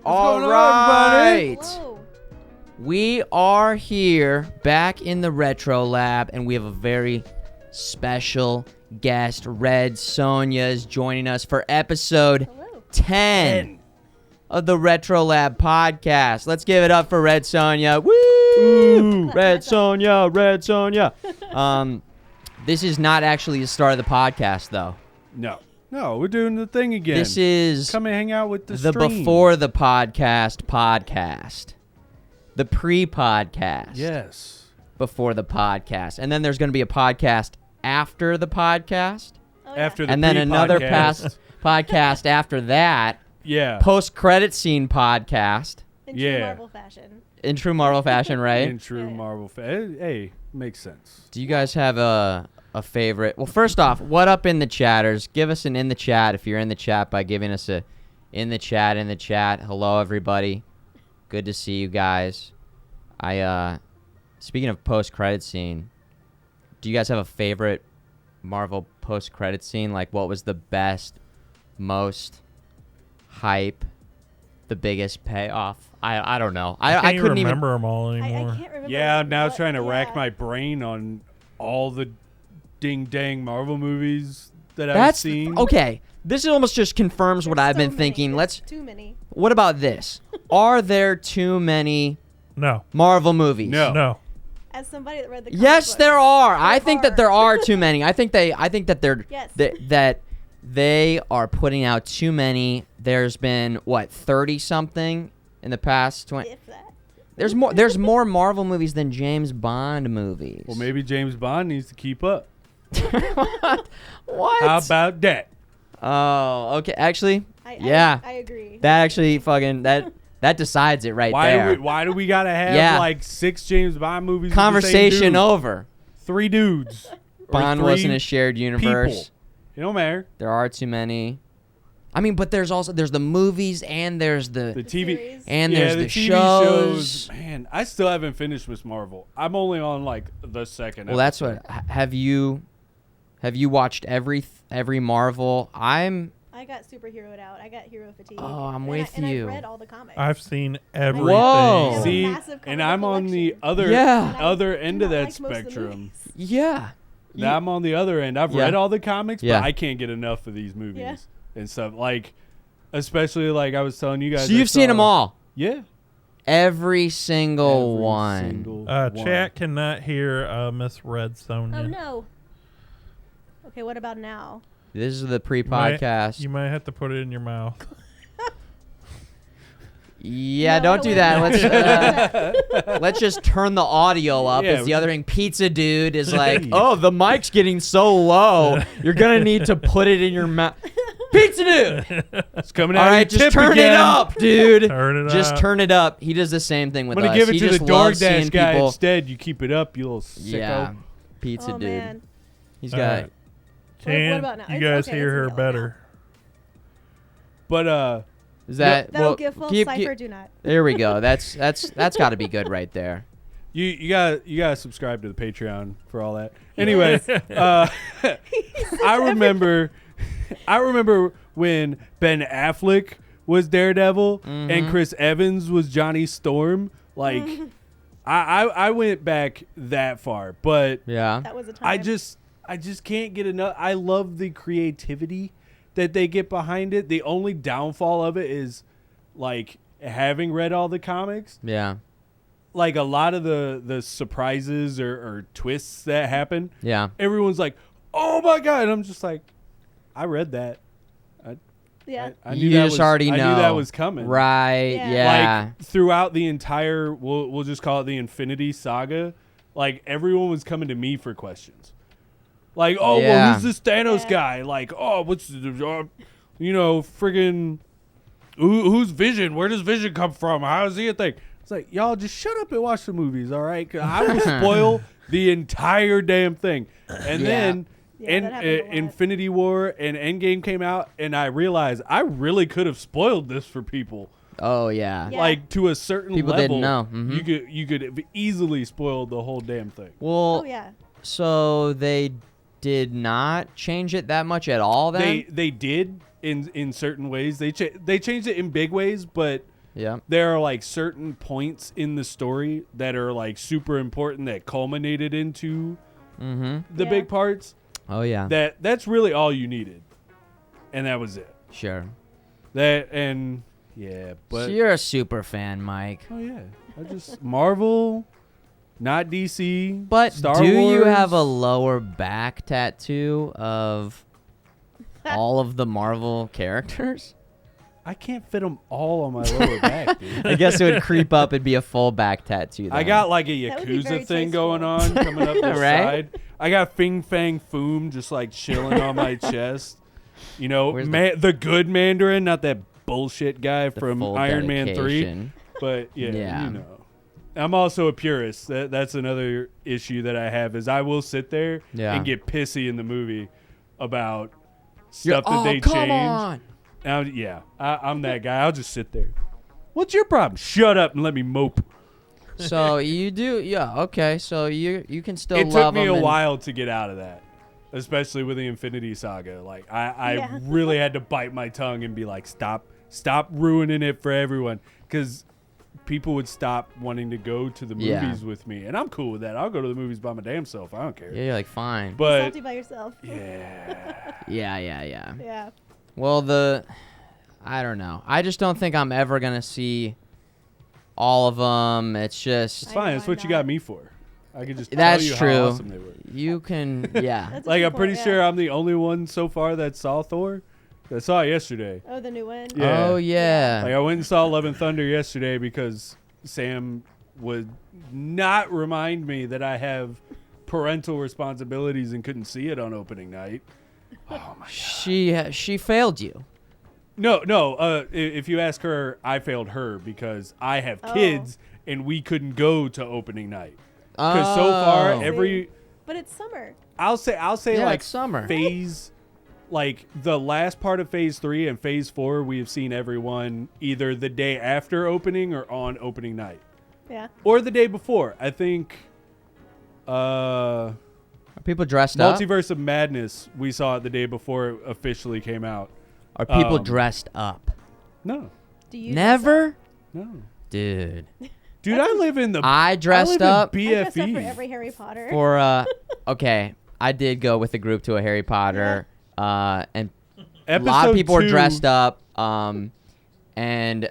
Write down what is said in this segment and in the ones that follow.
All right. We are here back in the RetroLab, and we have a very special guest. RedSonja is joining us for episode 10 of the RetroLab podcast. Let's give it up for RedSonja. Woo! RedSonja, RedSonja. This is not actually the start of the podcast, though. No, we're doing the thing again. This is come and hang out with the stream. Before the podcast. The pre-podcast. Yes. Before the podcast. And then there's going to be a podcast after the podcast. Oh, yeah. After the and then another podcast after that. Yeah. Post-credit scene podcast. In true Marvel fashion. In true Marvel fashion, right? In true Marvel fashion. Hey, makes sense. Do you guys have a favorite? Well, first off, what up in the chatters? Give us an in the chat if you're in the chat by giving us a in the chat. Hello, everybody. Good to see you guys. Speaking of post-credit scene, do you guys have a favorite Marvel post-credit scene? Like, what was the best, most hype, the biggest payoff? I don't know. I couldn't even remember them all anymore. I can't remember. Yeah, I'm now trying to rack my brain on all the ding-dang Marvel movies that I've seen. Okay, this almost just confirms what I've been thinking. Too many. What about this? Are there too many Marvel movies? No. As somebody that read the yes, books, there are. I think that there are too many. I think that they're yes. that they are putting out too many. There's been 30 something in the past 20. If that. There's more Marvel movies than James Bond movies. Well, maybe James Bond needs to keep up. What? How about that? Oh, okay. Actually, I agree. That actually that decides it right there. Why do we gotta have 6 James Bond movies? Conversation over. 3 dudes. Bond wasn't a shared universe. People. It don't matter. There are too many. I mean, but there's the movies and there's the TV series. And there's the TV shows. Man, I still haven't finished Miss Marvel. I'm only on the second. Well, episode. that's what. Have you watched every Marvel? I got superheroed out. I got hero fatigue. Oh, I'm with you. And I've read all the comics. I've seen everything. Whoa. See, and I'm on the other end of that spectrum. Yeah. I'm on the other end. I've read all the comics, but I can't get enough of these movies and stuff. Especially I was telling you guys. So you've seen them all? Yeah. Every single one. Chat cannot hear Miss RedSonja. Oh, no. Okay, what about now? This is the pre-podcast. You might have to put it in your mouth. Yeah, No, don't do that. wait. Let's just turn the audio up. Yeah. As the other thing, Pizza Dude is like, oh, the mic's getting so low. You're gonna need to put it in your mouth. Pizza Dude. It's coming All out. right, of your just tip turn again. it up, dude. Turn it Just up. turn it up. He does the same thing with I'm us. gonna give it He to the just loves seeing DoorDash guy people. instead. You keep it up, you little sicko. Yeah, Pizza Oh Dude. man. He's got. Can about now? you It's guys okay, hear it's her yellow better? But Is that? That'll well, give full keep- cipher. Do not. There we go. That's got to be good right there. you gotta subscribe to the Patreon for all that. Anyway, I remember when Ben Affleck was Daredevil and Chris Evans was Johnny Storm. Like, I went back that far, but Yeah. That was a time. I just can't get enough. I love the creativity that they get behind it. The only downfall of it is, like, having read all the comics, Yeah. like a lot of the surprises or twists that happen, Yeah. everyone's like, "Oh my god!" And I'm just like, "I read that. Yeah. I knew You that just was, already know. I knew that was coming." Right. Yeah. Yeah. Like throughout the entire, we'll just call it the Infinity Saga. Like everyone was coming to me for questions. Like, oh, Yeah. well, who's this Thanos Yeah. guy? Like, oh, what's friggin' who's Vision? Where does Vision come from? How is he a thing? It's like, y'all just shut up and watch the movies, all right? 'Cause I will spoil the entire damn thing. And Yeah. then Yeah, that happened a lot. Infinity War and Endgame came out, and I realized I really could have spoiled this for people. Oh yeah. Yeah. Like to a certain People level, didn't know. Mhm. you could have easily spoiled the whole damn thing. Well, Oh yeah. so they did not change it that much at all. Then. They did in certain ways. They changed it in big ways, but Yeah. there are like certain points in the story that are like super important that culminated into Mm-hmm. the Yeah. big parts. Oh yeah. That's really all you needed, and that was it. Sure. That and yeah, but So you're a super fan, Mike. oh yeah, I just Marvel, not DC. But Star do Wars. you have a lower back tattoo of all of the Marvel characters? I can't fit them all on my lower back, dude. I guess it would creep up and be a full back tattoo. Then. I got like a That would be very Yakuza thing going tasteful. on coming up the Right? side. I got Fing Fang Foom just like chilling on my chest. You know, Where's the good Mandarin, not that bullshit guy the from full Iron Man 3. dedication. But yeah, Yeah. you know. I'm also a purist. That's another issue that I have is I will sit there Yeah. and get pissy in the movie about You're- stuff that oh, they come change. on. I'm that guy. I'll just sit there. What's your problem? Shut up and let me mope. So you do, yeah, okay. So you can still It love took me them a and- while to get out of that, especially with the Infinity Saga. Like I Yeah. really had to bite my tongue and be like, stop ruining it for everyone, because people would stop wanting to go to the Yeah. movies with me, and I'm cool with that. I'll go to the movies by my damn self. I don't care. Yeah, you're like fine. But Salty by yourself. yeah, Yeah. Yeah. Well, I don't know. I just don't think I'm ever gonna see all of them. It's just it's fine. know, That's I'm what you got not. me for. I could just That's tell you true. how awesome they were. you can, yeah. That's a Like good I'm pretty point, sure yeah. I'm the only one so far that saw Thor. I saw it yesterday. Oh, the new one. Yeah. Oh yeah. Like I went and saw Love and Thunder yesterday because Sam would not remind me that I have parental responsibilities and couldn't see it on opening night. Oh my! She failed you. No. If you ask her, I failed her because I have Oh. kids and we couldn't go to opening night. Because so far Oh. every But it's summer. I'll say Yeah, like it's summer. phase. Like the last part of phase 3 and phase 4, we have seen everyone either the day after opening or on opening night. Yeah. Or the day before. I think Are people dressed up? Multiverse of Madness we saw it the day before it officially came out. Are people Um, dressed up? No. Do you? Never, No. dude. Dude, I live in the I dressed I live up in I dressed up BFE. for every Harry Potter. for okay. I did go with the group to a Harry Potter, and a lot of people were dressed up. And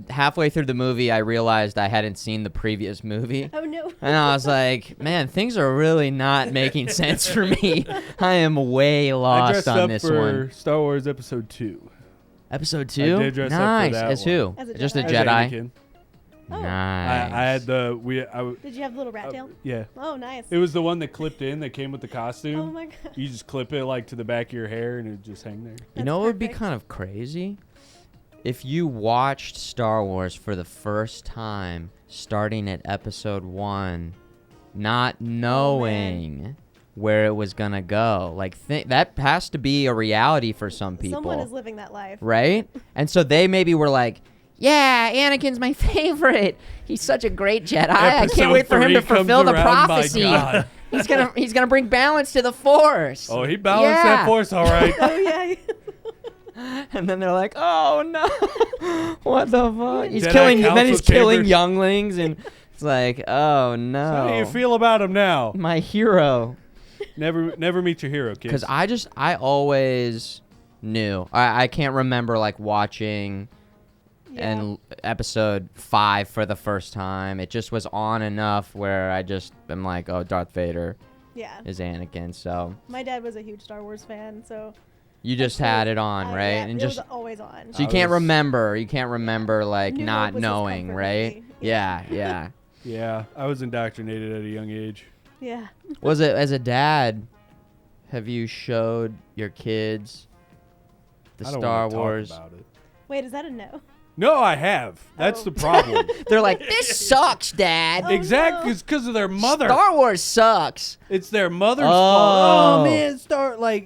halfway through the movie, I realized I hadn't seen the previous movie. Oh no. And I was like, man, things are really not making sense for me. I am way I lost dressed on up this for one. Star Wars Episode 2. Episode 2? I did dress up for nice. that As one. who? As a Just a Jedi. As Jedi? Anakin. Oh. Nice. I had the Did you have the little rat tail? yeah. Oh, nice. It was the one that clipped in that came with the costume. Oh my god. You just clip it like to the back of your hair and it would just hang there. You know what would be perfect. kind of crazy? If you watched Star Wars for the first time, starting at episode 1, not knowing where it was going to go. Like, that has to be a reality for some people. Someone is living that life. Right? And so they maybe were like, yeah, Anakin's my favorite. He's such a great Jedi. I can't wait for him to fulfill the prophecy. He's gonna bring balance to the Force. Oh, he balanced that Force all right. Oh yeah. And then they're like, oh no, what the fuck? He's Jedi killing. Then he's Council killing chambers. younglings, and it's like, oh no. How do you feel about him now? My hero. Never meet your hero, kids. Because I always knew. I can't remember like watching and episode 5 for the first time. It just was on enough where I just am like, oh, Darth Vader Yeah. is Anakin. So My dad was a huge Star Wars fan, so you just had it on, right? Yeah, And it just was always on. so you I can't was- remember. You can't remember like New not Hope was his knowing, comfort right? movie. Yeah. yeah, I was indoctrinated at a young age. Yeah. Was it as a dad? Have you showed your kids the I don't Star wanna talk Wars? about it. Wait, is that a no? No, I have. That's Oh. the problem. They're like, this sucks, Dad. Oh, exactly. no. It's because of their mother. Star Wars sucks. It's their mother's Oh. fault. Oh man,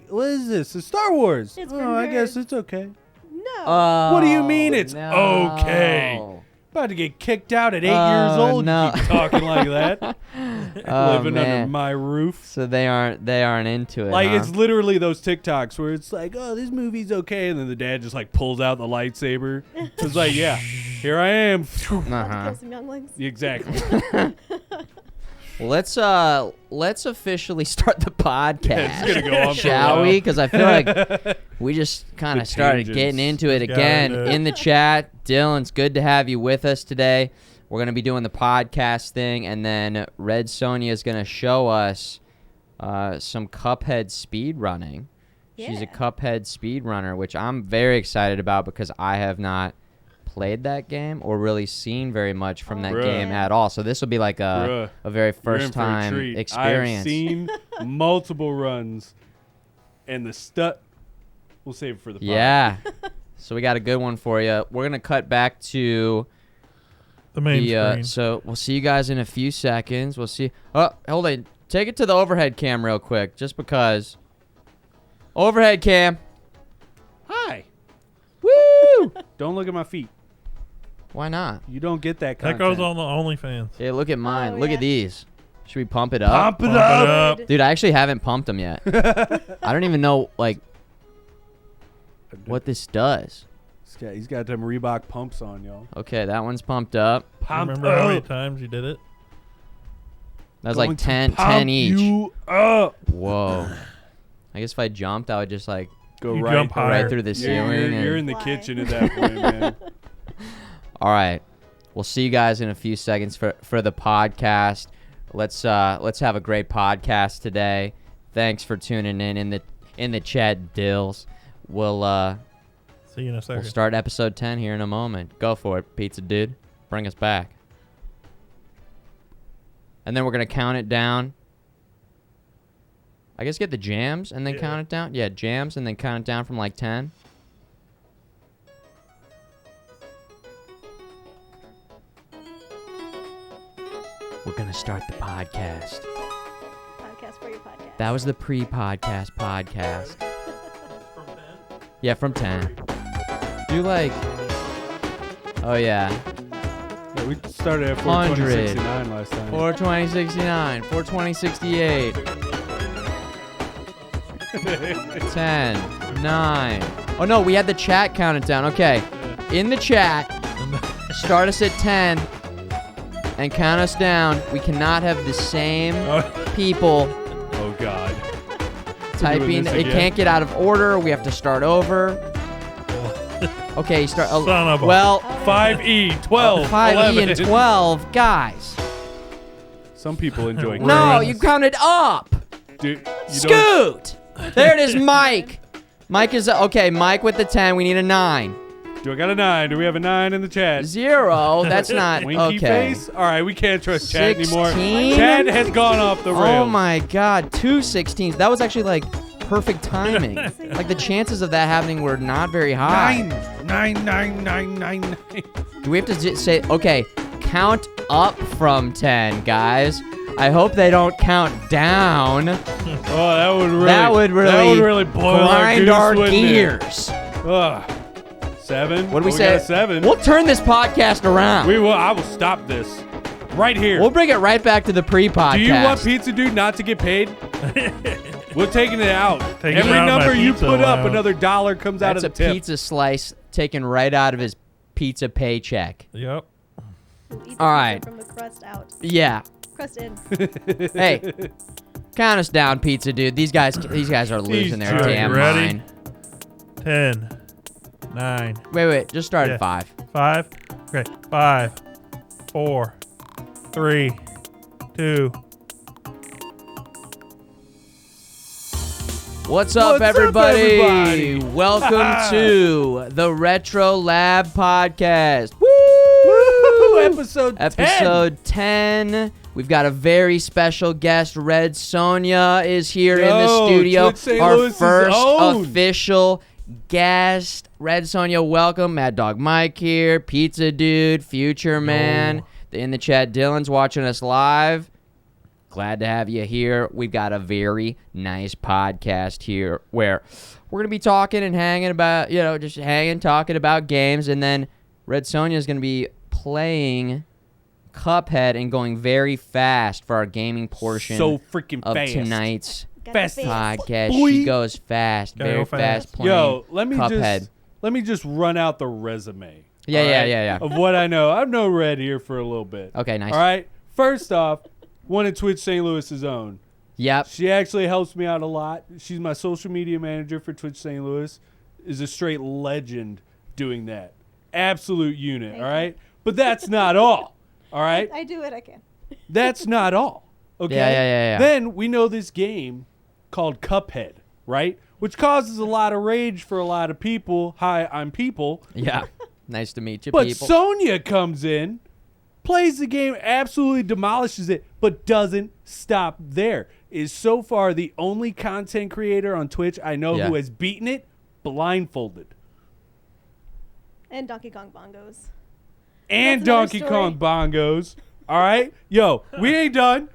what is this? It's Star Wars. It's for oh, I guess nerds. it's okay. No. What do you mean it's no. okay? About to get kicked out at 8 years Oh, old. no. You keep talking like that. Oh, Living man. under my roof. So they aren't into it. Like huh? it's literally those TikToks where it's like, oh, this movie's okay, and then the dad just like pulls out the lightsaber. It's like, yeah, here I am. About to Uh-huh. kill some younglings. Exactly. Let's officially start the podcast. It's gonna go on for a shall while. we? Because I feel like we just kind The of started tangents. getting into it Just again got into it. in the chat. Dylan, it's good to have you with us today. We're gonna be doing the podcast thing, and then RedSonja is gonna show us some Cuphead speed running. She's a Yeah. Cuphead speedrunner, which I'm very excited about because I have not played that game or really seen very much from that Bruh. game at all. So this will be like a very You're in for a first time treat. experience. I've seen multiple runs, and the stuff. We'll save it for the pod. Yeah. So we got a good one for you. We're gonna cut back to The main screen. so we'll see you guys in a few seconds. We'll see. Oh, hold on. Take it to the overhead cam real quick, just because. Overhead cam. Hi. Woo! Don't look at my feet. Why not? You don't get that That content. goes on the OnlyFans. Hey, look at mine. Oh, look yeah. at these. Should we pump it up? Pump it Pump it up. up. Dude, I actually haven't pumped them yet. I don't even know like what this does. He's got them Reebok pumps on, y'all. Okay, that one's pumped up. Pumped Remember how many up. times you did it? That was Going like to 10 pump each. You up. Whoa. I guess if I jumped, I would just like Go You right. jump go higher. right through the You're, ceiling. you're and- in the Why? kitchen at that point, man. All right. We'll see you guys in a few seconds for the podcast. Let's have a great podcast today. Thanks for tuning in the chat, Dills. We'll See you in a second. start episode 10 here in a moment. Go for it, pizza dude. Bring us back. And then we're going to count it down. I guess get the jams and then Yeah. count it down. Yeah, jams and then count it down from like 10. We're going to start the podcast. Podcast for your podcast. That was the pre-podcast podcast. Yeah, from 10. Do like... Oh, yeah. Yeah, we started at 100. 42069 last time. 42069, 42068, 10, 9. Oh, no, we had the chat counted down. Okay. In the chat, start us at 10 and count us down. We cannot have the same people Oh, God. typing. this It again? can't get out of order. We have to start over. Okay, start. Son of a- well, 5E, 12, 5E 11. and 12. Guys. Some people enjoy No, Ruins. you counted up. Dude, you don't, Scoot! There it is, Mike. Mike is okay. Mike with the 10. We need a 9. Do I got a 9? Do we have a 9 in the chat? 0. That's not Winky okay. face? All right, we can't trust Chad anymore. 16? Chad has gone off the rails. Oh my God, 2 16s. That was actually like perfect timing. Like the chances of that happening were not very high. 9. Do we have to say, okay, count up from 10, guys? I hope they don't count down. Oh, that would really boil grind our goose, gears. Ugh. 7. What do we Oh, say? got a 7. We'll turn this podcast around. We will. I will stop this right here. We'll bring it right back to the pre-podcast. Do you want Pizza Dude not to get paid? We're taking it out. Taking it Every out of my number you pizza put up, allowance. another dollar comes out That's of a the tip. pizza slice taken right out of his pizza paycheck. Yep. Who eats All the right. pizza from the crust out. Yeah. Crust in. Hey, count us down, Pizza Dude. These guys are losing their jerks. damn Ready? mind. 10, 9, Wait. Just start Yeah. at 5. 5. Okay. 5, 4, 3, 2. What's up, What's up, everybody? everybody? Welcome to the RetroLab podcast. Woo! Episode 10. We've got a very special guest. RedSonja is here in the Yo, studio. Twitch St. Our Louis's first own. official guest. RedSonja, welcome. MadDawgMike here. Pizza Dude, Futureman. In the chat, Dylan's watching us live. Glad to have you here. We've got a very nice podcast here where we're going to be talking and hanging about, just hanging, talking about games. And then RedSonja is going to be playing Cuphead and going very fast for our gaming portion So freaking of fast. tonight's Got Fast the podcast. Boy. She goes fast, Gotta very go fast. fast playing Yo, let Cuphead. me just run out the resume. Yeah, all yeah, right, yeah, yeah. Of what I know. I've known Red here for a little bit. Okay, nice. All right. First off, one of Twitch St. Louis's own. Yep. She actually helps me out a lot. She's my social media manager for Twitch St. Louis. Is a straight legend doing that. Absolute unit, Thank all you. right? But that's not all. All right? I do it. I can. That's not all. Okay? Yeah. Then we know this game called Cuphead, right? Which causes a lot of rage for a lot of people. Hi, I'm people. Yeah. Nice to meet you, But people. Sonya comes in, plays the game, absolutely demolishes it, but doesn't stop there. Is so far the only content creator on Twitch I know Yeah. who has beaten it blindfolded. And Donkey Kong bongos. And That's another Donkey story. Kong bongos. All right? Yo, we ain't done.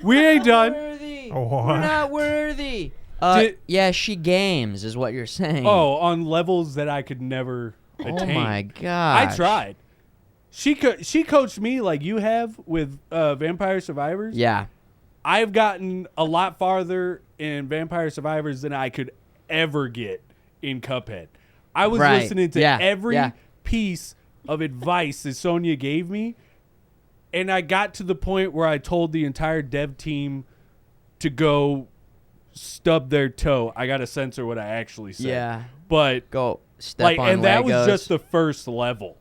We ain't done. Worthy. Oh, We're what? not worthy. Yeah, she games is what you're saying. Oh, on levels that I could never attain. Oh my god. I tried. She coached me like you have with Vampire Survivors. Yeah. I've gotten a lot farther in Vampire Survivors than I could ever get in Cuphead. I was Right. listening to Yeah. every Yeah. piece of advice that Sonya gave me, and I got to the point where I told the entire dev team to go stub their toe. I got to censor what I actually said. Yeah. But Go step on and that Legos. was just the first level.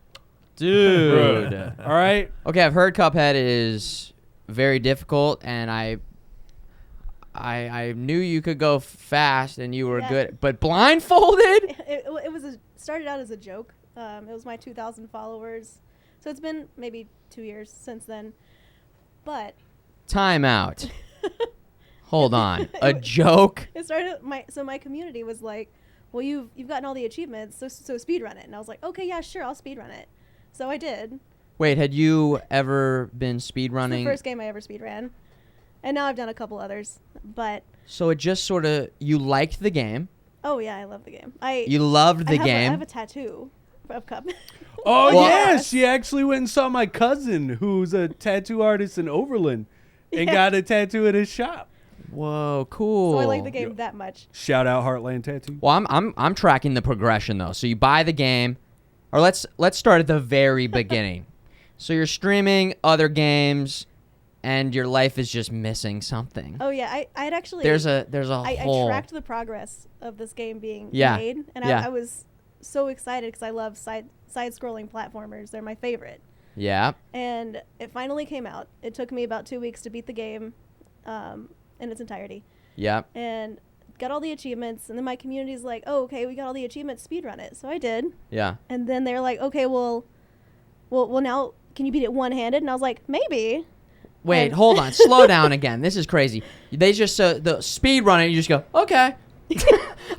dude. All right? Okay, I've heard Cuphead is very difficult, and I knew you could go fast and you were Yeah. good, but blindfolded? It was started out as a joke. It was my 2,000 followers, so it's been maybe 2 years since then. But Time out. Hold on. A joke? it started my community was like, well, you've gotten all the achievements, so speed run it. And I was like, okay, yeah, sure, I'll speed run it. So I did. Wait, had you ever been It's speedrunning? the first game I ever speed ran, and now I've done a couple others. But So it just sort of, you liked the game. oh yeah, I love the game. You loved the I game. have a tattoo of Cup. Oh, Well- yeah. She actually went and saw my cousin, who's a tattoo artist in Overland, and Yeah. got a tattoo at his shop. Whoa, cool. So I like the game that much. Shout out Heartland Tattoo. Well, I'm tracking the progression though. So you buy the game, or let's start at the very beginning. So you're streaming other games, and your life is just missing something. Oh yeah, I had actually. There's a I whole. tracked the progress of this game being Yeah, made, and yeah. I was so excited because I love side-scrolling platformers. They're my favorite. Yeah. And it finally came out. It took me about 2 weeks to beat the game in its entirety. Yeah. And got all the achievements, and then my community's like, oh, okay, we got all the achievements, speedrun it. So I did. Yeah. And then they're like, okay, well, now can you beat it one-handed? And I was like, maybe. Wait, And- hold on. Slow down again. This is crazy. They just the speed running. You just go, okay.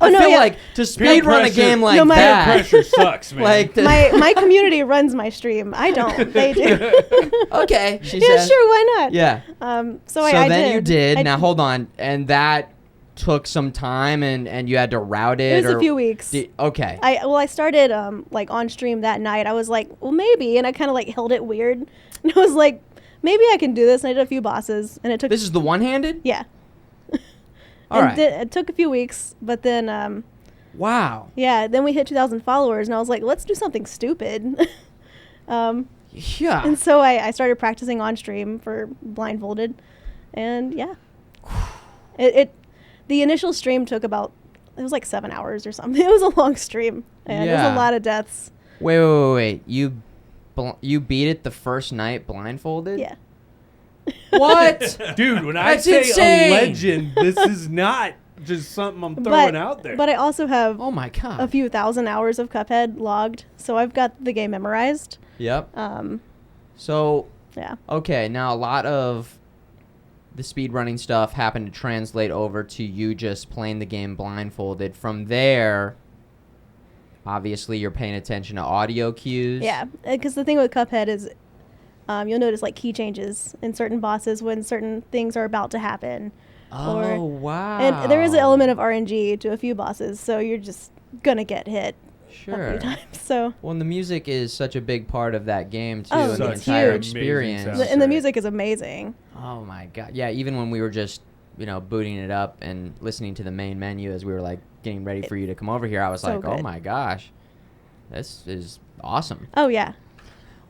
I feel like to speed run a pressure- game like No, my- that, Pressure sucks, man. like the, my community runs my stream. I don't. They do. okay, she Yeah, says. sure, why not? Yeah. So I then did. you did. I Now hold on, and that took some time, and you had to route it. It was or a few weeks. Okay. I started like on stream that night. I was like, well, maybe, and I kind of like held it weird. And I was like, maybe I can do this. And I did a few bosses, and it took. This is the one-handed. Yeah. All right. It took a few weeks, but then Wow. yeah, then we hit 2,000 followers, and I was like, let's do something stupid. Yeah. And so I started practicing on stream for blindfolded, and yeah, the initial stream took about, it was like 7 hours or something. It was a long stream, and it was Yeah. a lot of deaths. Wait. You beat it the first night blindfolded? Yeah. What? Dude, when I That's say insane. a legend, this is not just something I'm throwing out there. But I also have Oh my god. a few thousand hours of Cuphead logged, so I've got the game memorized. Yep. Um, So yeah. okay, now a lot of the speedrunning stuff happened to translate over to you just playing the game blindfolded. From there, obviously you're paying attention to audio cues. Yeah, because the thing with Cuphead is you'll notice like key changes in certain bosses when certain things are about to happen. Oh, wow. And there is an element of RNG to a few bosses, so you're just going to get hit a Sure. few times. So Well, and the music is such a big part of that game, too, Oh, and the it's entire huge. experience. Amazing and the soundtrack. music is amazing. Oh, my God. Yeah, even when we were just, booting it up and listening to the main menu as we were, like, getting ready for you to come over here, I was So like, oh, good. my gosh. This is awesome. Oh, yeah.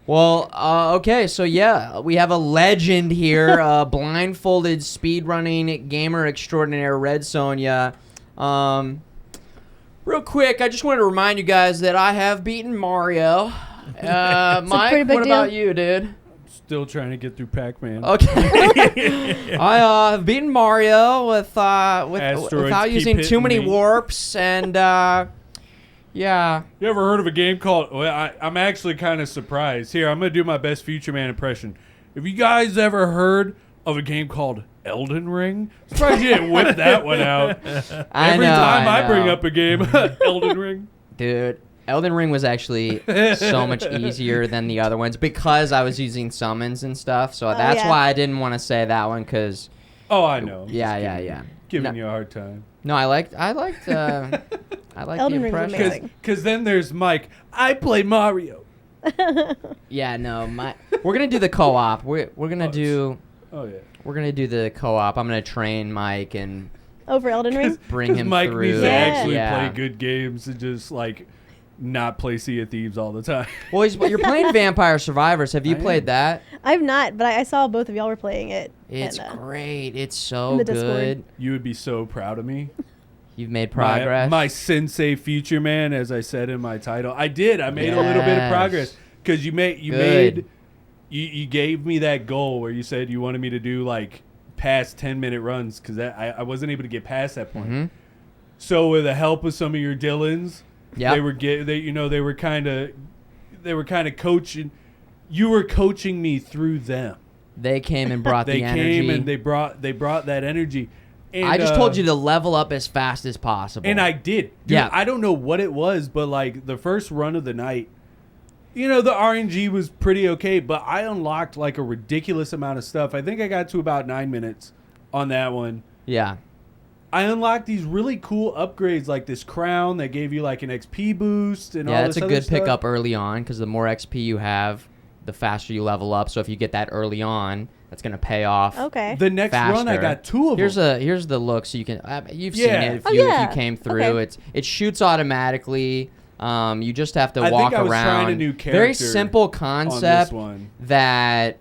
Well, okay, so yeah, we have a legend here, blindfolded speedrunning gamer extraordinaire, RedSonja. Real quick, I just wanted to remind you guys that I have beaten Mario. Mike, pretty big what about deal. you, dude? Still trying to get through Pac-Man. Okay. I have beaten Mario Asteroids without keep using too hitting many me. warps, and yeah. You ever heard of a game called... Well, I'm actually kind of surprised. Here, I'm going to do my best Futureman impression. Have you guys ever heard of a game called Elden Ring? Surprised you didn't whip that one out. Every time I bring up a game, Elden Ring. Dude, Elden Ring was actually so much easier than the other ones because I was using summons and stuff. So that's yeah. why I didn't want to say that one because Oh, I know. I'm yeah, just yeah, kidding. yeah. Giving No. you a hard time. No, I liked I liked the Elden Ring's impression. amazing. Because then there's Mike. I play Mario. Yeah, no, we're gonna do the co-op. We're gonna do Oh, yeah. we're gonna do the co-op. I'm gonna train Mike and Over Elden Ring? bring him Mike through. needs to Yeah. actually Yeah. play good games and just, like, not play Sea of Thieves all the time. Well, you're playing Vampire Survivors. Have you I played am. that? I've not, but I saw both of y'all were playing it. It's and, great. It's in so the Discord. good. You would be so proud of me. You've made progress. My sensei Futureman, as I said in my title. I did. I made a little bit of Yes. progress because Good. you gave me that goal where you said you wanted me to do like past 10-minute runs because I wasn't able to get past that point. Mhm. So with the help of some of your Dylans, Yep. they were kind of coaching. You were coaching me through them. They came and brought They the energy. came and they brought that energy. And, I just told you to level up as fast as possible. And I did. Dude, Yeah. I don't know what it was, but like the first run of the night, the RNG was pretty okay, but I unlocked like a ridiculous amount of stuff. I think I got to about 9 minutes on that one. Yeah. I unlocked these really cool upgrades like this crown that gave you like an XP boost and all Yeah, this that's a other good stuff. pickup early on because the more XP you have, the faster you level up. So if you get that early on, that's going to pay off. Okay. The next run, I faster. got 2 of them. Here's the look so you can you've Yeah. seen it if Oh, you yeah. came through. Okay. It shoots automatically. You just have to I walk think I was around. trying a new Very character simple on this concept one. that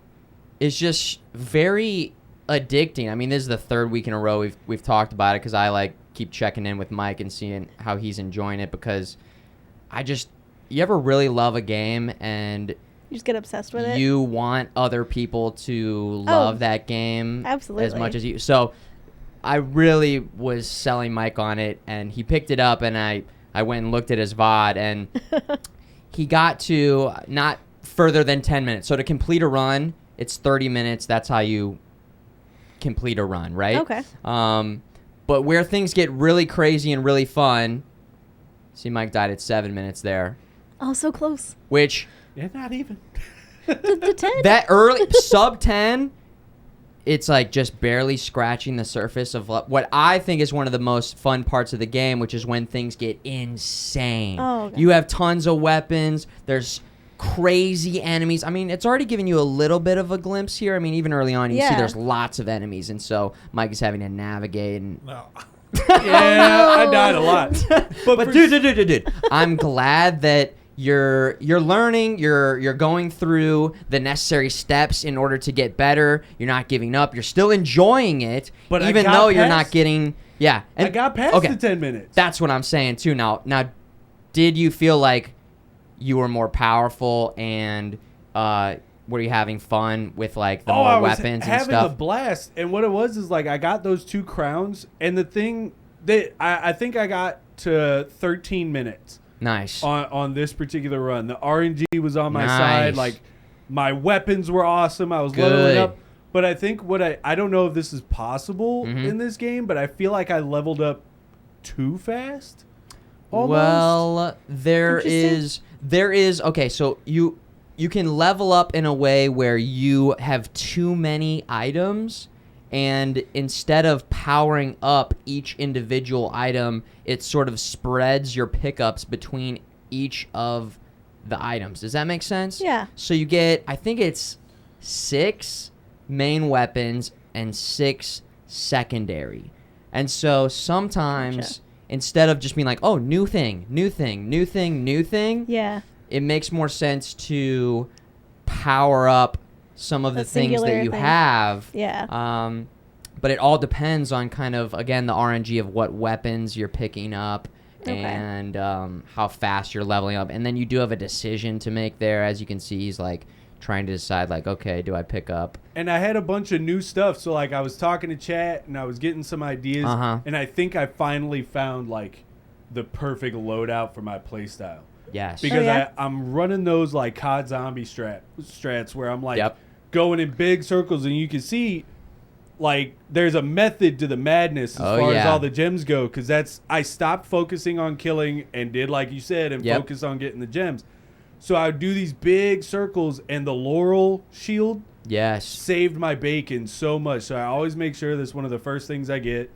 is just very addicting. I mean, this is the third week in a row we've talked about it because I like keep checking in with Mike and seeing how he's enjoying it because you ever really love a game and You just get obsessed with it. you want other people to love that game as absolutely. much as you. So I really was selling Mike on it, and he picked it up, and I went and looked at his VOD, and he got to not further than 10 minutes. So to complete a run, it's 30 minutes. That's how you complete a run, right? Okay. But where things get really crazy and really fun, see, Mike died at 7 minutes there, Oh, so close. which Yeah, not even. The 10. that early sub 10, it's like just barely scratching the surface of what I think is one of the most fun parts of the game, which is when things get insane. Oh, okay. You have tons of weapons. There's crazy enemies. I mean, it's already giving you a little bit of a glimpse here. I mean, even early on, you see Yeah. there's lots of enemies, and so Mike is having to navigate. And No. Yeah, I died a lot. but dude, I'm glad that you're learning, you're going through the necessary steps in order to get better. You're not giving up. You're still enjoying it, But I even got though you're not past- getting. Yeah, I got past okay. the 10 minutes. That's what I'm saying too. Now, did you feel like you were more powerful, and were you having fun with like the more I was weapons and having stuff? a blast. And what it was is like I got those 2 crowns, and the thing that I think I got to 13 minutes Nice. on this particular run. The RNG was on my Nice. side. Like my weapons were awesome. I was Good. leveling up. But I think I don't know if this is possible Mhm. in this game, but I feel like I leveled up too fast. Almost. Well, there is okay, so you can level up in a way where you have too many items, and instead of powering up each individual item, it sort of spreads your pickups between each of the items. Does that make sense? Yeah. So you get, I think it's 6 main weapons and 6 secondary. And so sometimes Gotcha. instead of just being like, oh, new thing, Yeah. it makes more sense to power up some of the A things that singular you thing. have. Yeah. But it all depends on kind of, again, the RNG of what weapons you're picking up Okay. and how fast you're leveling up. And then you do have a decision to make there. As you can see, he's like trying to decide like, okay, do I pick up? And I had a bunch of new stuff. So like I was talking to chat and I was getting some ideas. Uh-huh. And I think I finally found like the perfect loadout for my playstyle. Yes. Because yeah? I'm running those like COD zombie strats where I'm like Yep. going in big circles, and you can see like there's a method to the madness as Oh, far as yeah. all the gems go. Because I stopped focusing on killing and did like you said and Yep. focus on getting the gems. So I would do these big circles, and the laurel shield Yes. saved my bacon so much. So I always make sure that's one of the first things I get.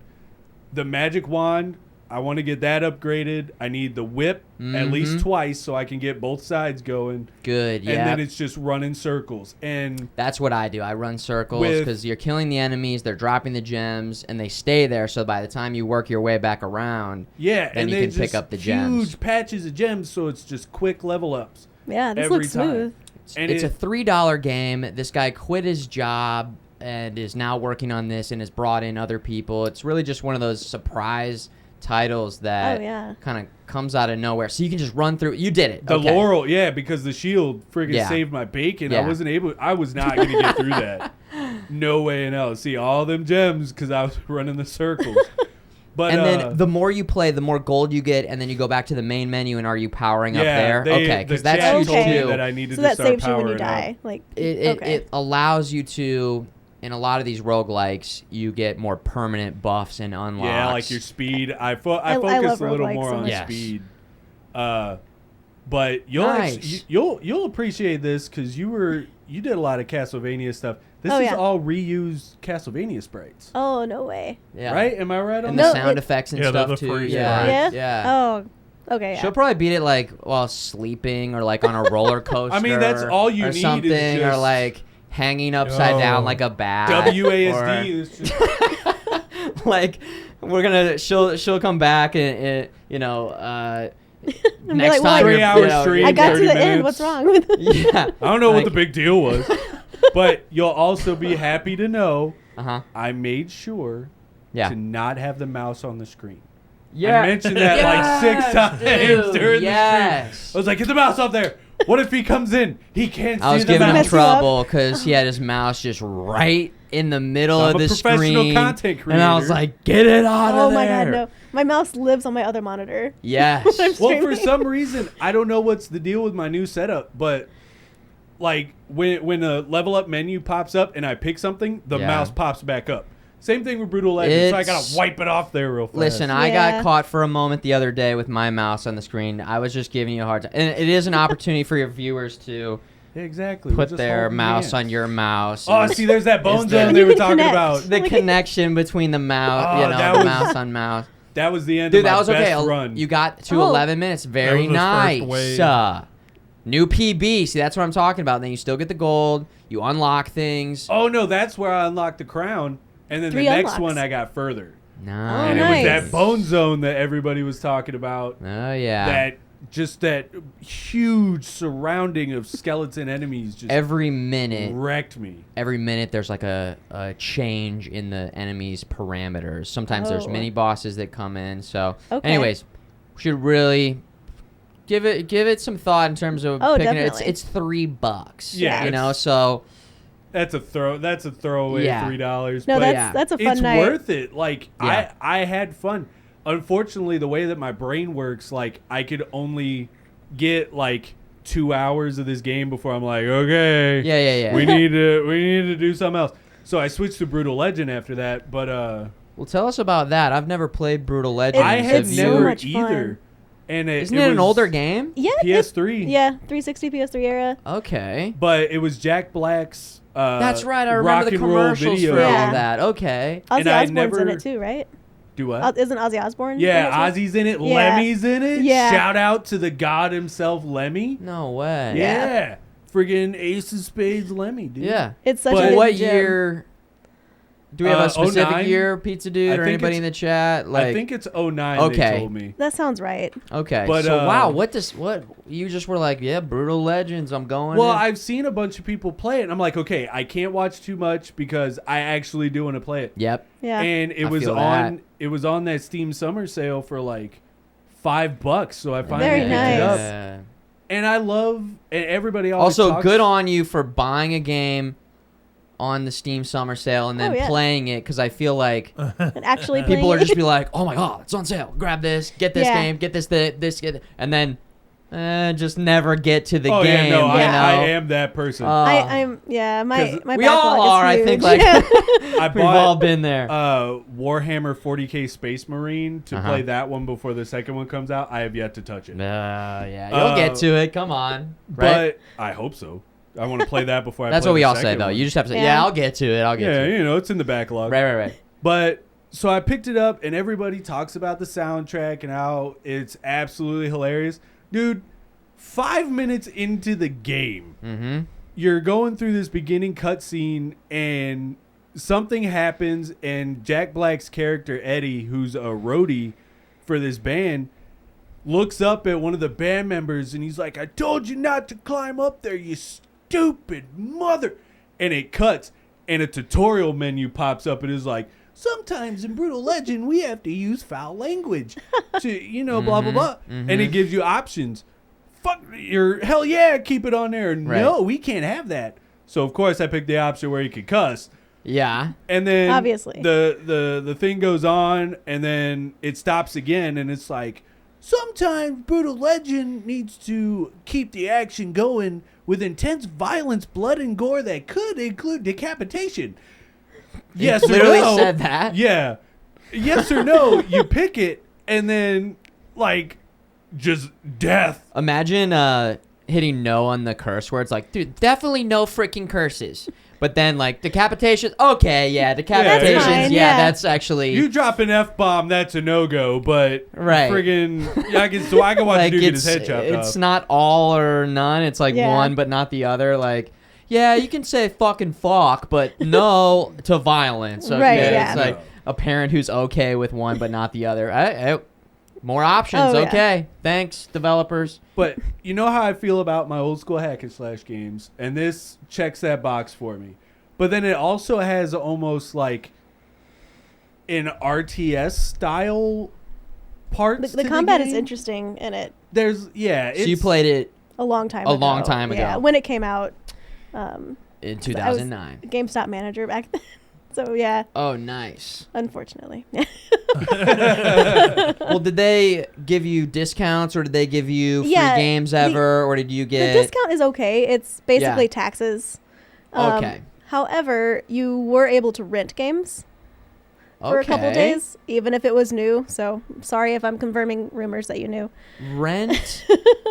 The magic wand, I want to get that upgraded. I need the whip at least Mhm. twice so I can get both sides going. Good. Yeah. And then it's just running circles. And That's what I do. I run circles With- because you're killing the enemies, they're dropping the gems, and they stay there. So by the time you work your way back around, yeah, Then and you they're can pick just up the gems. huge patches of gems, so it's just quick level ups. Yeah. This every looks time. smooth. And it's a $3 game. This guy quit his job and is now working on this and has brought in other people. It's really just one of those surprise titles that Oh, yeah. kind of comes out of nowhere. So you can just run through. You did it. The Okay. laurel, yeah, because the shield friggin' Yeah. saved my bacon. Yeah. I was not going to get through that. No way in hell. See, all them gems because I was running the circles. But And then the more you play, the more gold you get, and then you go back to the main menu, and are you powering up there? Okay, because the that's chat huge told me too. that I needed So to that start saves you when you powering up. die. Like, It allows you to, in a lot of these roguelikes, you get more permanent buffs and unlocks. Yeah, like your speed. I I focus love a little roguelikes more so on much. Yes. speed. But you'll Nice. you'll appreciate this because you did a lot of Castlevania stuff. This Oh, is yeah. all reused Castlevania sprites, oh, no way. Yeah. right? Am I right on And that? the No, sound it- effects and Yeah, stuff the too. freeze Yeah. Yeah? Yeah. Oh, okay. She'll Yeah. probably beat it like while sleeping or like on a roller coaster. I mean, that's all you or need is something, or just- like hanging upside Oh. down like a bat. WASD is just or, like she'll come back and be next like, well, time 3 you're- hours you know, straight. I got to 30 the end. minutes. What's wrong with it? Yeah. I don't know what Like- the big deal was, but you'll also be happy to know Uh-huh. I made sure Yeah. to not have the mouse on the screen. Yeah. I mentioned that like 6 times dude, during the yes. stream. I was like, get the mouse up there. What if he comes in? He can't see I was the giving him mouse. Mess you up. trouble because he had his mouse just right in the middle I'm of a the professional screen. content And I was creator. like, get it out of there. Oh my god, no. My mouse lives on my other monitor. Yes. Well, for streaming. some reason, I don't know what's the deal with my new setup, but like when a level up menu pops up and I pick something, the Yeah. mouse pops back up. Same thing with Brutal Legend, so I It's- gotta wipe it off there real fast. Listen, I Yeah. got caught for a moment the other day with my mouse on the screen. I was just giving you a hard time. And it is an opportunity for your viewers to Yeah, exactly. We're put just their holding mouse hands. on your mouse. Oh, and see, there's that bone Is zone there- they You were can talking connect. about. the connection between the mouse, Oh, the that was- mouse on mouse. That was the end Dude, of my that was okay. best run. You got to Oh. 11 minutes. Very was his first nice. wave. New PB. See, that's what I'm talking about. Then you still get the gold. You unlock things. Oh no, that's where I unlocked the crown, and then 3 the next unlocks. one I got further, Nice. and it nice. was that bone zone that everybody was talking about. Oh, yeah. That huge surrounding of skeleton enemies just Every minute. wrecked me. Every minute there's like a change in the enemy's parameters. Sometimes there's Oh. mini bosses that come in. So, Okay. anyways, we should really give it some thought in terms of Oh, picking it. definitely. It's $3. Yeah, you know. it's- So That's a throwaway Yeah. $3. No, but that's a fun it's night. worth it. Like Yeah. I had fun. Unfortunately, the way that my brain works, like I could only get like 2 hours of this game before I'm like, okay, yeah. we need to do something else. So I switched to Brutal Legend after that. But well, tell us about that. I've never played Brutal Legend. I had It's so never much fun. either. And Isn't it an was older game? Yeah. PS3. Yeah, 360, PS3 era. Okay. But it was Jack Black's. That's right. I remember rock the and roll commercials video for all Yeah. that. Okay. Ozzy And I Osbourne's in never- it too, right? Do what? Isn't Ozzy Osbourne? Yeah, in it too? Ozzy's in it. Yeah. Lemmy's in it. Yeah. Shout out to the god himself, Lemmy. No way. Yeah. Friggin' Ace of Spades Lemmy, dude. Yeah. It's such But- a So good what gem. year? Do we have a specific 09? year, Pizza Dude, I or think anybody in it's- the chat? Like, I think it's 09 Okay. they told me. That sounds right. okay. but, so wow, uh, what you just were like, yeah, Brutal Legends. I'm going. Well, in. I've seen a bunch of people play it, and I'm like, okay, I can't watch too much because I actually do want to play it. Yep. Yeah. And it I was feel on that. it was on that Steam summer sale for like $5, so I finally Very picked nice. it up. Yeah. And I love, and everybody always Also, talks, good on you for buying a game on the Steam Summer Sale and then Oh, yeah. playing it, because I feel like And actually people playing are it. just be like, oh my god, it's on sale. Grab this, get this Yeah. game, get this, get and then just never get to the Oh game. yeah, no, you know? I am that person. I'm my 'Cause my we backlog all is are, I huge. think, like I we've all bought been there. Warhammer 40K Space Marine to Uh-huh. play that one before the second one comes out. I have yet to touch it. Yeah, you'll get to it. Come on, right? But I hope so. I want to play that before I That's play what we the all say, second though. one. You just have to say, Yeah. yeah, I'll get to it. I'll get Yeah, to it. you know, it's in the backlog. Right. But so I picked it up, and everybody talks about the soundtrack and how it's absolutely hilarious. Dude, 5 minutes into the game, Mm-hmm. you're going through this beginning cutscene, and something happens, and Jack Black's character, Eddie, who's a roadie for this band, looks up at one of the band members, and he's like, I told you not to climb up there, you stupid mother. And it cuts, and a tutorial menu pops up, and is like, sometimes in Brutal Legend, we have to use foul language to, blah, blah, blah. And it gives you options. Fuck, hell yeah, keep it on there. Right. No, we can't have that. So, of course, I picked the option where you could cuss. Yeah. And then Obviously. the thing goes on, and then it stops again, and it's like, sometimes Brutal Legend needs to keep the action going with intense violence, blood, and gore that could include decapitation. Yes or literally no? said that. Yeah. Yes or no, you pick it, and then, like, just death. Imagine hitting no on the curse where it's like, dude, definitely no freaking curses. But then, like, decapitation, okay, yeah, decapitations, That's fine, yeah, yeah. that's actually... You drop an F-bomb, that's a no-go, but Right. friggin' I can watch like, a dude get his head chopped it's off. not all or none. It's like Yeah. one but not the other. Like, yeah, you can say fucking fuck, but no to violence. Okay? Right, yeah. It's like a parent who's okay with one but not the other. More options, Oh, yeah. okay. Thanks, developers. But you know how I feel about my old school hack and slash games, and this checks that box for me. But then it also has almost like an RTS style parts. The to combat game. is interesting in it. There's So you it's- played it A long time A ago. long time Yeah, ago. when it came out. in 2009. GameStop manager back then. So yeah, Oh, nice. unfortunately. Well, did they give you discounts, or did they give you free Yeah, games ever, or did you The get? discount is okay. It's basically Yeah. taxes. Okay. However, you were able to rent games for a couple Okay. days, even if it was new. So sorry if I'm confirming rumors that you knew. Rent.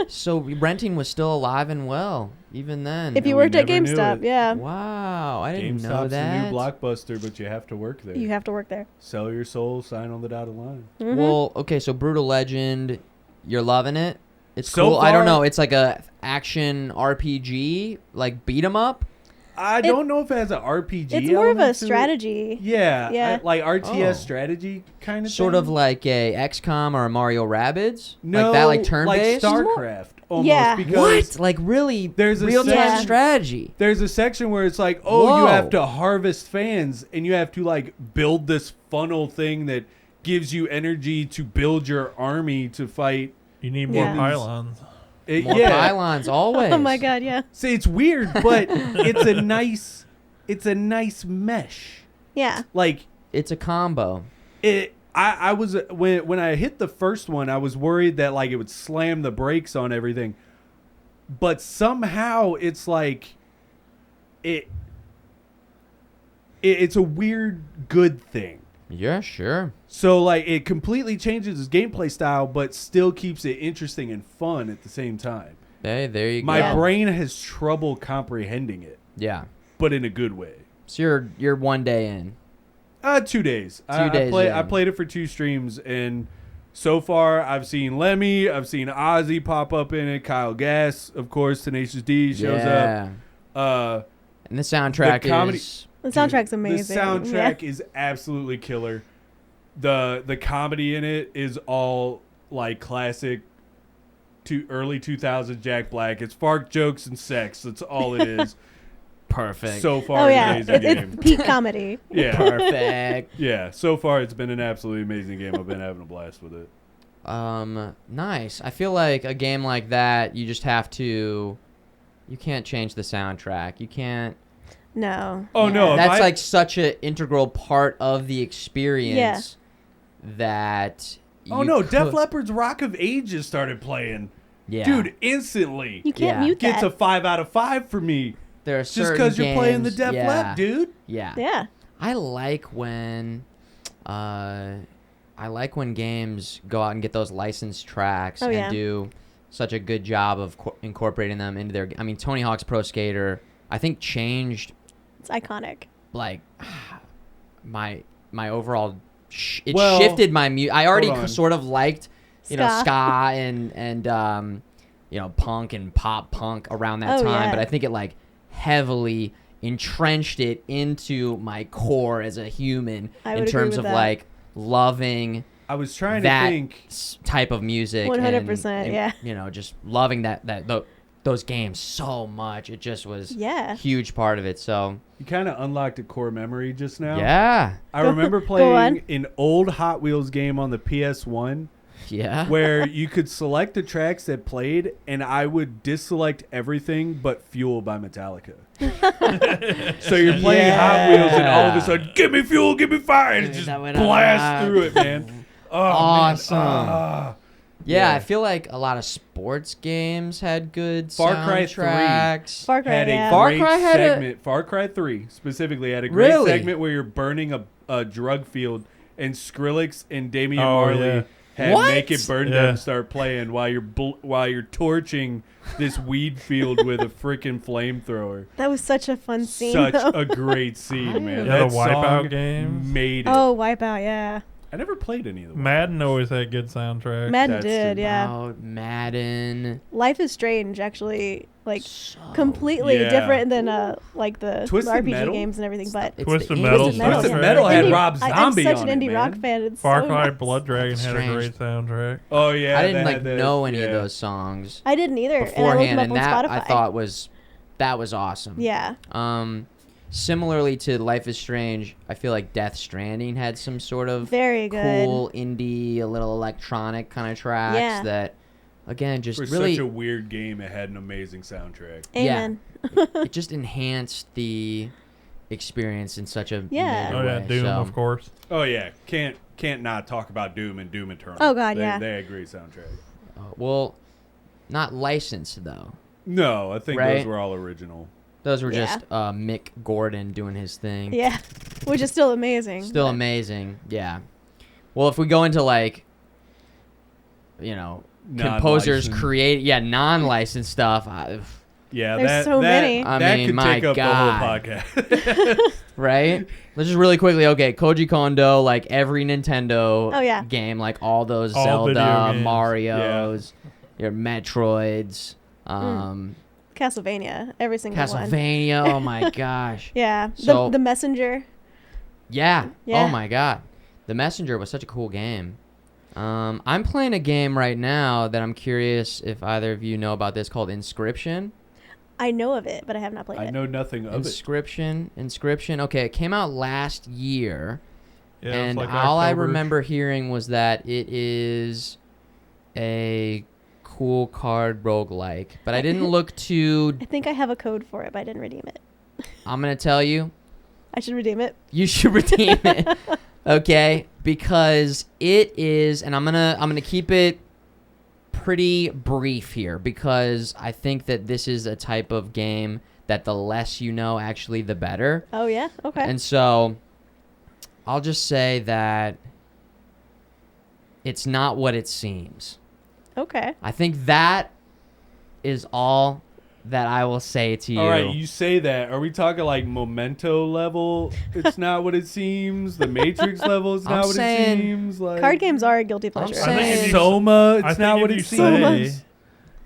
So renting was still alive and well, even then. If you we worked at never knew GameStop, it. yeah, Wow, I didn't know GameStop's that. the new Blockbuster, but you have to work there. you have to work there. Sell your soul, sign on the dotted line. Mhm. Well, okay, so Brutal Legend, you're loving it. It's So cool. I don't far- know. It's like a action RPG, like beat 'em up. I don't know if it has an RPG. It's more of a element to it. strategy. Yeah, Yeah. like RTS Oh. strategy kind of Sort thing. of like a XCOM or a Mario Rabbids. No, like that, like turn-based. like StarCraft almost. Yeah. Because What? Like really There's a real-time Yeah. strategy. there's a section where it's like, oh, you Whoa. have to harvest fans, and you have to like build this funnel thing that gives you energy to build your army to fight. You need more Yeah. pylons. More Yeah. pylons always. Oh my god, yeah. See, it's weird, but it's a nice mesh. Yeah. Like It's a combo. I was when I hit the first one, I was worried that like it would slam the brakes on everything, but somehow it's like it's a weird good thing. Yeah, sure. So like it completely changes its gameplay style, but still keeps it interesting and fun at the same time. Hey, there you My go. brain has trouble comprehending it, Yeah. but in a good way. So you're 1 day in. 2 days. 2 days I in. played it for 2 streams, and so far I've seen Lemmy, I've seen Ozzy pop up in it, Kyle Gass, of course, Tenacious D shows Yeah. up. And the soundtrack The comedy- is The soundtrack's amazing. The soundtrack is absolutely killer. The comedy in it is all like classic to early 2000s Jack Black. It's fart jokes and sex. That's all it is. perfect. So far, Oh an yeah, amazing it's game. peak comedy. Yeah, perfect. yeah. So far, it's been an absolutely amazing game. I've been having a blast with it. Nice. I feel like a game like that, you just have to. You can't change the soundtrack. You can't. No. Oh Yeah. no, if That's I- like such an integral part of the experience that. Oh you no, could- Def Leppard's Rock of Ages started playing. Yeah. Dude, instantly You can't Yeah. mute gets that. a 5 out of 5 for me. there are Just certain because you're playing the games- Def yeah. Lepp, dude. Yeah. Yeah. I like when games go out and get those licensed tracks Oh, and yeah. do such a good job of incorporating them into their. I mean, Tony Hawk's Pro Skater, I think changed It's iconic. like my overall. It Well, shifted my I already hold on. sort of liked Ska. ska and punk and pop punk around that Oh, time, yeah. but I think it like heavily entrenched it into my core as a human I in would agree terms with of that. like loving I was trying that to think. type of music 100%, and, yeah. just loving those games so much. It just was Yeah. a huge part of it. So You kind of unlocked a core memory just now. yeah, I remember Go playing on. an old Hot Wheels game on the PS1 yeah. where you could select the tracks that played, and I would deselect everything but Fuel by Metallica. So you're playing Hot Wheels, and all of a sudden, give me fuel, give me fire, and it just That went blast on. through it, man. Oh, Awesome. Man. Ah. Yeah, Yeah. I feel like a lot of sports games had good Far Cry 3 soundtracks. Far Cry, Had a yeah. Far great Cry had a- segment. Far Cry 3 specifically had a great Really? segment where you're burning a drug field, and Skrillex and Damian Oh, Marley yeah. had What? Make It Burn Yeah. Them start playing while you're torching this weed field with a freaking flamethrower. That was such a fun scene. Such though. a great scene, man. You had a That Wipeout song game? made it. Oh, Wipeout, yeah. I never played any of them. Madden always had good soundtrack. Madden That's did, true. yeah. Oh, Madden. Life is Strange, actually, like So completely Yeah. different than like the Twisted RPG Metal? games and everything. But It's Twisted the Metal indie- Metal. Twisted soundtrack. Metal had Indie- Rob I'm Zombie such on an it, indie rock man. fan. It's Far so Cry nice. Blood Dragon had a Strange. great soundtrack. Oh yeah, I didn't that like had the- know any of yeah. those songs I didn't either. And I looked beforehand, them and up on that Spotify. I thought was awesome. Yeah. Similarly to Life is Strange, I feel like Death Stranding had some sort of Very good. cool indie, a little electronic kind of tracks Yeah. that, again, just For really such a weird game, it had an amazing soundtrack. Yeah. Amen. it just enhanced the experience in such a Yeah. major Oh yeah, way. Doom, so. of course. Oh yeah, can't not talk about Doom and Doom Eternal. Oh, God, they, yeah. They agree soundtrack. Well, not licensed though. No, I think Right? those were all original. Those were Yeah. just Mick Gordon doing his thing. Yeah, which is still amazing. Still but- amazing. Yeah. Well, if we go into like, composers Non-licensed. non-licensed stuff, Yeah, There's so many. I that mean, could my take up God. the whole podcast. right? Let's just really quickly. Okay, Koji Kondo, like every Nintendo Oh, yeah. game, like all those All video Zelda, games. Mario's, your Metroids, Castlevania, every single one. Castlevania. Oh my gosh. Yeah, So- the Messenger. Yeah. Yeah. Oh my god. The Messenger was such a cool game. I'm playing a game right now that I'm curious if either of you know about this called Inscription. I know of it, but I have not played I it. know nothing of it. Inscription. Okay, it came out last year. Yeah, it was And like all I October-ish. remember hearing was that it is a cool card roguelike. But I didn't look too... I think I have a code for it, but I didn't redeem it. I'm going to tell you, I should redeem it. you should redeem it. Okay? Because it is... And I'm gonna keep it pretty brief here because I think that this is a type of game that the less you know, actually, the better. Oh yeah, okay. And so I'll just say that it's not what it seems. Okay. I think that is all that I will say to you. All right, you say that. Are we talking like Memento level? It's not what it seems. The Matrix level. It's I'm not what saying- it seems. Like Card games are a guilty pleasure. saying- I think if you- Soma. I It's think not if what you it say seems.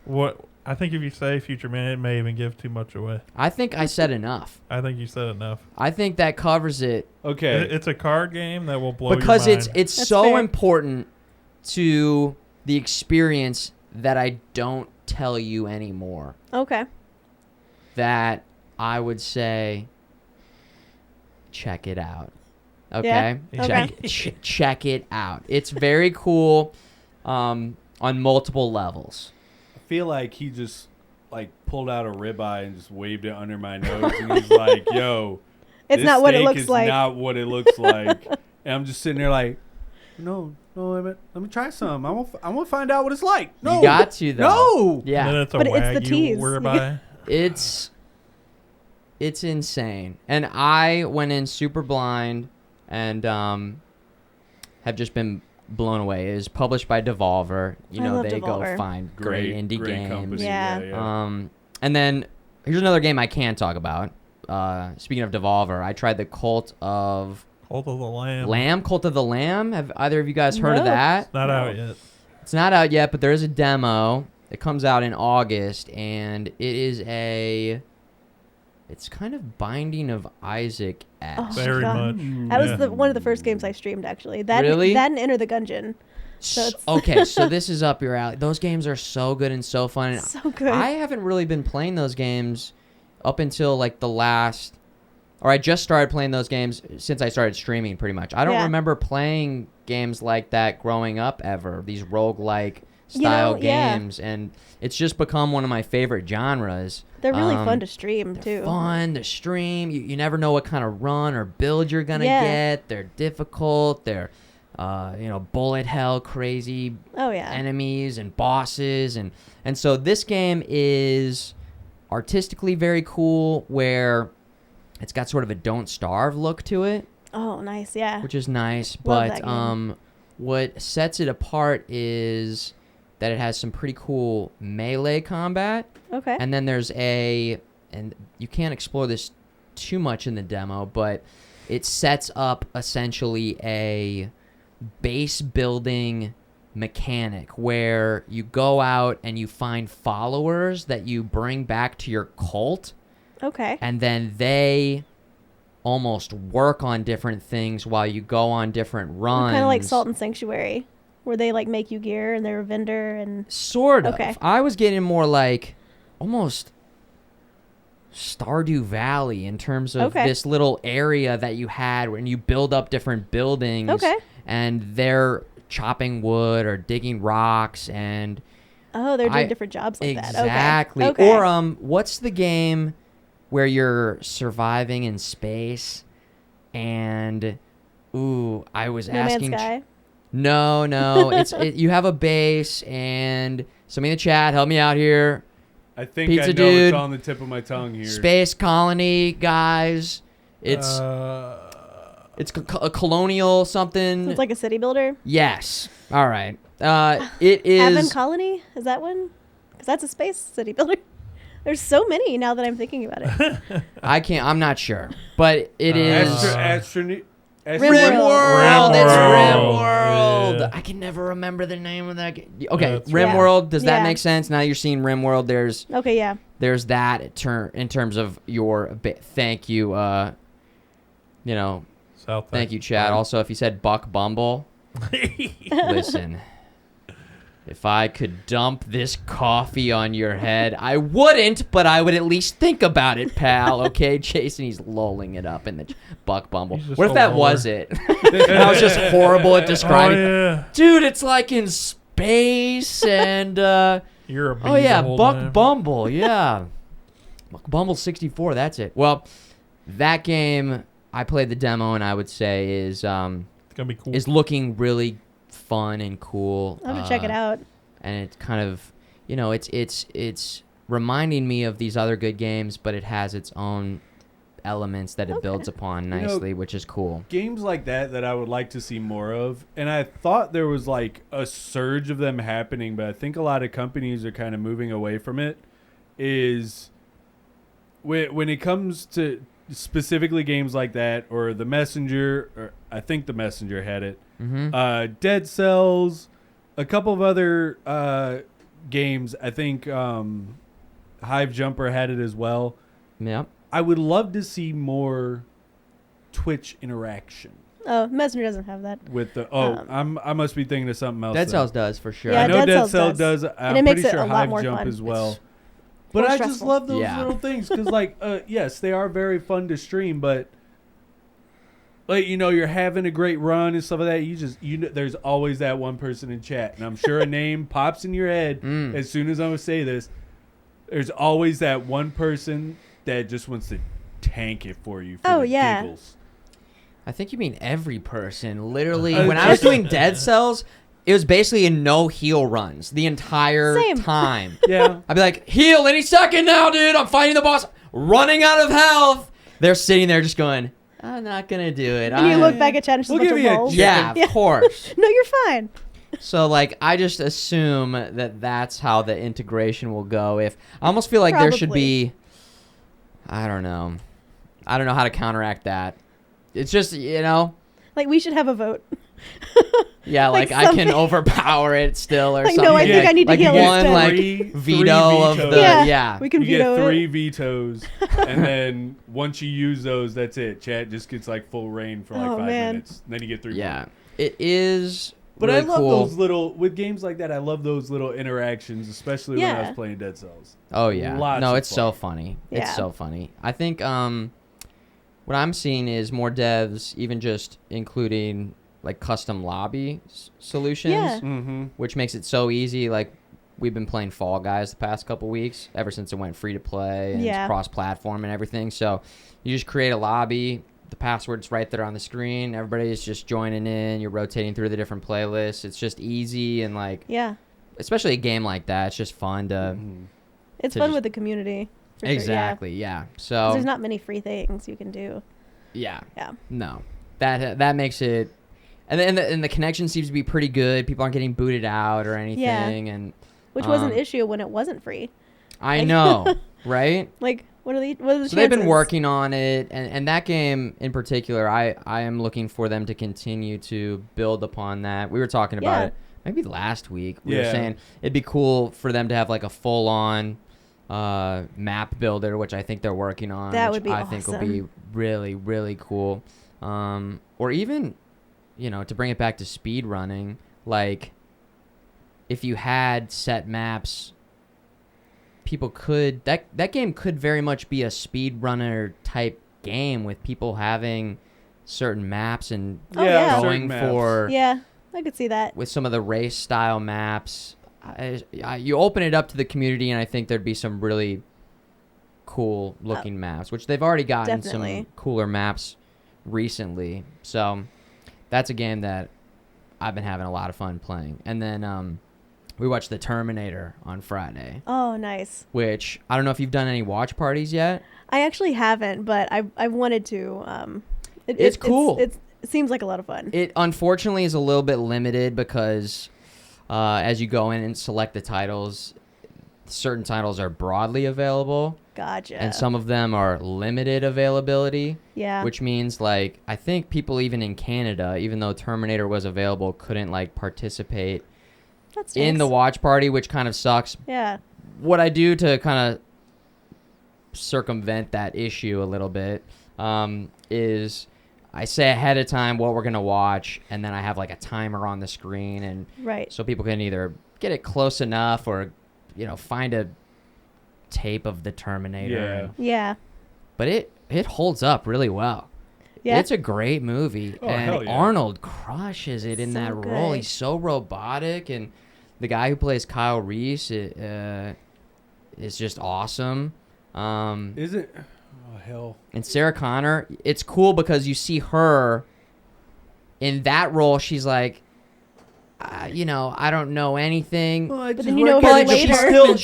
what I think if you say Futureman, it may even give too much away. I think I said enough. I think you said enough. I think that covers it Okay. It's a card game that will blow because your mind. it's That's so fair. important to the experience that I don't tell you anymore. Okay. That I would say check it out. Okay? Yeah? Okay. Check it out. It's very cool on multiple levels. I feel like he just like pulled out a ribeye and just waved it under my nose, and he's like, "Yo, It's this not what it steak looks is like. Not what it looks like." And I'm just sitting there like, "No, let me try some. I want to find out what it's like." No, You got to though. no. And Yeah. then it's a But it's the Wagyu tease. whereby It's insane. And I went in super blind and have just been blown away. It is published by Devolver. You I know, love they Devolver. go find great indie games. company. Yeah. And then here's another game I can talk about. Speaking of Devolver, I tried the Cult of Cult of the Lamb. Cult of the Lamb. Have either of you guys heard of No. that? It's not out yet. It's not out yet, but there is a demo. It comes out in August, and it is it's kind of Binding of Isaac Oh, Very God. much. That was Yeah. one of the first games I streamed actually. That Really? that and Enter the Gungeon. So it's Okay, so this is up your alley. Those games are so good and so fun. And so good. I haven't really been playing those games up until like I just started playing those games since I started streaming pretty much. I don't Yeah. remember playing games like that growing up ever, these roguelike You know, style yeah. games. And it's just become one of my favorite genres. They're really fun to stream They're too. fun to stream. You never know what kind of run or build you're going to Yeah. get. They're difficult. They're, bullet hell crazy Oh yeah. enemies and bosses and so this game is artistically very cool where it's got sort of a Don't Starve look to it, Oh nice, yeah. which is nice. Love But that game. what sets it apart is that it has some pretty cool melee combat, Okay. and then there's and you can't explore this too much in the demo, but it sets up essentially a base building mechanic where you go out and you find followers that you bring back to your cult, Okay. and then they almost work on different things while you go on different runs. Kind of like Salt and Sanctuary, where they like make you gear and they're a vendor and Sort of. Okay. I was getting more like almost Stardew Valley in terms of Okay. this little area that you had when you build up different buildings. Okay. And they're chopping wood or digging rocks and oh, they're doing I- different jobs like exactly. that. Okay. Or what's the game where you're surviving in space, and I was No asking. Man's Sky. No, you have a base, and somebody in the chat, help me out here. I think Pizza I know dude. it's on the tip of my tongue here. Space colony, guys. It's a colonial something. So it's like a city builder. Yes. All right. It is. Avon Colony? Is that one? Because that's a space city builder. There's so many now that I'm thinking about it. I'm not sure, but it is. Rimworld. Rimworld. It's Rimworld. Yeah. I can never remember the name of that game. Okay, That's Rimworld. Does that Yeah. make sense? Now you're seeing Rimworld. Okay, yeah. There's that in terms of your. Thank you. South Thank you, Chad. Also, if you said Buck Bumble, listen. If I could dump this coffee on your head, I wouldn't, but I would at least think about it, pal. Okay, Jason, he's lolling it up in the Buck Bumble. He's just What if a that loller. was it? And I was just horrible at describing. yeah. Dude, it's like in space and You're a bee oh yeah, the whole Buck time. Bumble, yeah. Buck Bumble 64, that's it. Well, that game I played the demo and I would say It's gonna be cool. is looking really fun and cool. I'll have to check it out. And it's kind of, it's reminding me of these other good games, but it has its own elements that it builds upon nicely, which is cool. Games like that I would like to see more of, and I thought there was like a surge of them happening, but I think a lot of companies are kind of moving away from it. Is when it comes to specifically games like that, or The Messenger, or I think The Messenger had it, Dead Cells, a couple of other games. I think Hive Jumper had it as well. Yep. I would love to see more Twitch interaction Oh, Messenger doesn't have that. with the. I must be thinking of something else. Dead then. Cells does for sure. Yeah, I know Dead Dead Cells Cell does. does. I'm it makes pretty it sure a lot Hive more Jump fun. as well. It's But more I just stressful. love those Yeah. little things because, like, yes, they are very fun to stream, but. Like, you're having a great run and stuff like that. There's always that one person in chat, and I'm sure a name pops in your head as soon as I'm gonna say this. There's always that one person that just wants to tank it for you. For the giggles. I think you mean every person. Literally, when I was doing Dead Cells, it was basically in no heal runs the entire Same. time. Yeah. I'd be like, heal any second now, dude. I'm fighting the boss. Running out of health. They're sitting there just going, I'm not going to do it. And you look back at chat and it's just We'll a bunch give of you a lulls. Yeah, of course. No, you're fine. So, like, I just assume that that's how the integration will go. I almost feel like there should Probably. be, I don't know how to counteract that. It's just, Like, we should have a vote. yeah, Like like I can something- overpower it still or Like, something. no, I think I need to like heal one instead. like Three veto of vetoes. the Yeah. We can You veto get 3 it. vetoes, and then once you use those, that's it. Chat just gets like full reign for like Oh, 5 man. minutes. And then you get 3 Yeah, more. it is. But really I love cool. those little, with games like that, I love those little interactions, especially when I Yeah. was playing Dead Cells. Oh yeah, Lots no, of it's so fun. funny. Yeah. It's so funny. I think what I'm seeing is more devs, even just including like custom lobby solutions, Yeah. Mm-hmm. which makes it so easy. Like we've been playing Fall Guys the past couple weeks, ever since it went free to play and Yeah. it's cross-platform and everything. So you just create a lobby. The password's right there on the screen. Everybody's just joining in. You're rotating through the different playlists. It's just easy and like, Yeah. especially a game like that, it's just fun to. It's To fun just- with the community. for sure, yeah. Exactly. Yeah. 'Cause So there's not many free things you can do. yeah. Yeah. No. That makes it, and the connection seems to be pretty good. People aren't getting booted out or anything, and Which was an Um, issue when it wasn't free. I Like- know, right? Like, what are the chances? So they've been working on it, and that game in particular, I am looking for them to continue to build upon that. We were talking about Yeah. it maybe last week. We were Yeah. saying it'd be cool for them to have like a full on map builder, which I think they're working on. That which would be I think will be awesome. really, really cool. Or even, to bring it back to speed running, like if you had set maps, people could that game could very much be a speedrunner type game with people having certain maps and Oh, yeah. certain going maps. for Yeah, I could see that. with some of the race style maps. You open it up to the community, and I think there'd be some really cool looking maps, which they've already gotten Definitely. some cooler maps recently. So that's a game that I've been having a lot of fun playing. And then we watched The Terminator on Friday, Oh, nice. which I don't know if you've done any watch parties yet. I actually haven't, but I wanted to. It's cool. It seems like a lot of fun. It unfortunately is a little bit limited because as you go in and select the titles, certain titles are broadly available Gotcha. and some of them are limited availability, Yeah. which means like I think people even in Canada, even though Terminator was available, couldn't like participate That in stinks. the watch party, which kind of sucks. Yeah. What I do to kind of circumvent that issue a little bit is I say ahead of time what we're going to watch, and then I have like a timer on the screen, and Right. so people can either get it close enough or, find a tape of the Terminator. Yeah. Yeah. But it holds up really well. Yeah. It's a great movie, Oh, hell and yeah. Arnold crushes it in So that role. good. He's so robotic, and the guy who plays Kyle Reese is just awesome. Is it? Oh hell. And Sarah Connor, it's cool because you see her in that role. She's like, I don't know anything. But then you know her But later.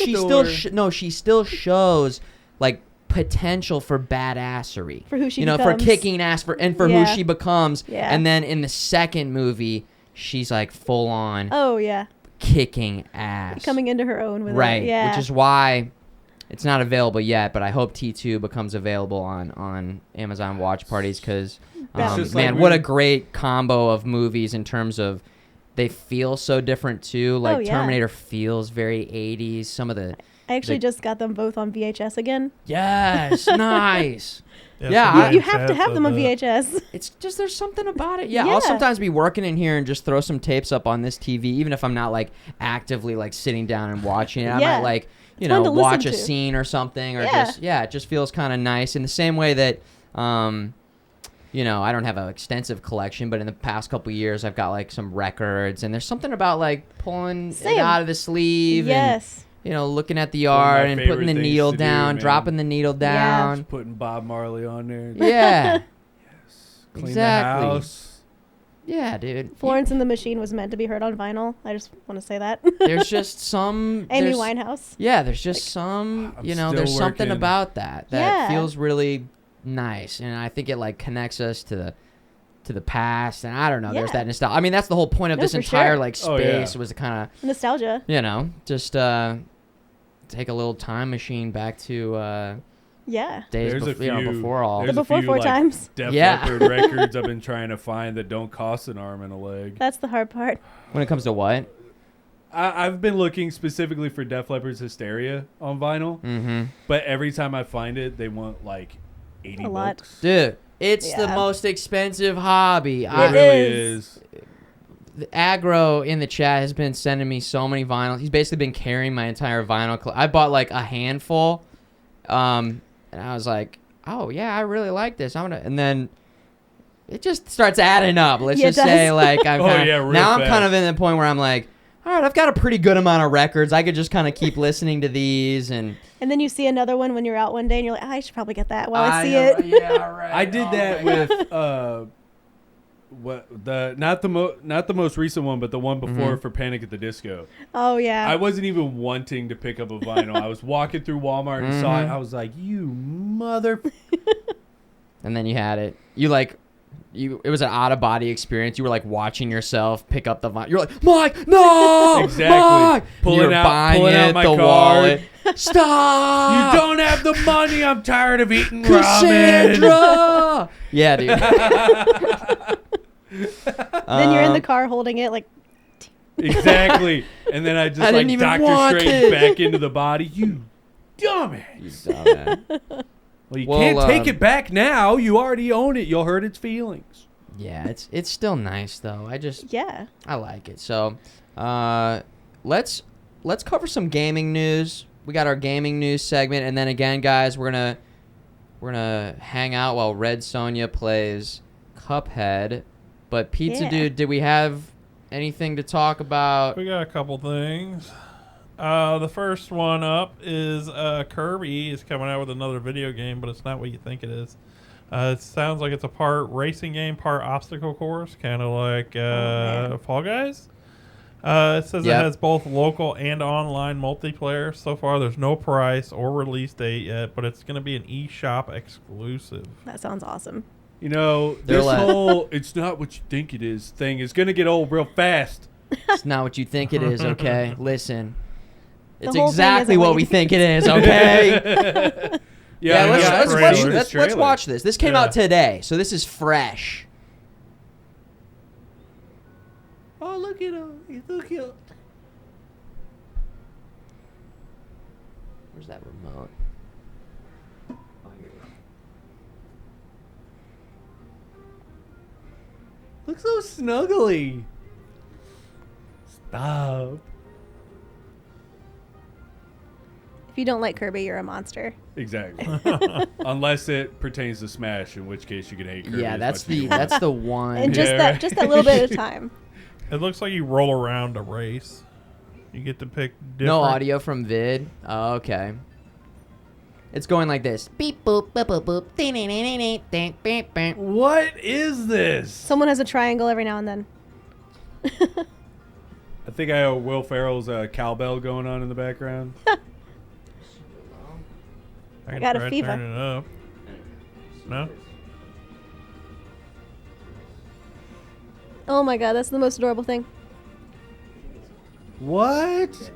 she still shows like potential for badassery. For who she for becomes. kicking ass for Yeah. who she becomes. Yeah. And then in the second movie, she's like full on Oh yeah. kicking ass. Coming into her own with Right, it. Yeah. which is why it's not available yet, but I hope T2 becomes available on Amazon Watch Parties because, It's just man, like what we- a great combo of movies in terms of they feel so different too. Like Oh, yeah. Terminator feels very 80s. Some of the I actually the- just got them both on VHS again. yes, nice. Yeah, some I- You good have to chats have of them on the- VHS. It's just there's something about it. Yeah, Yeah. I'll sometimes be working in here and just throw some tapes up on this TV, even if I'm not like actively like sitting down and watching it. I Yeah. might like It's fun to listen watch a to. scene or something, or Yeah. it just feels kind of nice. In the same way that I don't have an extensive collection, but in the past couple years I've got like some records, and there's something about like pulling it Same. out of the sleeve Yes. and looking at the One of my art and putting favorite the things needle to do, down, man. dropping the needle Yeah. down. Just putting Bob Marley on there. Yeah. Clean Exactly. the house. Yeah, dude. Florence and the Machine was meant to be heard on vinyl. I just want to say that. There's just some Amy there's- Winehouse. Yeah, there's just some, I'm there's still something working. about that Yeah. feels really nice, and I think it like connects us to the past, and I don't know, there's Yeah. that nostalgia. I mean, that's the whole point of No, this for entire sure. like Oh, yeah. space was to kind Nostalgia. of, just take a little time machine back to Yeah. days There's a before all. there's The a before few, four like, times. Def Yeah. Leppard records I've been trying to find that don't cost an arm and a leg. That's the hard part. When it comes to what? I've been looking specifically for Def Leppard's Hysteria on vinyl, Mm-hmm. but every time I find it, they want like 80 A lot. bucks. Dude, it's the Yeah. most expensive hobby. It It really is. is. The Aggro in the chat has been sending me so many vinyls. He's basically been carrying my entire vinyl. I bought like a handful, and I was like, "Oh yeah, I really like this." And then it just starts adding up. Let's Yeah, it just say does. like I'm Oh, kinda, yeah, real now I'm kind fast. of in the point where I'm like, "All right, I've got a pretty good amount of records. I could just kind of keep listening to these." And And then you see another one when you're out one day and you're like, I should probably get that while I see know, it. Yeah, right. I did Oh that my God. with not the most recent one, but the one before for Panic at the Disco. Oh, yeah. I wasn't even wanting to pick up a vinyl. I was walking through Walmart and saw it. I was like, "You mother!" And then you had it. It was an out of body experience. You were like watching yourself pick up the vinyl. You're like, Mike, no, Exactly. Mike! Pulling You're out- buying pulling out it, my the card. wallet. You Stop! don't have the money. I'm tired of eating ramen. Cassandra! Yeah, dude. Then you're in the car holding it like, Exactly. And then I just I like didn't even Doctor want Strange it. back into the body. You dumbass. You dumbass. Well, you Well, can't take it back now. You already own it. You'll hurt its feelings. Yeah, it's still nice though. yeah. I like it. So, let's cover some gaming news. We got our gaming news segment, and then again, guys, we're gonna hang out while RedSonja plays Cuphead. But Pizza Yeah. Dude, did we have anything to talk about? We got a couple things. The first one up is Kirby is coming out with another video game, but it's not what you think it is. It sounds like it's a part racing game, part obstacle course, kind of like Fall Guys. It says it has both local and online multiplayer. So far, there's no price or release date yet, but it's going to be an eShop exclusive. That sounds awesome. You know, this whole "it's not what you think it is" thing is going to get old real fast. It's not what you think it is, okay? Listen. It's whole thing exactly isn't what what we you think it is, okay? Yeah, let's watch this. This came out today, so this is fresh. Oh, look at him. He's so cute. Where's that remote? Oh, here it is. Look so snuggly. Stop. If you don't like Kirby, you're a monster. Exactly. Unless it pertains to Smash, in which case you can hate Kirby. Yeah, as that's much as you the want. that's the one. And just that little bit of time. It looks like you roll around a race. You get to pick different... No audio from vid. Oh, okay. It's going like this. Beep boop boop boop boop. Ding, ding, ding, ding, ding, ding, ding. What is this? Someone has a triangle every now and then. I think I owe Will Ferrell's cowbell going on in the background. I got a try fever. turning it up. No? Oh my god, that's the most adorable thing. What?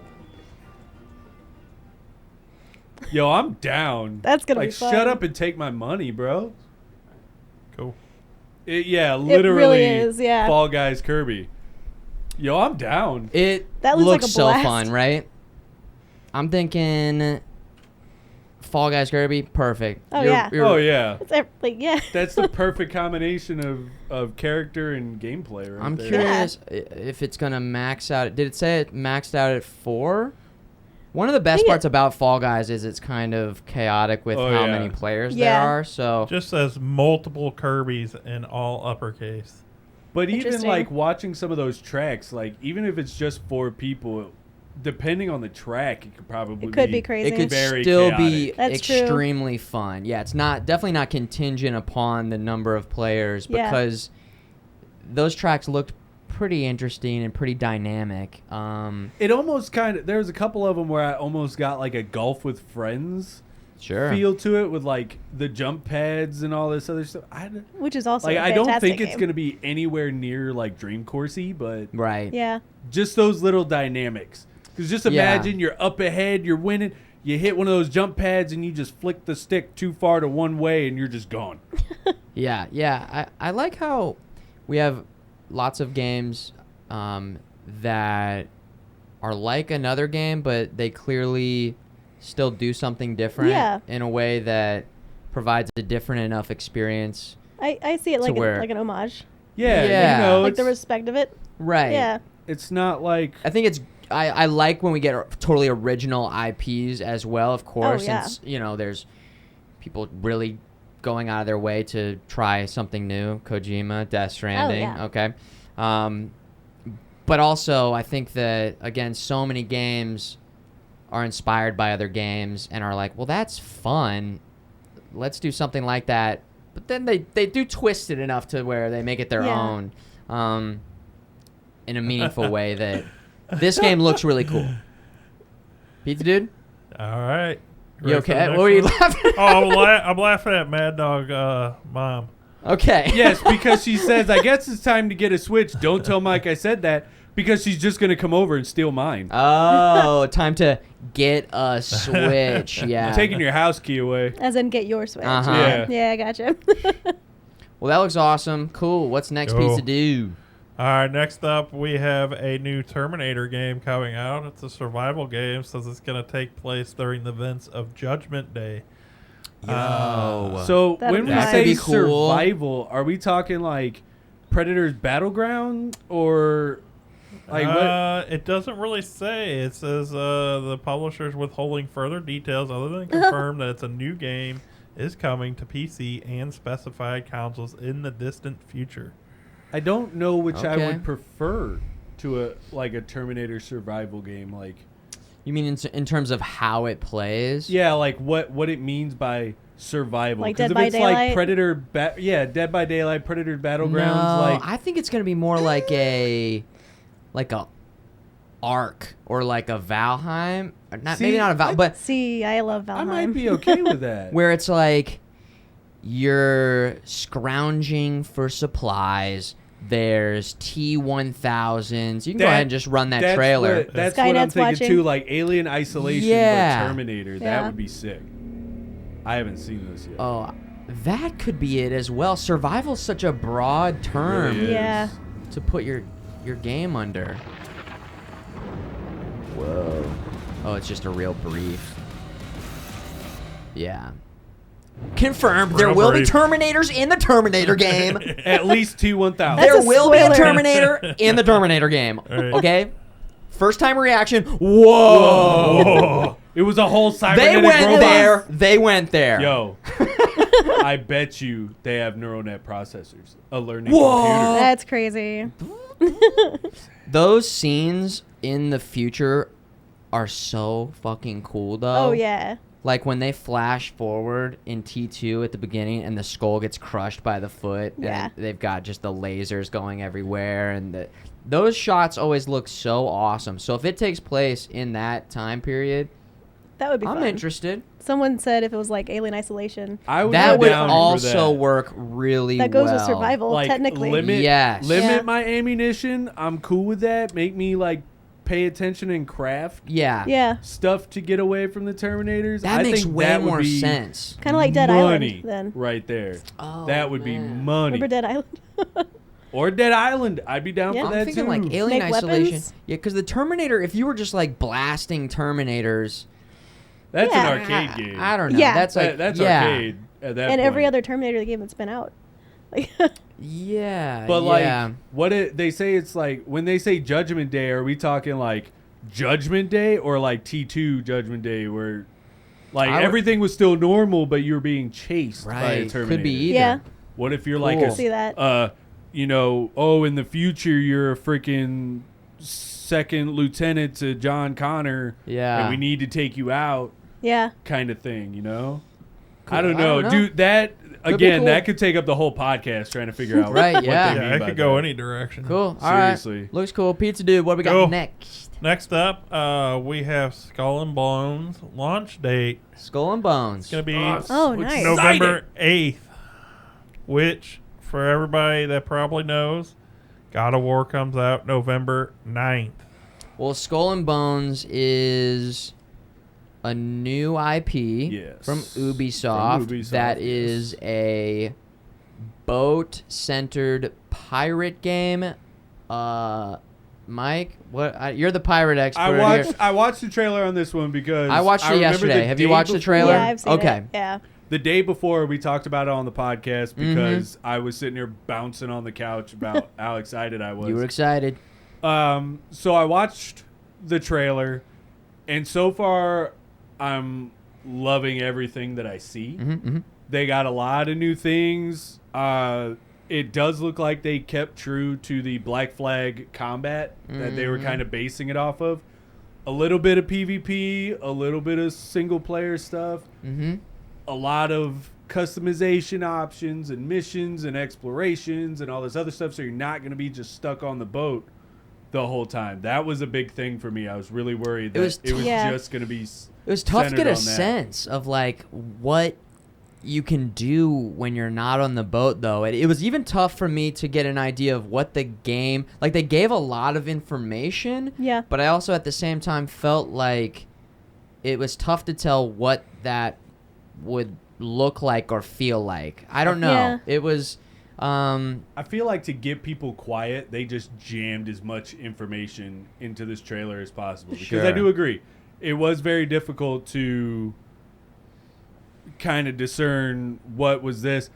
Yo, I'm down. That's gonna be like, fun. shut up and take my money, bro. Cool. Yeah, literally. really is, yeah. Fall Guys Kirby. Yo, I'm down. It That looks like looks a so blast. fun, right? I'm thinking Fall Guys Kirby, perfect. Oh, yeah. Oh yeah, It's like, yeah. that's the perfect combination of character and gameplay. Right I'm there. curious if it's gonna max out. Did it say it maxed out at 4? One of the best think parts about Fall Guys is it's kind of chaotic with Oh, how yeah. many players Yeah. there are. So Just says multiple Kirby's in all uppercase. But even Interesting. like watching some of those tracks, like even if it's just 4 people, depending on the track, it could probably It could be crazy. it could Very still be chaotic. That's true. extremely fun. Yeah, it's definitely not contingent upon the number of players Yeah. because those tracks looked pretty interesting and pretty dynamic. It almost kind of, there was a couple of them where I almost got like a golf with friends Sure. feel to it with like the jump pads and all this other stuff. Which is also Like a I don't fantastic think it's game. going to be anywhere near like Dream Coursey, but Right. Yeah. just those little dynamics. Because just Yeah. imagine you're up ahead, you're winning, you hit one of those jump pads and you just flick the stick too far to one way and you're just gone. Yeah. I like how we have lots of games that are like another game, but they clearly still do something different Yeah. in a way that provides a different enough experience. I see it like where- like an homage. Yeah, Yeah. you know, Like the it's, respect of it. Right. Yeah. it's not like I think it's I like when we get totally original IPs as well, of course, yeah. since there's people really going out of their way to try something new. Kojima, Death Stranding, yeah. okay. But also I think that again so many games are inspired by other games and are like, well, that's fun. Let's do something like that. But then they do twist it enough to where they make it their Yeah. own in a meaningful way that this game looks really cool. Pizza Dude? All right. You Ready for the okay? next What were you one? laughing at? Oh, I'm laughing at Mad Dog Mom. Okay. yes, because she says, I guess it's time to get a Switch. Don't tell Mike I said that because she's just going to come over and steal mine. Oh, time to get a Switch. Yeah. I'm taking your house key away. As in get your Switch. Uh-huh. Yeah. Yeah, I gotcha. Well, that looks awesome. Cool. What's next, Cool. Pizza Dude? All right, next up, we have a new Terminator game coming out. It's a survival game, says it's going to take place during the events of Judgment Day. So That'd when be we nice. say That'd be cool. survival, are we talking like Predator's Battleground or like what? It doesn't really say. It says the publisher's withholding further details other than confirm that it's a new game is coming to PC and specified consoles in the distant future. I don't know which I Okay. would prefer to a Terminator survival game. Like You mean in terms of how it plays? Yeah, like what it means by survival. Like 'Cause Dead if by it's Daylight? like Dead by Daylight, Predator Battlegrounds. No, Like I think it's gonna be more like a Ark or like a Valheim. Or not, maybe See, not a Val, but See, I love Valheim. I might be okay with that. where it's like you're scrounging for supplies. There's T-1000s. You can go ahead and just run that That's trailer. That's what I'm Skynet's thinking watching. too. Like Alien Isolation, Yeah. but Terminator. That Yeah. would be sick. I haven't seen this yet. Oh, that could be it as well. Survival's such a broad term Really is. Yeah. to put your game under. Whoa. Oh, it's just a real brief. Yeah. Confirmed. There Real will be brief. Terminators in the Terminator game. At least T-1000. That's There a will be a spoiler. Terminator in the Terminator game. Right. Okay? First time reaction. Whoa. Oh, it was a whole cybernetic They went robot. there. They went there. Yo, I bet you they have neural net processors, a learning Whoa. computer. That's crazy. Those scenes in the future are so fucking cool, though. Oh yeah. Like when they flash forward in T2 at the beginning and the skull gets crushed by the foot. Yeah. And they've got just the lasers going everywhere. And those shots always look so awesome. So if it takes place in that time period, That would be I'm fun. interested. Someone said if it was like Alien Isolation, I would That go would down for also that. work really that goes well. with survival, Like technically. limit Yes. Yeah. my ammunition. I'm cool with that. Make me like pay attention and craft Yeah. Yeah. stuff to get away from the Terminators. That I makes think way that would more be sense. Kind of like Dead money Island then. right there. Oh, That would be man. money. Remember Dead Island? Or Dead Island. I'd be down Yeah. for I'm that thinking too. like Alien Make Isolation. weapons? Yeah, because the Terminator, if you were just like blasting Terminators, That's Yeah. an arcade game. I don't know. Yeah. That's like That's yeah. arcade at that And every point. other Terminator game that's been out. Like, Yeah. But yeah. like, they say it's like when they say Judgment Day, are we talking like Judgment Day or like T2 Judgment Day, where like I would- everything was still normal, but you're being chased by a Right. Terminator? Could be either. yeah. What if you're Cool. like I see that. in the future you're a freaking second lieutenant to John Connor, Yeah. and we need to take you out, Yeah. kind of thing, you know? Cool. I don't know, dude. That Could be again, cool. that could take up the whole podcast trying to figure out Right, what yeah. they Yeah, mean it by could go that. any direction. Cool. All right. Seriously. Looks cool. Pizza Dude, what do we got Cool. next? Next up, we have Skull and Bones launch date. Skull and Bones. It's gonna be Oh, nice. November 8th, which for everybody that probably knows, God of War comes out November 9th. Well, Skull and Bones is a new IP Yes. from Ubisoft, From Ubisoft, that yes. is a boat-centered pirate game. Mike, you're the pirate expert here. I watched the trailer on this one because I watched it remember yesterday. the Have you day watched the before- trailer? Yeah, I've seen Okay. it. Yeah. The day before we talked about it on the podcast Mm-hmm. because I was sitting here bouncing on the couch about how excited I was. You were excited. So I watched the trailer, and so far I'm loving everything that I see. Mm-hmm. They got a lot of new things. It does look like they kept true to the Black Flag combat that they were kind of basing it off of. A little bit of PvP, a little bit of single player stuff, a lot of customization options and missions and explorations and all this other stuff, so you're not going to be just stuck on the boat the whole time. That was a big thing for me. I was really worried that was it was Yeah. just going to be It was tough to centered get a on that. sense of like what you can do when you're not on the boat, though. It was even tough for me to get an idea of what the game, like they gave a lot of information, Yeah. but I also at the same time felt like it was tough to tell what that would look like or feel like. I don't know. Yeah. It was I feel like to get people quiet, they just jammed as much information into this trailer as possible. Because Sure. I do agree, it was very difficult to kind of discern what was this.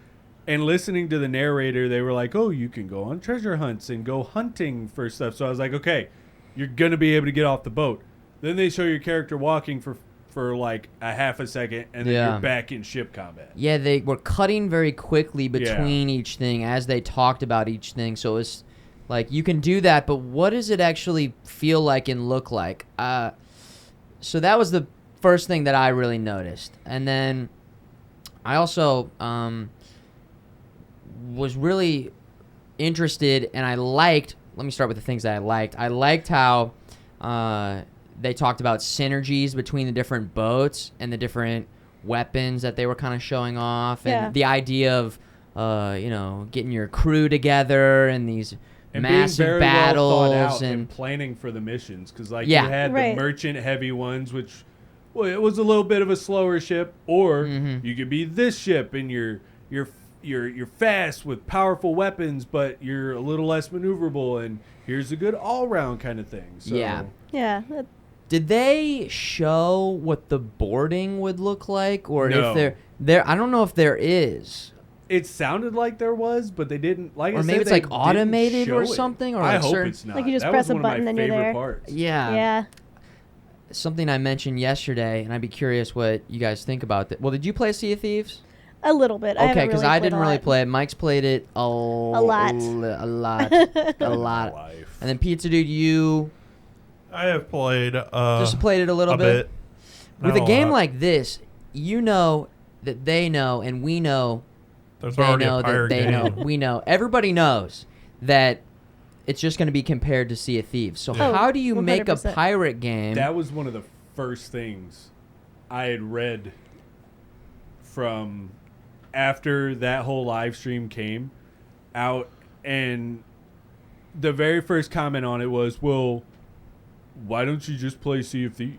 And listening to the narrator, they were like, oh, you can go on treasure hunts and go hunting for stuff. So I was like, okay, you're going to be able to get off the boat. Then they show your character walking for like a half a second, and then Yeah. you're back in ship combat. Yeah, they were cutting very quickly between each thing as they talked about each thing. So it's like you can do that, but what does it actually feel like and look like? so that was the first thing that I really noticed. And then I also was really interested, and I liked, let me start with the things that I liked. I liked how they talked about synergies between the different boats and the different weapons that they were kind of showing off, and the idea of getting your crew together and these massive being very battles well thought out and planning for the missions, because you Yeah. had Right. the merchant heavy ones, which it was a little bit of a slower ship, or Mm-hmm. you could be this ship and you're fast with powerful weapons, but you're a little less maneuverable, and here's a good all-round kind of thing. So Yeah. Yeah. Did they show what the boarding would look like, or No. if there? I don't know if there is, it sounded like there was, but they didn't. Like, or I maybe said, it's they like didn't automated show or it. something, or I like hope certain- it's not. Like you just that press was a one button of my and you're favorite there. parts. Yeah, Yeah. something I mentioned yesterday, and I'd be curious what you guys think about that. Well, did you play Sea of Thieves? A little bit. Okay, because I didn't really play. play it. Mike's played it a lot. a lot, a lot. Life. And then Pizza Dude, you I have played just played it a little a bit. bit. With a Not game lot. like this, you know that they know, and we know There's they already know a pirate that they game. know. We know. Everybody knows that it's just going to be compared to Sea of Thieves. So Yeah. how do you make a 100%. pirate game? That was one of the first things I had read from after that whole live stream came out, and the very first comment on it was, well, why don't you just play Sea of Thieves?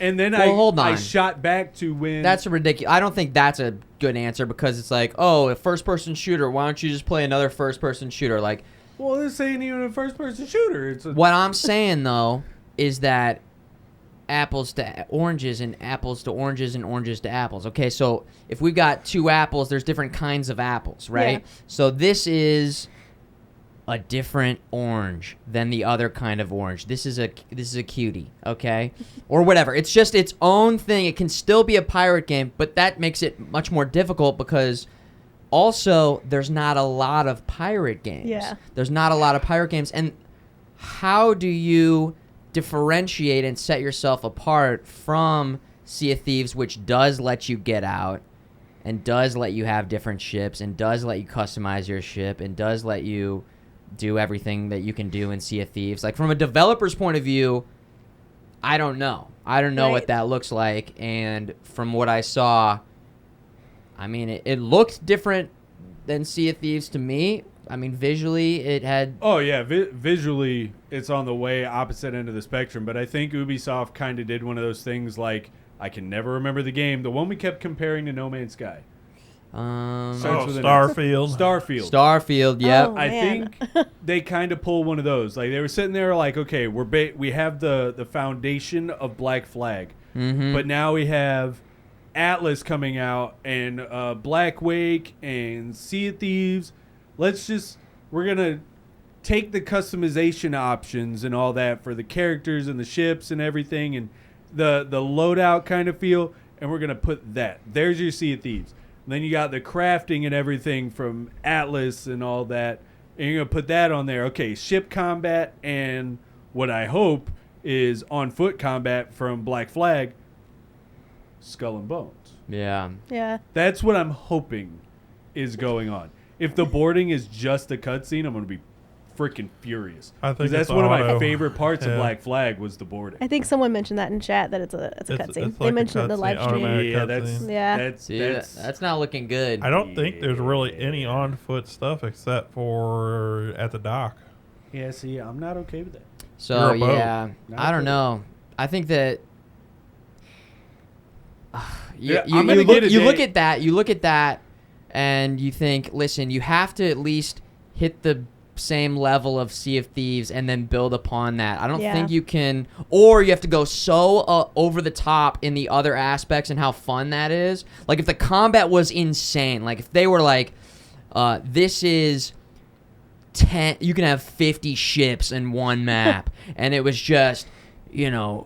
And then Well, hold I on. shot back to when... That's ridiculous. I don't think that's a good answer, because it's like, oh, a first-person shooter. Why don't you just play another first-person shooter? Like, Well, this ain't even a first-person shooter. It's a... what I'm saying though is that apples to oranges and apples to oranges and oranges to apples. Okay, so if we've got two apples, there's different kinds of apples, right? Yeah. So this is a different orange than the other kind of orange. This is a cutie, okay? Or whatever. It's just its own thing. It can still be a pirate game, but that makes it much more difficult, because also there's not a lot of pirate games. Yeah. There's not a lot of pirate games, and how do you differentiate and set yourself apart from Sea of Thieves, which does let you get out and does let you have different ships and does let you customize your ship and does let you do everything that you can do in Sea of Thieves? Like, from a developer's point of view, I don't know. I don't know what Right. that looks like, and from what I saw, I mean, it looked different than Sea of Thieves to me. I mean, visually, it had... Oh, yeah. Visually, it's on the way opposite end of the spectrum. But I think Ubisoft kind of did one of those things like, I can never remember the game, the one we kept comparing to No Man's Sky. Oh, with an Starfield. Starfield. Starfield, yep. Oh, I man. think they kind of pull one of those. Like, they were sitting there like, okay, we have the foundation of Black Flag. Mm-hmm. But now we have Atlas coming out and Black Wake and Sea of Thieves. We're going to take the customization options and all that for the characters and the ships and everything and the loadout kind of feel, and we're going to put that. There's your Sea of Thieves. And then you got the crafting and everything from Atlas and all that, and you're going to put that on there. Okay, ship combat and what I hope is on-foot combat from Black Flag, Skull and Bones. Yeah. Yeah. That's what I'm hoping is going on. If the boarding is just a cutscene, I'm going to be freaking furious. I think 'Cause that's it's one of my auto. favorite parts of Yeah. Black Flag was the boarding. I think someone mentioned that in chat that it's a cutscene. it's They like a mentioned it in the cutscene, live stream. automatic. Yeah, that's cutscene. Yeah. See, that's that's not looking good. I don't think there's really any on-foot stuff except for at the dock. yeah. See, I'm not okay with that. So, You're a boat. yeah, Not I don't good. know. I think that... Yeah, you I'm gonna look, get a you day- look at that, and you think, listen, you have to at least hit the same level of Sea of Thieves and then build upon that. I don't Yeah. think you can, or you have to go so over the top in the other aspects and how fun that is. Like, if the combat was insane, like if they were like, this is 10, you can have 50 ships in one map, and it was just, you know,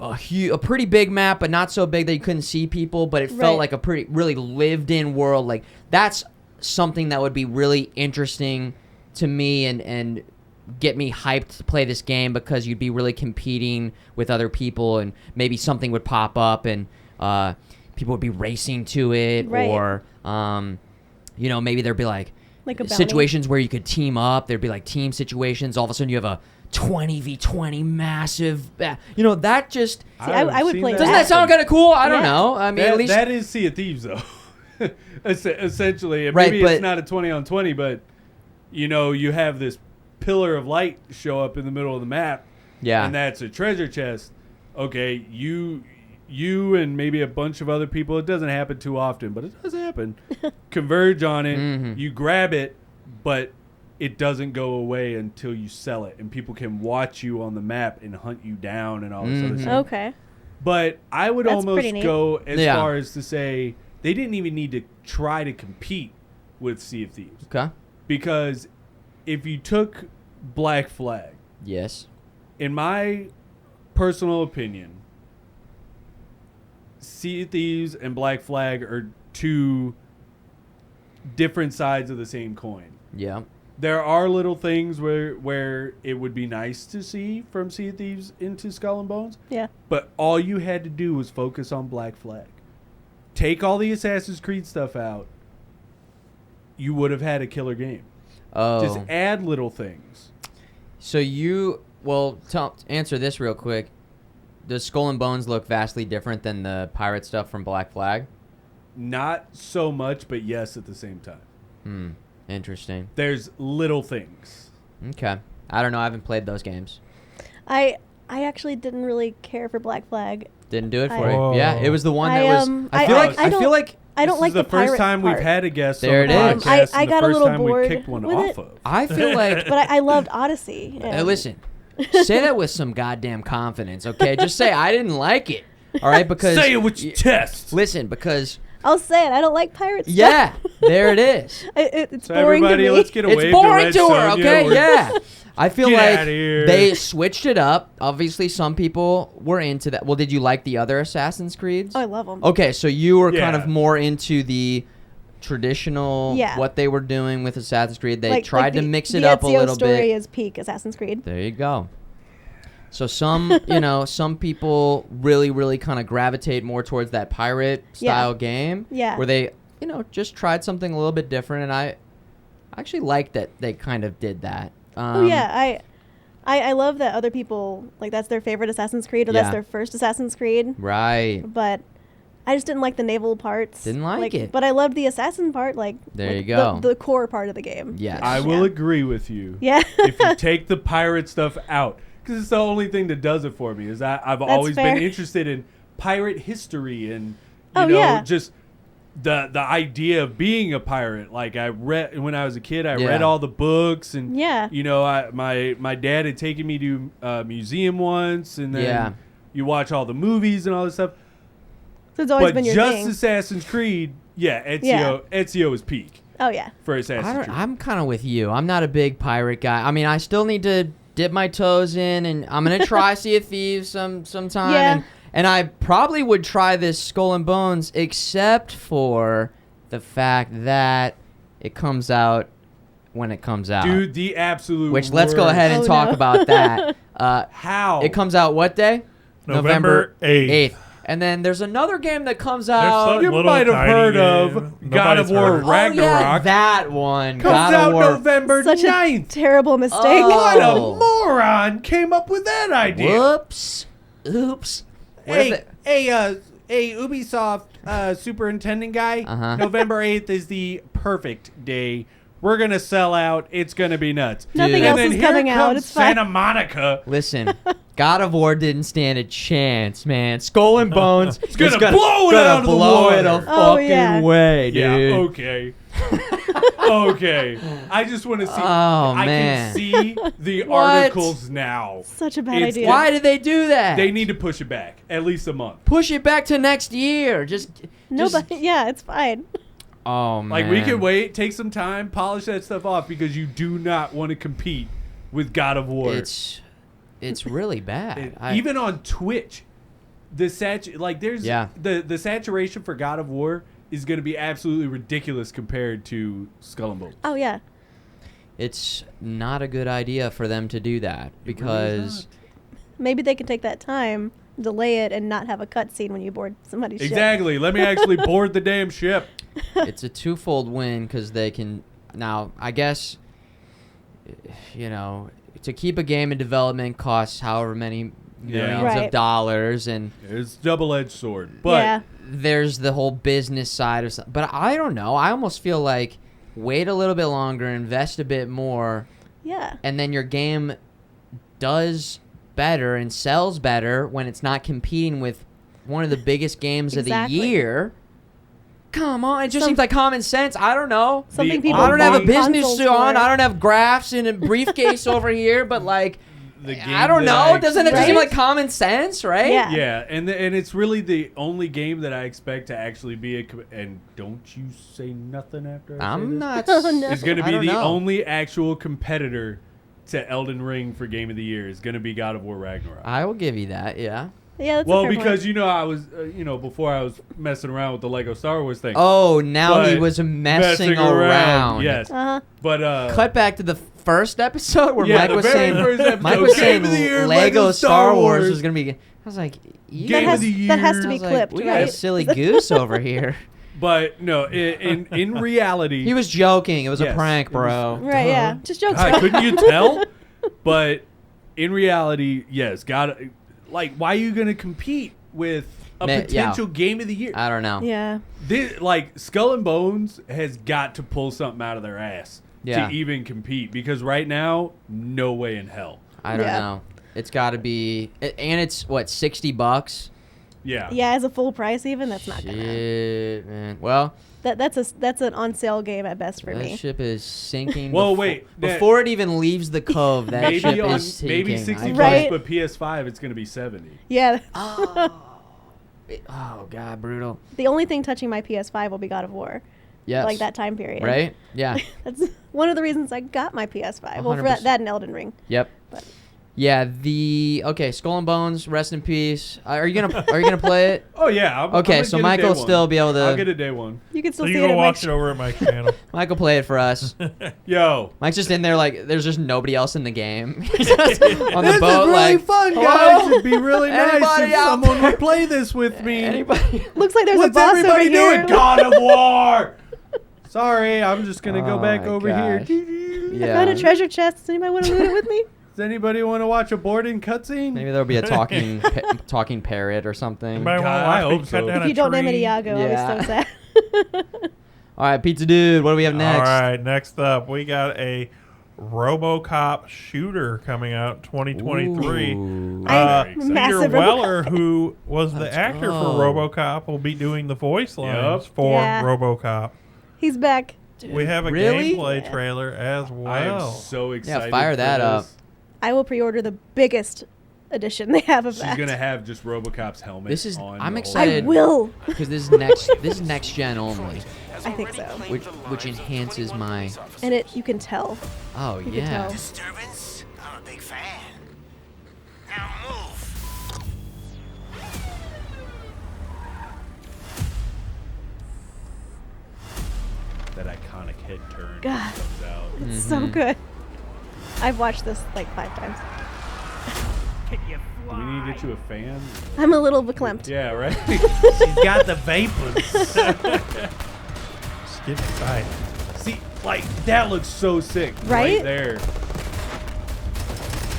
a pretty big map, but not so big that you couldn't see people, but it felt Right. like a pretty really lived in world. Like, that's something that would be really interesting to me and get me hyped to play this game because you'd be really competing with other people, and maybe something would pop up and people would be racing to it, Right. or maybe there'd be like Like a bounty. situations where you could team up. There'd be like team situations. All of a sudden, you have a 20v20 massive. That just See, I would seen play doesn't that. that sound kind of cool? I don't Yeah. know. I mean, at least that is Sea of Thieves, though. Essentially, and Right, maybe but- it's not a 20-on-20, but you have this pillar of light show up in the middle of the map, yeah. and that's a treasure chest. Okay, you and maybe a bunch of other people. It doesn't happen too often, but it does happen. Converge on it. Mhm. You grab it, but it doesn't go away until you sell it, and people can watch you on the map and hunt you down and all this other Mhm. stuff. Okay. But I would That's almost pretty neat. go as Yeah. far as to say they didn't even need to try to compete with Sea of Thieves. Okay. Because if you took Black Flag, Yes. in my personal opinion, Sea of Thieves and Black Flag are two different sides of the same coin. Yeah. There are little things where it would be nice to see from Sea of Thieves into Skull and Bones, Yeah. but all you had to do was focus on Black Flag. Take all the Assassin's Creed stuff out, you would have had a killer game. Oh. Just add little things. So answer this real quick. Does Skull and Bones look vastly different than the pirate stuff from Black Flag? Not so much, but yes at the same time. Interesting. There's little things. Okay. I don't know. I haven't played those games. I actually didn't really care for Black Flag. Didn't do it for Whoa. you. Yeah, it was the one that I, was. um, I I- feel I- like. I I feel don't- like. I don't This like is the pirate first time part. we've had a guest There on it the is. podcast, I and got the a first little time bored we kicked one with off it. of. I feel like. But I loved Odyssey. Hey, and- listen. Say that with some goddamn confidence, okay? Just say I didn't like it. All right, because Say it with your chest. Listen, because I'll say it. I don't like pirate stuff. yeah, there it is. It's So boring everybody, to me. let's get a wave It's boring Red to her, Sonja. okay? We're- Yeah. I feel Get like outta here. they switched it up. Obviously, some people were into that. Well, did you like the other Assassin's Creeds? Oh, I love them. Okay, so you were kind Yeah. of more into the traditional, Yeah. what they were doing with Assassin's Creed. They Like tried to the- mix the it up a Ezio little story bit. is peak Assassin's Creed. There you go. So some, some people really, really kind of gravitate more towards that pirate style game. Yeah. Where they, just tried something a little bit different, and I actually like that they kind of did that. Oh yeah, I love that other people like that's their favorite Assassin's Creed or Yeah. that's their first Assassin's Creed. Right. But I just didn't like the naval parts. Didn't like it. But I loved the assassin part. There you the- go. The core part of the game. Yes. I will Yeah. agree with you. Yeah. If you take the pirate stuff out, because it's the only thing that does it for me. Is that I've always fair. been interested in pirate history and Oh, yeah. just the idea of being a pirate. Like I read when I was a kid, I Yeah. read all the books and Yeah. my dad had taken me to a museum once, and then Yeah. you watch all the movies and all this stuff. So it's always But been your just thing. Assassin's Creed, Ezio Yeah. Ezio is peak Oh yeah. for Assassin's Creed. I'm kind of with you. I'm not a big pirate guy. I mean, I still need to dip my toes in, and I'm gonna try Sea of Thieves sometime. Yeah. And I probably would try this Skull and Bones, except for the fact that it comes out when it comes out. Dude, the absolute Which let's go worst. ahead and Oh, talk no. about that. How? It comes out what day? November 8th. And then there's another game that comes There's out. some You little might have tiny heard game. of God Nobody's of War heard of it. Ragnarok. Oh, yeah, that one. Comes God out of War. November Such 9th. a terrible mistake. What a Oh. moron came up with that idea. Whoops. Oops. Where's it? Hey, Ubisoft superintendent guy. Uh-huh. November 8th is the perfect day. We're going to sell out. It's going to be nuts. Nothing Dude. else And then is here coming out. comes It's fine. Santa Monica. Listen, God of War didn't stand a chance, man. Skull and Bones is gonna blow it out of the blow it a water. Oh, fucking yeah. way, dude. Yeah, okay. Okay. I just want to see. Oh, I man. can see the What? articles now. Such a bad It's- idea. Why did they do that? They need to push it back at least a month. push it back to next year. Just Nobody. Yeah, it's fine. Oh man. Like, we can wait, take some time, polish that stuff off because you do not want to compete with God of War. It's really bad. Even on Twitch, the there's Yeah. the saturation for God of War is going to be absolutely ridiculous compared to Skull and Bones. Oh yeah. it's not a good idea for them to do that because Maybe they can take that time, delay it, and not have a cutscene when you board somebody's ship. Exactly. Let me actually board the damn ship. it's a twofold win because they can now. I guess to keep a game in development costs however many millions Right. of dollars, and It's a double-edged sword. But Yeah. there's the whole business side of stuff. But I don't know. I almost feel like wait a little bit longer, invest a bit more, Yeah. and then your game does better and sells better when it's not competing with one of the biggest games of the Exactly. year. Come on, it just seems like common sense. I don't know. Something The people I don't have a bought business consoles suit on. for. I don't have graphs in a briefcase over here, but like, the game I don't that know. Doesn't it just seem Right? like common sense, right? Yeah. Yeah, and it's really the only game that I expect to actually be and don't you say nothing after I say I'm this. not. Oh, no. It's going to I be don't the know. only actual competitor to Elden Ring for Game of the Year is going to be God of War Ragnarok. I will give you that. Yeah. Yeah, that's a Well, fair because point. I was, before I was messing around with the Lego Star Wars thing. Oh, now he But was messing around. Yes, Uh-huh. but Cut back to the first episode where Yeah, Mike the was very saying first episode, Mike was Game saying of the Year, Lego Star Wars was gonna be. I was like, you Game guys- of the That has Year. to I be was like, clipped, we got right? a silly goose over here. But no, in reality, He was joking. It was a Yes, prank, it was- bro. Right, yeah. Just jokes. God, couldn't you tell? But in reality, yes, why are you gonna compete with a Yeah. potential Game of the Year? I don't know. Yeah. Skull and Bones has got to pull something out of their ass Yeah. to even compete, because right now, no way in hell. I don't Yeah. know. It's got to be, and it's what, $60? Yeah. Yeah, as a full price even, that's not gonna. Shit, man. Well, That's an on sale game at best for that me. ship is sinking. Well, wait, before it even leaves the cove, that Maybe ship on is sinking. maybe 60 bucks, Right. but PS5 it's gonna be 70. Yeah. Oh god, brutal. The only thing touching my PS5 will be God of War. Yes. Like that time period. Right? Yeah. That's one of the reasons I got my PS5. Well, for 100%. that and Elden Ring. Yep. But- Yeah. Okay. Skull and Bones. Rest in peace. Are you gonna play it? Oh yeah. I'm Okay, gonna so get a Mike day will one. still be able to- I'll get a day one. You can So still you see it go at watch my it over at Mike's channel. Mike will play it for us. Yo. Mike's just in there like there's just nobody else in the game. He's just on the This boat is really like fun, "Hello? guys. It'd be really nice Anybody if out someone there?" would play this with me. Anybody? Looks like there's What's a boss everybody over doing? here. God of War. Sorry, I'm just gonna go Oh back my over gosh. here. Yeah. Found a treasure chest. Does anybody want to loot it with me? Does anybody want to watch a boarding cutscene? Maybe there'll be a talking parrot or something. Anybody God, want to I watch me hope cut so. down If a you don't name it tree? Iago, I'll Yeah. be so sad. All right, Pizza Dude, what do we have next? All right, next up, we got a RoboCop shooter coming out 2023. Ooh. I'm Peter massive Weller, RoboCop. who was the Let's actor go. for RoboCop, will be doing the voice lines Yep. for Yeah. RoboCop. He's back. We have a Really? gameplay Yeah. trailer as I am well. so excited. fire for that this. up. I will pre-order the biggest edition they have of She's that. gonna have just RoboCop's helmet. This is- on I'm the whole excited. I will. Because this is next gen only, I think so. which enhances my. And you can tell. Oh You can yeah. tell. Disturbance? I'm a big fan. Now move. That iconic head turn God. comes out. It's so good. I've watched this like 5 times. Do we need to get you a fan? I'm a little verklempt. Yeah, right. She's got the vapors. Skip side. See, like that looks so sick. Right? there.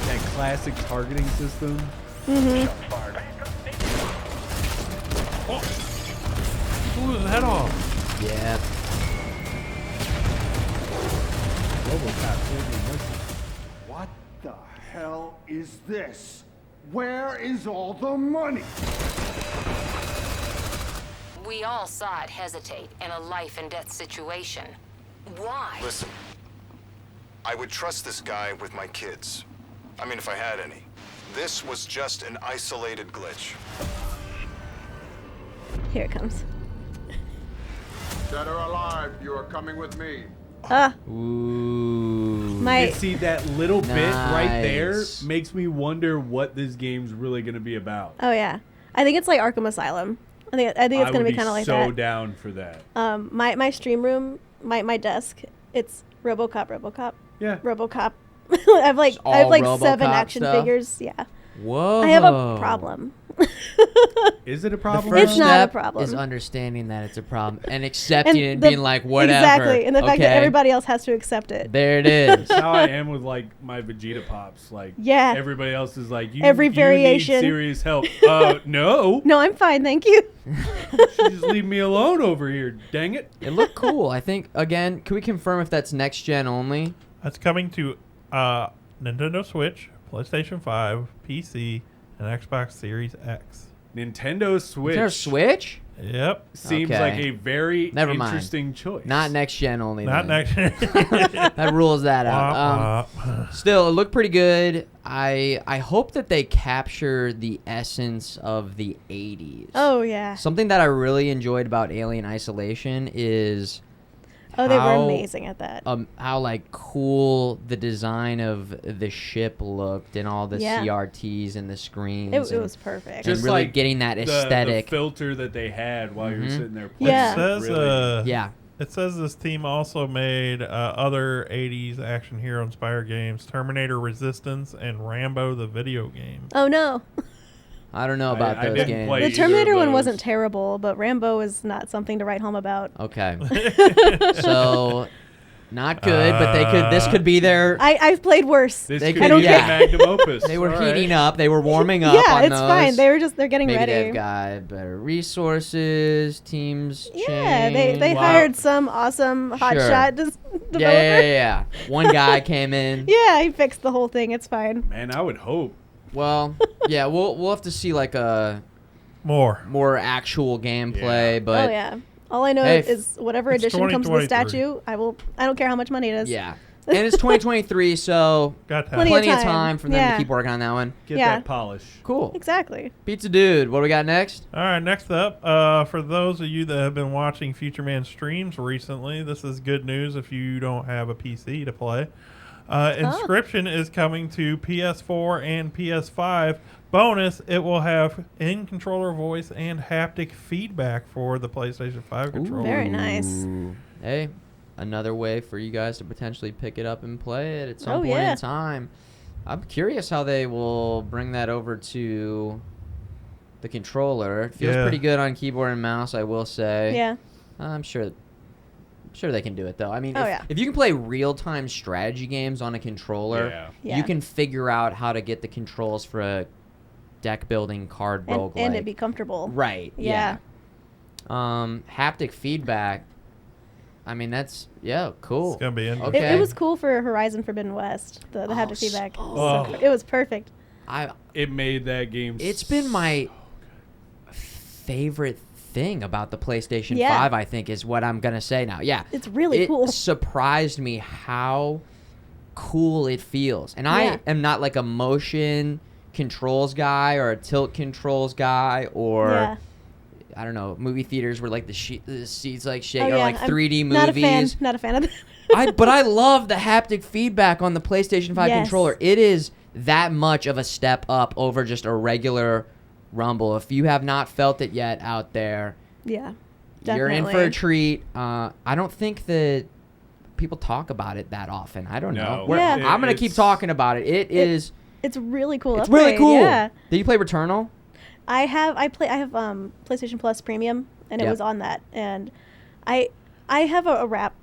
That classic targeting system. Blew his head off. Yeah. RoboCop saved me mercy. What the hell is this? Where is all the money? We all saw it hesitate in a life and death situation. Why? Listen, I would trust this guy with my kids. I mean, if I had any. This was just an isolated glitch. Here it comes. Dead or alive, you are coming with me. Ah, Ooh. my See that little bit right there Nice. makes me wonder what this game's really gonna be about. oh yeah. I think it's like Arkham Asylum. I think it's gonna be kind of like so that. down for that. My stream room, my desk, it's RoboCop. Yeah. RoboCop. I have like all 7 RoboCop action stuff? figures. Yeah. Whoa. I have a problem. Is it a The problem? first It's not a step problem. is understanding that it's a problem and accepting it and the- being like, whatever. Exactly, and the fact that okay? everybody else has to accept it. There it is. That's how I am with like my Vegeta Pops. Like Yeah. everybody else is like, Every you variation. need serious help. No. No, I'm fine, thank you. Just leave me alone over here. Dang it. It looked cool. I think, again, can we confirm if that's next gen only? That's coming to Nintendo Switch, PlayStation 5, PC, and Xbox Series X. Nintendo Switch Is there a Switch? Yep. seems Okay. like a very Never mind. interesting choice. Not next gen only. Not then. next. That rules that out. Still, it looked pretty good. I hope that they capture the essence of the 80s. Oh yeah. Something that I really enjoyed about Alien Isolation is Oh, they were how, amazing at that. how like cool the design of the ship looked and all the Yeah. CRTs and the screens. It and- was perfect. and Just really like getting that the aesthetic. filter that they had while you were Mhm. sitting there playing. Yeah. It says, Really- Yeah. It says this team also made other 80s action hero inspired games, Terminator Resistance and Rambo the video game. Oh no. I don't know about I those didn't games. play The either Terminator of one those. wasn't terrible, but Rambo is not something to write home about. Okay. So, not good, but they could. This could be their. I've played worse. This They could could- be yeah. their magnum opus. They were All right. heating up. They were warming up. Yeah, on it's those. fine. They're getting Maybe ready. they've got better resources. Teams. Yeah, they change. hired some awesome hotshot developer. Yeah. One guy came in. Yeah, he fixed the whole thing. It's fine. Man, I would hope. Well, yeah, we'll have to see like a More. actual gameplay, Yeah. but Oh yeah. All I know Hey, is whatever it's edition comes with the 2023. statue, I don't care how much money it is. yeah. And it's 2023, so Got that. Plenty of plenty of time. time for them Yeah. to keep working on that one. Get Yeah. that polish. Cool. Exactly. Pizza Dude, what do we got next? All right, next up, for those of you that have been watching Futureman streams recently, this is good news if you don't have a PC to play. Inscription is coming to PS4 and PS5. Bonus, it will have in-controller voice and haptic feedback for the PlayStation 5 controller. Very nice. Ooh. Hey, another way for you guys to potentially pick it up and play it at some Oh, point yeah. in time. I'm curious how they will bring that over to the controller. It feels Yeah. pretty good on keyboard and mouse, I will say. Yeah. I'm sure they can do it though. I mean, Oh, if, yeah. if you can play real-time strategy games on a controller, Yeah. Yeah. you can figure out how to get the controls for a deck building card roguelike. And it be comfortable. Right. Yeah. Haptic feedback. I mean, that's cool. It's going to be interesting. Okay. It was cool for Horizon Forbidden West. The haptic feedback. Oh. It was perfect. It made that game. It's been my favorite thing about the PlayStation Yeah. 5, I think, is what I'm gonna say now. Yeah. It's really it cool. surprised me how cool it feels. And Yeah. I am not like a motion controls guy or a tilt controls guy or Yeah. I don't know, movie theaters where like the seats like shake Oh, or yeah. like I'm 3D Not a fan. movies. Not a fan of that. But I love the haptic feedback on the PlayStation 5 Yes. controller. It is that much of a step up over just a regular Rumble. If you have not felt it yet out there, Yeah. you're in for a Definitely. treat. I don't think that people talk about it that often. I don't know. No. Yeah. I'm going to keep It's- talking about it. It's It's really cool. really upgrade, cool. Yeah. Did you play Returnal? I have PlayStation Plus Premium, and it Yep. was on that. And I have a rap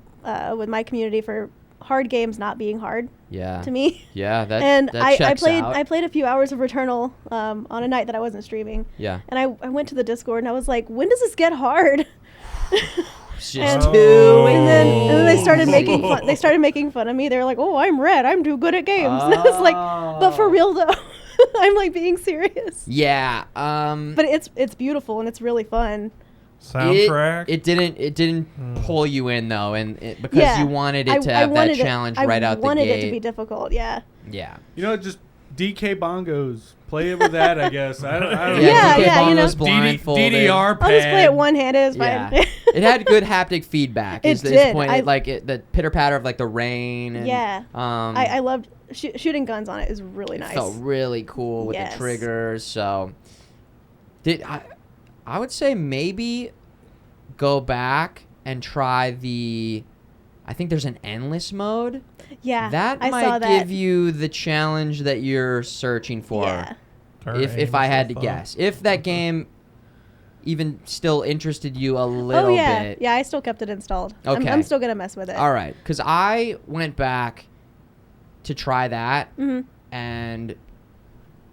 with my community for hard games not being hard Yeah. to me. Yeah, that And that I checks played out. I played a few hours of Returnal on a night that I wasn't streaming. Yeah. And I went to the Discord and I was like, when does this get hard? It's And- just too And then they started easy. making fun. They started making fun of me. They were like, "Oh, I'm red. I'm too good at games." And I was like, "But for real though, I'm like being serious." Yeah. But it's beautiful and it's really fun. Soundtrack. It didn't pull you in though, and because Yeah. you wanted it to have that wanted challenge right out the I wanted gate. it to be difficult. Yeah. Yeah. You know, just DK bongos. Play it with that, I guess. I don't Yeah, DK yeah, you know. Bongos blindfolded. DDR pad. I'll just play it one-handed. It's Yeah. fine. It had good haptic feedback. It is the did. point. I- The pitter patter of like the rain. And, Yeah. Um, I loved shooting guns on it. Is really nice. felt really cool with Yes. the triggers. So, I would say maybe go back and try the I think there's an endless mode. Yeah, That I saw might that. give you the challenge that you're searching for. Yeah. If I had to guess. If that game even still interested you a little Oh yeah, bit. yeah. I still kept it installed. Okay. I'm still gonna mess with it. All right, because I went back to try that Mm-hmm. and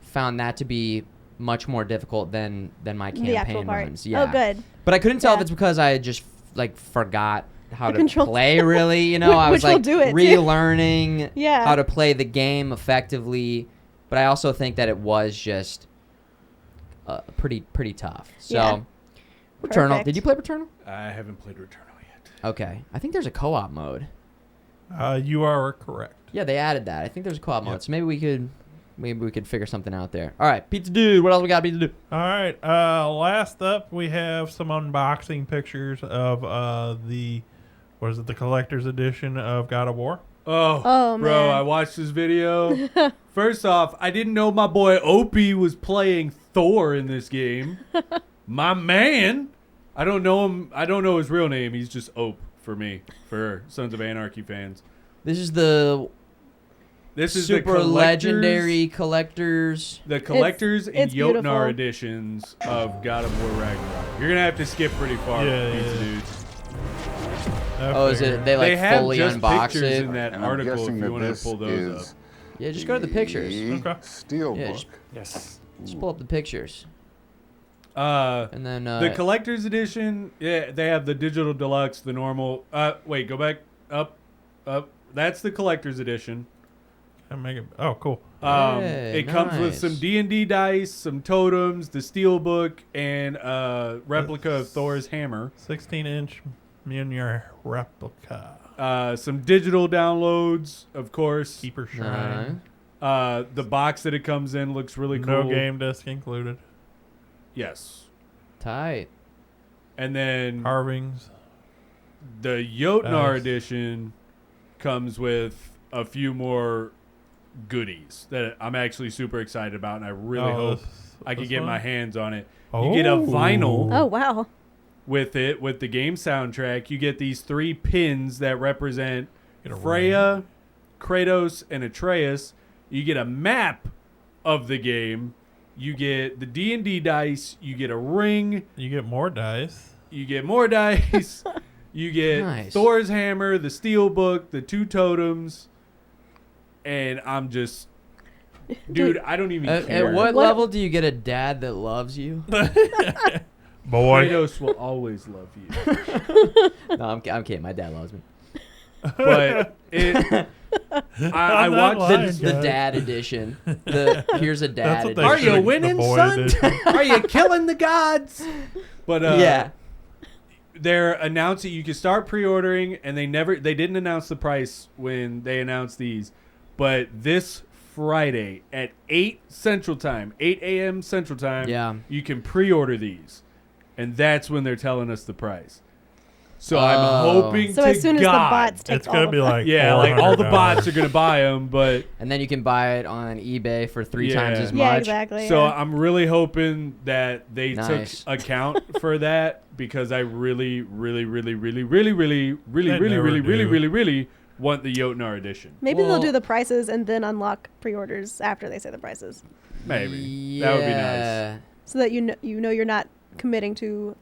found that to be much more difficult than my The actual campaign part. runs. Yeah. Oh, good. But I couldn't tell if Yeah. it's because I just like forgot how to controls. play really, you know. I was Which will like do it, too. relearning Yeah. how to play the game effectively. But I also think that it was just pretty tough. So Yeah. Returnal. Perfect. Did you play Returnal? I haven't played Returnal yet. Okay. I think there's a co-op mode. You are correct. Yeah, they added that. I think there's a co-op Yep. mode. So maybe we could figure something out there. All right, Pizza Dude. What else we got, Pizza Dude? All right. Last up, we have some unboxing pictures of the collector's edition of God of War. Oh, bro, man. I watched this video. First off, I didn't know my boy Opie was playing Thor in this game. My man. I don't know him. I don't know his real name. He's just Ope for me, for Sons of Anarchy fans. This is the This is super the legendary collectors. The collectors and it's beautiful. Jotnar editions of God of War Ragnarok. You're gonna have to skip pretty far, Yeah, pizza yeah. dudes. Oh, is it? They like They have fully just unbox pictures it. in that And I'm article guessing if that you want to this pull those up. is Yeah, just go to the pictures. the Okay. Steelbook. Yeah, just- Yes. Just pull up the pictures, And and then the collector's edition, yeah, they have the digital deluxe, the normal. Wait, go back up. That's the collector's edition. Oh, cool. Hey, It comes with nice. some D&D dice, some totems, the steelbook, and a replica of Thor's hammer. 16-inch Mjolnir replica. Some digital downloads, of course. Keeper Shrine. The box that it comes in looks really cool. No game disc included. Yes. tight. And then Carvings. the Jotnar Nice. edition comes with a few more goodies that I'm actually super excited about, and I really hope I can this get one? my hands on it. You get a vinyl Oh wow. with it, with the game soundtrack. You get these 3 pins that represent Get a Freya, Kratos, and Atreus. You get a map of the game. You get the D&D dice. You get a ring. You get more dice. You get more dice. You get Nice. Thor's hammer, the steelbook, the 2 totems. And I'm just... Dude, I don't even care. At what What- level do you get a dad that loves you? Boy. Kratos will always love you. No, I'm kidding. My dad loves me. But I I'm not watched lying. The guys. dad edition. Here's a dad That's what they edition. Are you should've- the winning, boy son? edition. Are you killing the gods? But Yeah. they're announcing you can start pre-ordering, and they didn't announce the price when they announced these, but this Friday at 8 a.m. Central Time, Yeah. you can pre-order these, and that's when they're telling us the price. So Oh. I'm hoping So to as soon as the God, bots take It's going to be like yeah, like all the $400. bots are gonna buy them, but And then you can buy it on eBay for 3 Yeah. times as much. Yeah, exactly. so yeah. I'm really hoping that they Nice. took account for that, because I really want the Jotnar edition. Maybe Well- they'll do the prices and then unlock pre-orders after they say the prices, Maybe that would be nice. so that you know you're not committing to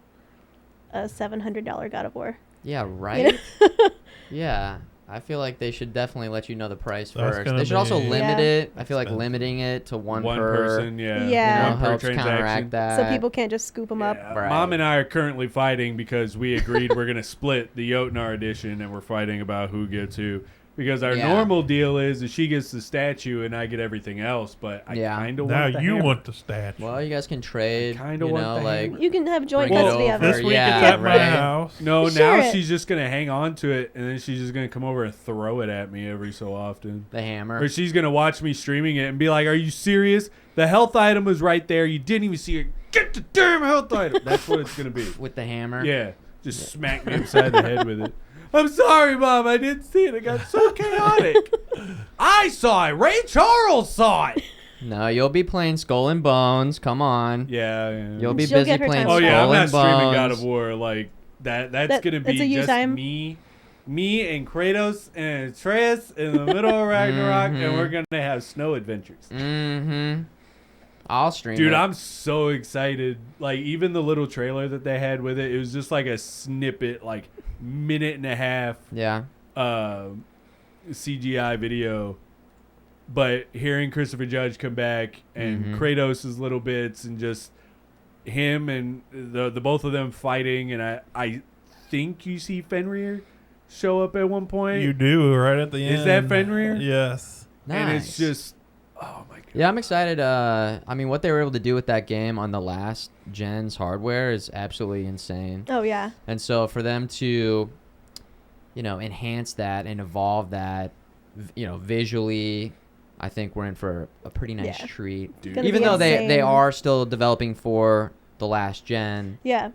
a $700 God of War. Yeah, You right? know? Yeah. I feel like they should definitely let you know the price That's first. gonna They should also be limit Yeah. it. I feel like expensive. limiting it to one per person, yeah, Yeah. you know, one per helps transaction. counteract that. So people can't just scoop them up. Yeah. Right. Mom and I are currently fighting because we agreed we're gonna split the Jotnar edition, and we're fighting about who gets who. Because our Yeah. normal deal is she gets the statue and I get everything else, but I Yeah. kind of Now want the you hammer. want the statue. Well, you guys can trade. kinda You want know, the like hammer. You can have joint Bring it custody of over. it. This weekend Yeah, at my right. house. No, Share now it. she's just gonna hang on to it, and then she's just gonna come over and throw it at me every so often. the hammer. Or she's gonna watch me streaming it and be like, "Are you serious? The health item was right there. You didn't even see it. Get the damn health item." That's what it's gonna be. With the hammer. Yeah, just smack me upside the head with it. I'm sorry, Mom. I didn't see it. It got so chaotic. I saw it. Ray Charles saw it. No, you'll be playing Skull and Bones. Come on. Yeah. You'll be She'll busy get her playing time. Oh Skull yeah, I'm not and streaming Bones. God of War like that. That's That- gonna it's a be you just time. me me and Kratos and Atreus in the middle of Ragnarok, and we're gonna have snow adventures. Mm-hmm. I'll stream Dude, it. I'm so excited. Like, even the little trailer that they had with it, it was just like a snippet, like minute and a half Yeah. CGI video. But hearing Christopher Judge come back and Kratos' little bits and just him and the both of them fighting, and I think you see Fenrir show up at one point. You do right at the end. Is that Fenrir? Yes. Nice. And it's just, oh my god. Yeah, I'm excited. I mean, what they were able to do with that game on the last gen's hardware is absolutely insane. Oh yeah. And so for them to, enhance that and evolve that, visually, I think we're in for a pretty nice Yeah. treat. Dude. Gonna Even be though they insane. are still developing for the last gen, Yeah.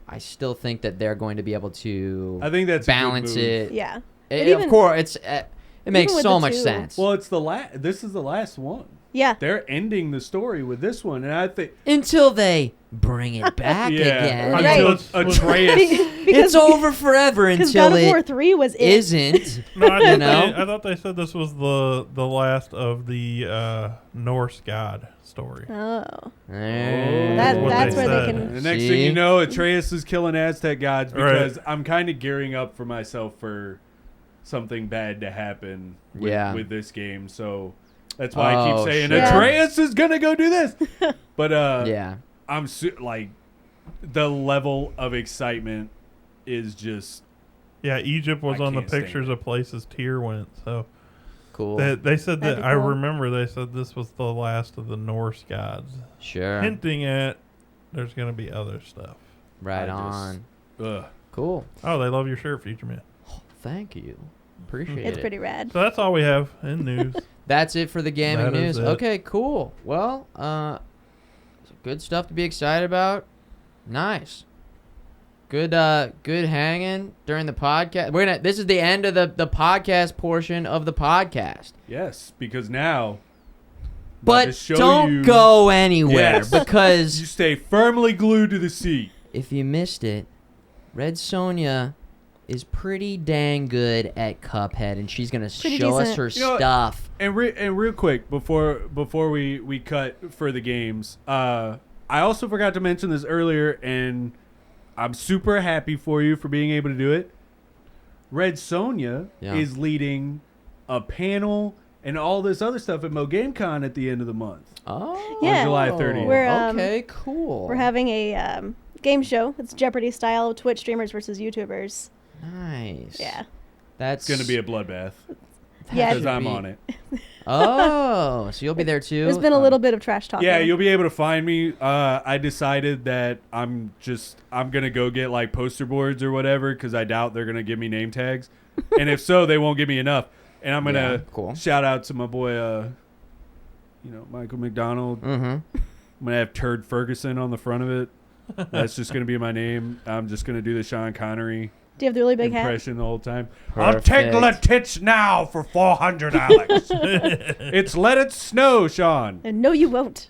I still think that they're going to be able to I think that's a good balance move. it. Yeah. It- But even- of course, it makes with so the much two- sense. Well, it's this is the last one. Yeah. They're ending the story with this one, and I think Until they bring it back yeah, again. Right. until Atreus. It's over forever Because until God of War it 3 was it. isn't. No, I know? thought they said this was the last of the Norse god story. Oh. That's what That's they where said. they can. The next See? thing you know, Atreus is killing Aztec gods Right. because I'm kind of gearing up for myself for something bad to happen with this game. So that's why I Oh, keep saying sure. Atreus is going to go do this. But Yeah. I'm like the level of excitement is just Yeah, Egypt was I on the can't stand pictures it. of places Tyr went. So Cool. they said That'd that be I cool. remember they said this was the last of the Norse gods, Sure. hinting at there's going to be other stuff. Right I just- on. ugh. Cool. Oh, they love your shirt, Futureman. Thank you. Appreciate It's it. pretty rad. So that's all we have in news. That's it for the gaming That is news. it. Okay, cool. Well, good stuff to be excited about. Nice. Good hanging during the podcast. This is the end of the podcast portion of the podcast. Yes, because now about to But show don't you- go anywhere Yes. because you stay firmly glued to the seat. if you missed it, RedSonja is pretty dang good at Cuphead, and she's gonna Pretty show us decent. her You know what? stuff. And real quick before we cut for the games, I also forgot to mention this earlier, and I'm super happy for you for being able to do it. RedSonja Yeah. is leading a panel and all this other stuff at MoGameCon at the end of the month. Oh, Yeah. July 30th. We're, okay, cool. We're having a game show. It's Jeopardy style, Twitch streamers versus YouTubers. nice. Yeah. It's That's going to be a bloodbath Yeah. because I'm on it. Oh, so you'll be there too. There's been a little bit of trash talking. Yeah, you'll be able to find me. I decided that I'm gonna go get like poster boards or whatever because I doubt they're gonna give me name tags, and if so, they won't give me enough. And I'm Yeah, gonna cool. shout out to my boy, Michael McDonald. Mm-hmm. I'm gonna have Turd Ferguson on the front of it. That's just gonna be my name. I'm just gonna do the Sean Connery Do you have the really big hat? impression the whole time. I'll I'll take take the tits now for $400, Alex. It's Let It Snow, Sean. And no, you won't.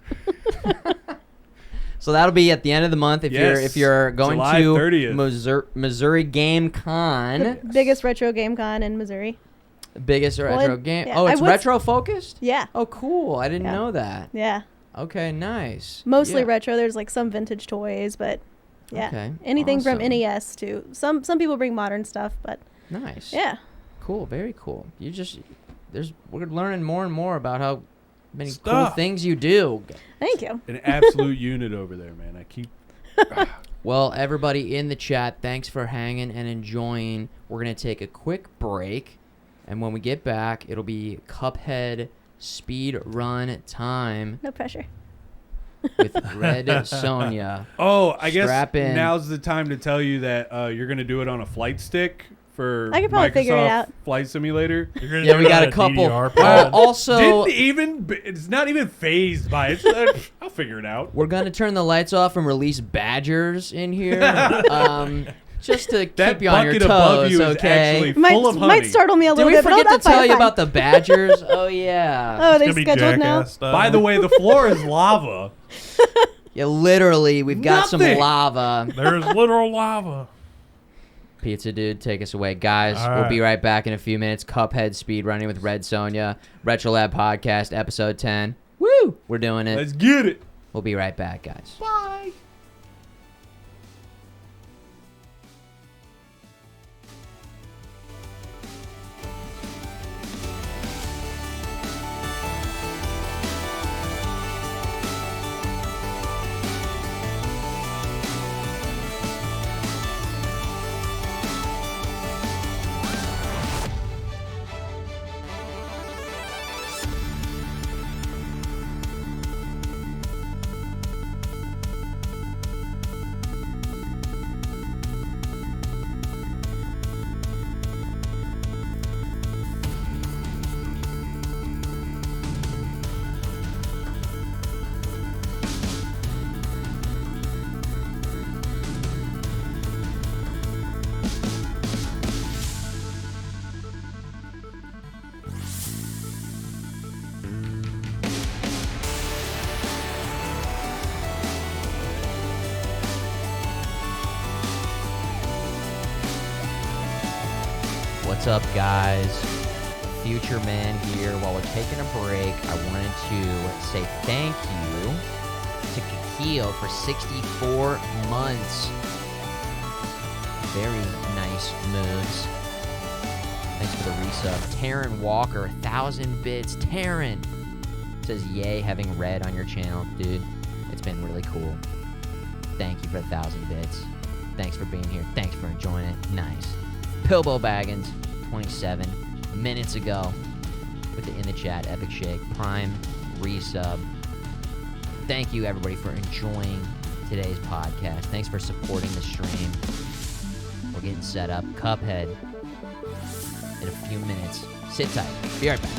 So that'll be at the end of the month if you're going July to 30th. Missouri Game Con, Biggest retro game con in Missouri. biggest retro it- game. yeah, Oh, I it's would- retro focused. Yeah. Oh, cool! I didn't Yeah. know that. Yeah. Okay, nice. Mostly Yeah. retro. There's like some vintage toys, but yeah. Okay, Anything from awesome. NES to some people bring modern stuff, but Nice. yeah. Cool. Very cool. We're learning more and more about how many cool Stuff. things you do. Thank you. An absolute unit over there, man. I keep. Well, everybody in the chat, thanks for hanging and enjoying. We're going to take a quick break, and when we get back, it'll be Cuphead speed run time No pressure. with RedSonja. Oh, I guess Strap in. now's the time to tell you that you're gonna do it on a flight stick for I could probably Microsoft figure it out. Flight Simulator. You're gonna Yeah, do we it got on a couple. DDR Oh, pad? also, It's not even phased by it. I'll figure it out. we're going to turn the lights off and release badgers in here. Just to That keep you on your bucket above toes, you is okay? actually full of honey. Might startle me a Did little we bit, but forget I'll to tell fine, you fine. about the badgers? Oh, yeah. Oh, It's they gonna be scheduled now. Jackass style. By the way, the floor is lava. Yeah, literally, we've got some Nothing. lava. There's literal lava. Pizza Dude, take us away. Guys, All we'll right. be right back in a few minutes. Cuphead speed running with RedSonja. RetroLab Podcast, episode 10. Woo! We're doing it. Let's get it. We'll be right back, guys. Bye. What's up, guys? Futureman here. While we're taking a break, I wanted to say thank you to Kikio for 64 months. Very nice moves. Thanks for the resub. Taryn Walker, 1,000 bits. Taryn says, yay, having Red on your channel. Dude, it's been really cool. Thank you for 1,000 bits. Thanks for being here. Thanks for enjoying it. Nice. Pilbo Baggins, 27 minutes ago with the In the Chat Epic Shake Prime resub. Thank you, everybody, for enjoying today's podcast. Thanks for supporting the stream. We're getting set up. Cuphead in a few minutes. Sit tight. Be right back.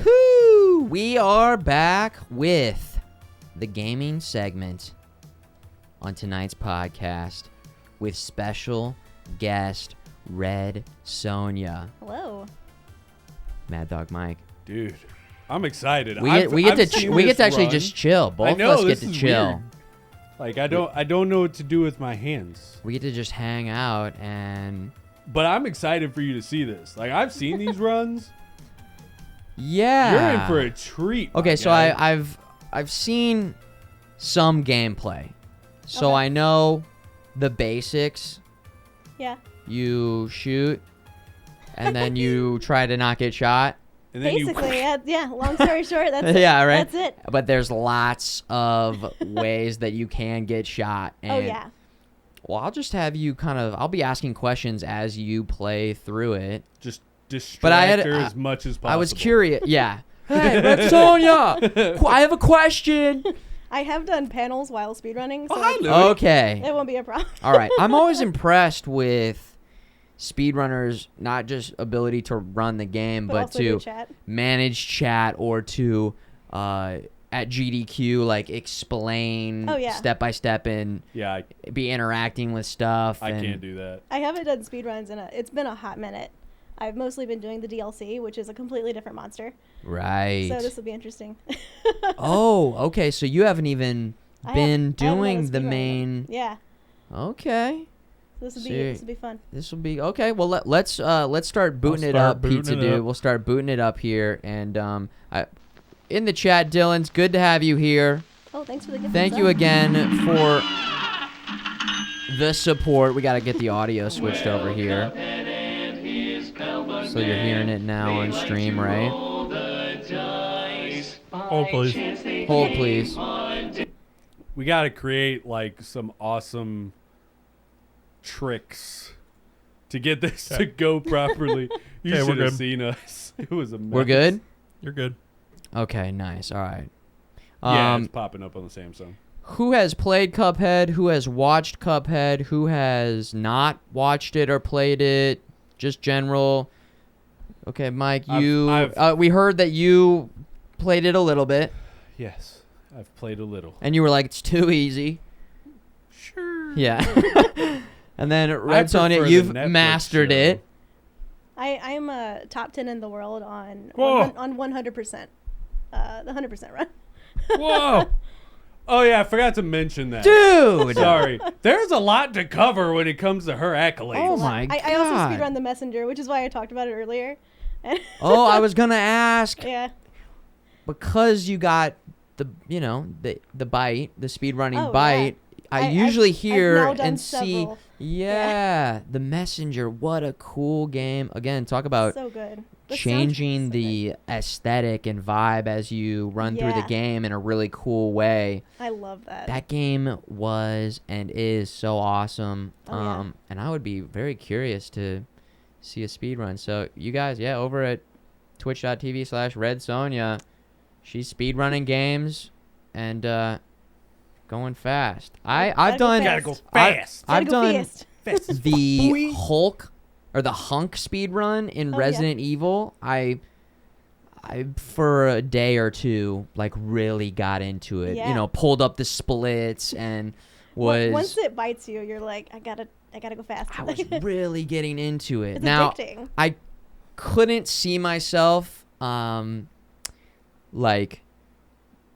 Woo-hoo! We are back with the gaming segment on tonight's podcast with special guest RedSonja. Hello. MadDawgMike. Dude, I'm excited. We get to actually just chill. Both of us get to chill. Weird. Like I don't know what to do with my hands. We get to just hang out and. But I'm excited for you to see this. Like I've seen these runs. Yeah. You're in for a treat. Okay, so guy. I've seen some gameplay, so Okay. I know the basics. Yeah. You shoot, and then you try to not get shot. And then Basically, yeah. Long story short, that's it. Yeah, right. That's it. But there's lots of ways that you can get shot. And, Oh yeah. Well, I'll just have you I'll be asking questions as you play through it. just distract But I had- her as much as possible. I was curious. Yeah. Hey, RedSonja, I have a question. I have done panels while speedrunning, so hi, Louie. Okay. it won't be a problem. All right. I'm always impressed with speedrunners, not just ability to run the game, but also do to chat. manage chat or to at GDQ like explain Oh, yeah. step by step and Yeah, be interacting with stuff. I and can't do that. I haven't done speedruns it's been a hot minute. I've mostly been doing the DLC, which is a completely different monster. Right. So this will be interesting. Oh, okay. So you haven't even I been haven't doing done the a speedrun yet. main. Yeah. Okay. This will See- be fun. This will be okay. Well, let's start booting it start up, booting Pizza it Dude. up. We'll start booting it up here, and in the chat, Dylan's good to have you here. Oh, thanks for the gift. Thank you again for the support. We got to get the audio switched over here, so you're hearing it now on stream, right? Oh, please. Hold, please. We got to create like some awesome tricks to get this to go properly. You Okay, we're should have good. seen us. It was a mess. We're good. You're good. Okay, nice. All right. Yeah, it's popping up on the Samsung. Who has played Cuphead? Who has watched Cuphead? Who has not watched it or played it? Just general. Okay, Mike, we heard that you played it a little bit, Yes, I've played a little. and you were like, it's too easy. Sure. Yeah. And then prefer RedSonja, the you've Netflix mastered show. it. I am a top 10 in the world on Whoa. on 100%. The 100% run. Whoa. Oh yeah, I forgot to mention that. Dude! Sorry. There's a lot to cover when it comes to her accolades. Oh my I also God. speedrun The Messenger, which is why I talked about it earlier. Oh, I was going to ask, Yeah. because you got the bite, the speedrunning Oh, bite, I I've usually hear now done and see, several. yeah, The Messenger. What a cool game. Again, talk about So good. The soundtrack changing is so the good. aesthetic and vibe as you run through the Yeah. game in a really cool way. I love that. That game was and is so awesome. Oh, yeah. And I would be very curious to see a speed run. So you guys, yeah, over at twitch.tv/RedSonja, she's speedrunning games and going fast. I've done Gotta go I- fast. I've Gotta go done fast. the Hulk or the Hunk speed run in Oh, yeah. Resident Evil. I for a day or two like really got into it. Yeah. You know, pulled up the splits and was Once it bites you, you're like, I gotta go fast. I was really getting into it. It's Now addicting. I couldn't see myself like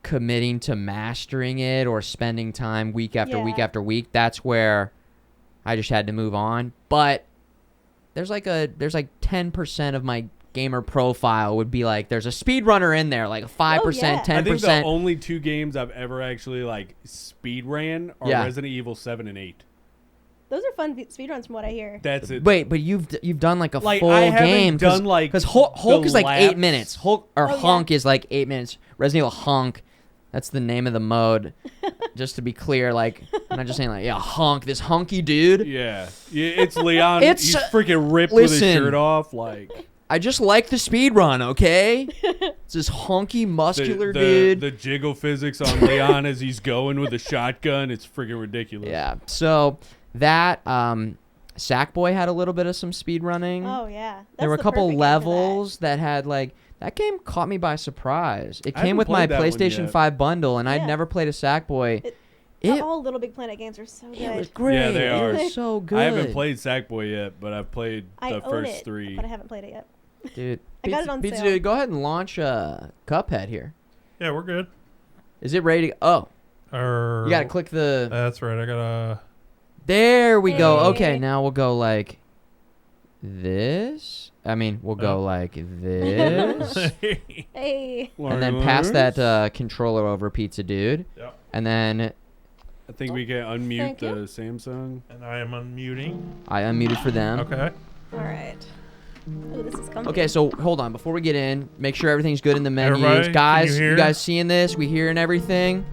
committing to mastering it or spending time week after week Yeah. after week. That's where I just had to move on. But there's like 10% of my gamer profile would be like there's a speedrunner in there, like a 5%, yeah. 10%. I think the only two games I've ever actually like speed ran are Yeah. Resident Evil 7 and 8. Those are fun speedruns from what I hear. That's it. Wait, but you've done like a Like, full I haven't game done, like, because Hulk the is like 8 laps. minutes. Hulk or Oh, yeah. Hunk is like 8 minutes. Resident Evil Hunk, that's the name of the mode. Just to be clear, like I'm not just saying like Hunk, this hunky dude. Yeah, it's Leon. It's- He's freaking ripped with his listen. shirt off. Like I just like the speed run, okay? It's this hunky, muscular dude. The jiggle physics on Leon as he's going with a shotgun. It's freaking ridiculous. Yeah. So that Sackboy had a little bit of some speed running. Oh yeah. There were a That's the couple perfect game for levels that had like that game caught me by surprise. It I came haven't with my played that one PlayStation yet. 5 bundle, and I'd Yeah. never played a Sackboy. That. It All Little Big Planet games are so good. it was great. Yeah, they are. It was so good. I haven't played Sackboy yet, but I've played I the own first it, 3. but I haven't played it yet. Dude, I got it on Pizza sale. Dude, go ahead and launch Cuphead here. Yeah, we're good. Is it ready to? Oh, Or you gotta click the. That's right. I gotta. There we go. Hey. Okay, now we'll go like this. I mean, we'll go like this. Hey. And then pass that controller over, Pizza Dude. Yep. And then I think we can unmute Thank the you. Samsung. And I am unmuting. I unmuted for them. Okay. All right. Oh, this is comfy. Okay, so hold on. Before we get in, make sure everything's good in the menus. Everybody, can Guys, you you hear? guys seeing this? We hearing everything?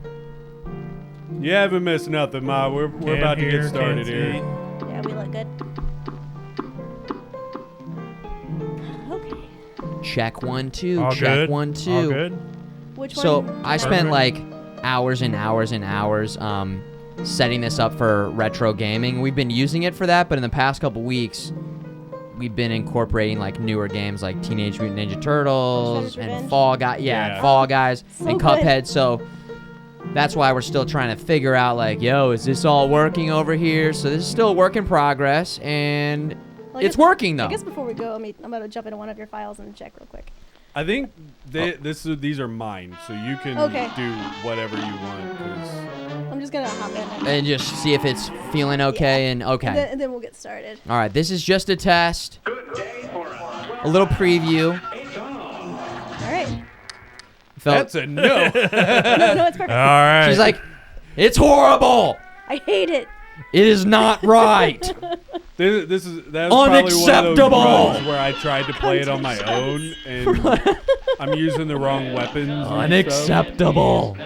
You haven't missed nothing, Ma. We're Can't about to hear, get started can't here. see. Yeah, we look good. Okay. Check 1 2. All Check good. 1 2. All good. Which So one? I spent Perfect. like hours and hours and hours setting this up for retro gaming. We've been using it for that, but in the past couple weeks, we've been incorporating like newer games like Teenage Mutant Ninja Turtles Shredder's and Revenge? Fall Guys. Yeah, Yeah. Fall Guys So and good. Cuphead. So that's why we're still trying to figure out like, yo, is this all working over here? So this is still a work in progress, and Well, I it's guess- working though. I guess before we go, I'm gonna jump into one of your files and check real quick. I think these are mine, so you can Okay. do whatever you want. 'Cause I'm just gonna hop in And just see if it's feeling okay and okay. and then we'll get started. All right, this is just a test. A little preview. All right. Felt- that's a no. No, it's perfect. All right. She's like, it's horrible. I hate it. It is not right. This is that was probably one of those Unacceptable. runs where I tried to play it on my own, and I'm using the wrong weapons. and stuff. Unacceptable.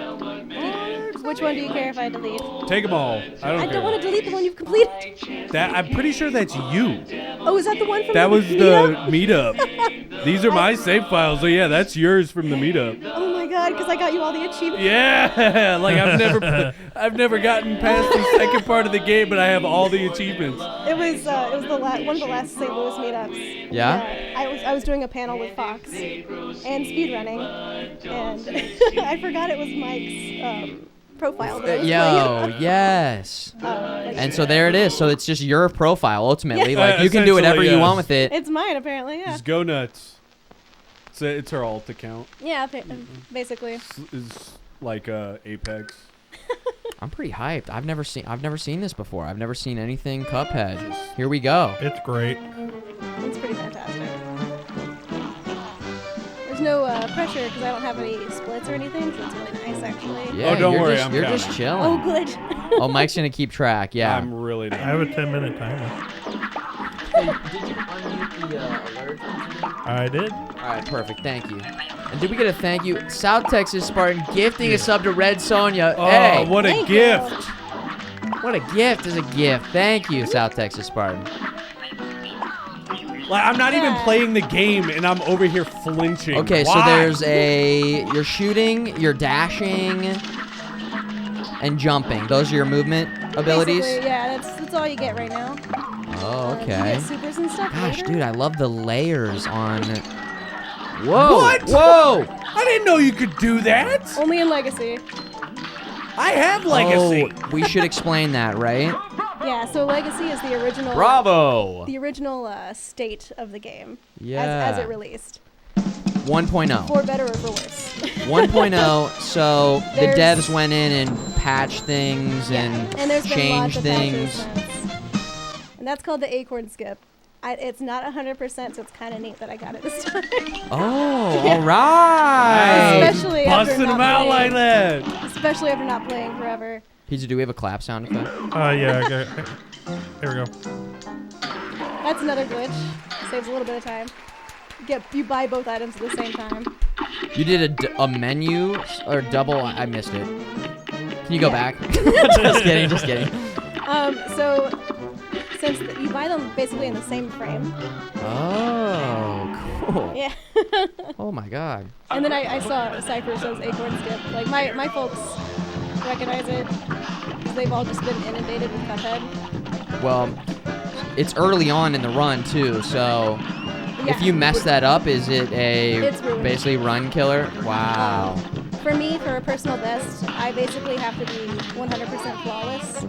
Which one do you care if I delete? Take them all. I don't I care. don't want to delete the one you've completed. That I'm pretty sure that's you. Oh, is that the one from That the was the meetup. These are my save files. So yeah, that's yours from the meetup. Oh my god, because I got you all the achievements. Yeah, like I've never gotten past the second part of the game, but I have all the achievements. It was the one of the last St. Louis meetups. Yeah? I was doing a panel with Fox and speedrunning, and I forgot it was Mike's profile. That I was Yo, yes. playing. And so there it is. So it's just your profile ultimately. Yeah. Like you can do whatever Essentially, you yes. want with it. It's mine apparently. Yeah. Just go nuts. It's her alt account. Yeah. Basically. Is like Apex. I'm pretty hyped. I've never seen this before. I've never seen anything Cuphead. Here we go. It's great. It's pretty fantastic. There's no pressure because I don't have any splits or anything, so it's really nice actually. Yeah, don't you're worry, just, I'm you're counting. just chilling. Oh, good. Oh, Mike's gonna keep track. Yeah. I'm really I not. have a 10-minute timer. Did you unmute the alert? I did. All right, perfect. Thank you. And did we get a thank you? South Texas Spartan gifting a sub to RedSonja. Oh, Hey, what a Thank gift! what a gift is a gift. Thank you, South Texas Spartan. Like I'm not even Yeah. playing the game, and I'm over here flinching. Okay, so Why? there's you're shooting, you're dashing, and jumping. Those are your movement abilities? Basically, yeah, that's all you get right now. Oh, You okay. get supers and stuff Gosh, later. dude, I love the layers on... Whoa! What? Whoa! I didn't know you could do that. Only in Legacy. I have Legacy. Oh, we should explain that, right? Yeah, so Legacy is the original. Bravo! The original state of the game. Yeah. As it released. 1.0. For better or for worse. 1.0, so the There's- devs went in and patched things and there's been lots changed of things. patches since. And that's called the Acorn Skip. It's not 100%, so it's kind of neat that I got it this time. Oh, Yeah. all right. Especially after Busting them not out playing- like that. Especially after not playing forever. Pizza, do we have a clap sound effect? Yeah. I got it. Here we go. That's another glitch. Saves a little bit of time. You buy both items at the same time. You did a menu or double? I missed it. Can you go Yeah. back? Just kidding, just kidding. So since you buy them basically in the same frame. Oh, cool. Yeah. Oh my god. And then I saw Cypher says Acorn Skip. Like my folks recognize it because they've all just been inundated with Cuphead. Well, it's early on in the run too, so if you mess that up, is it It's ruined. basically run killer? Wow. For me, for a personal best, I basically have to be 100% flawless,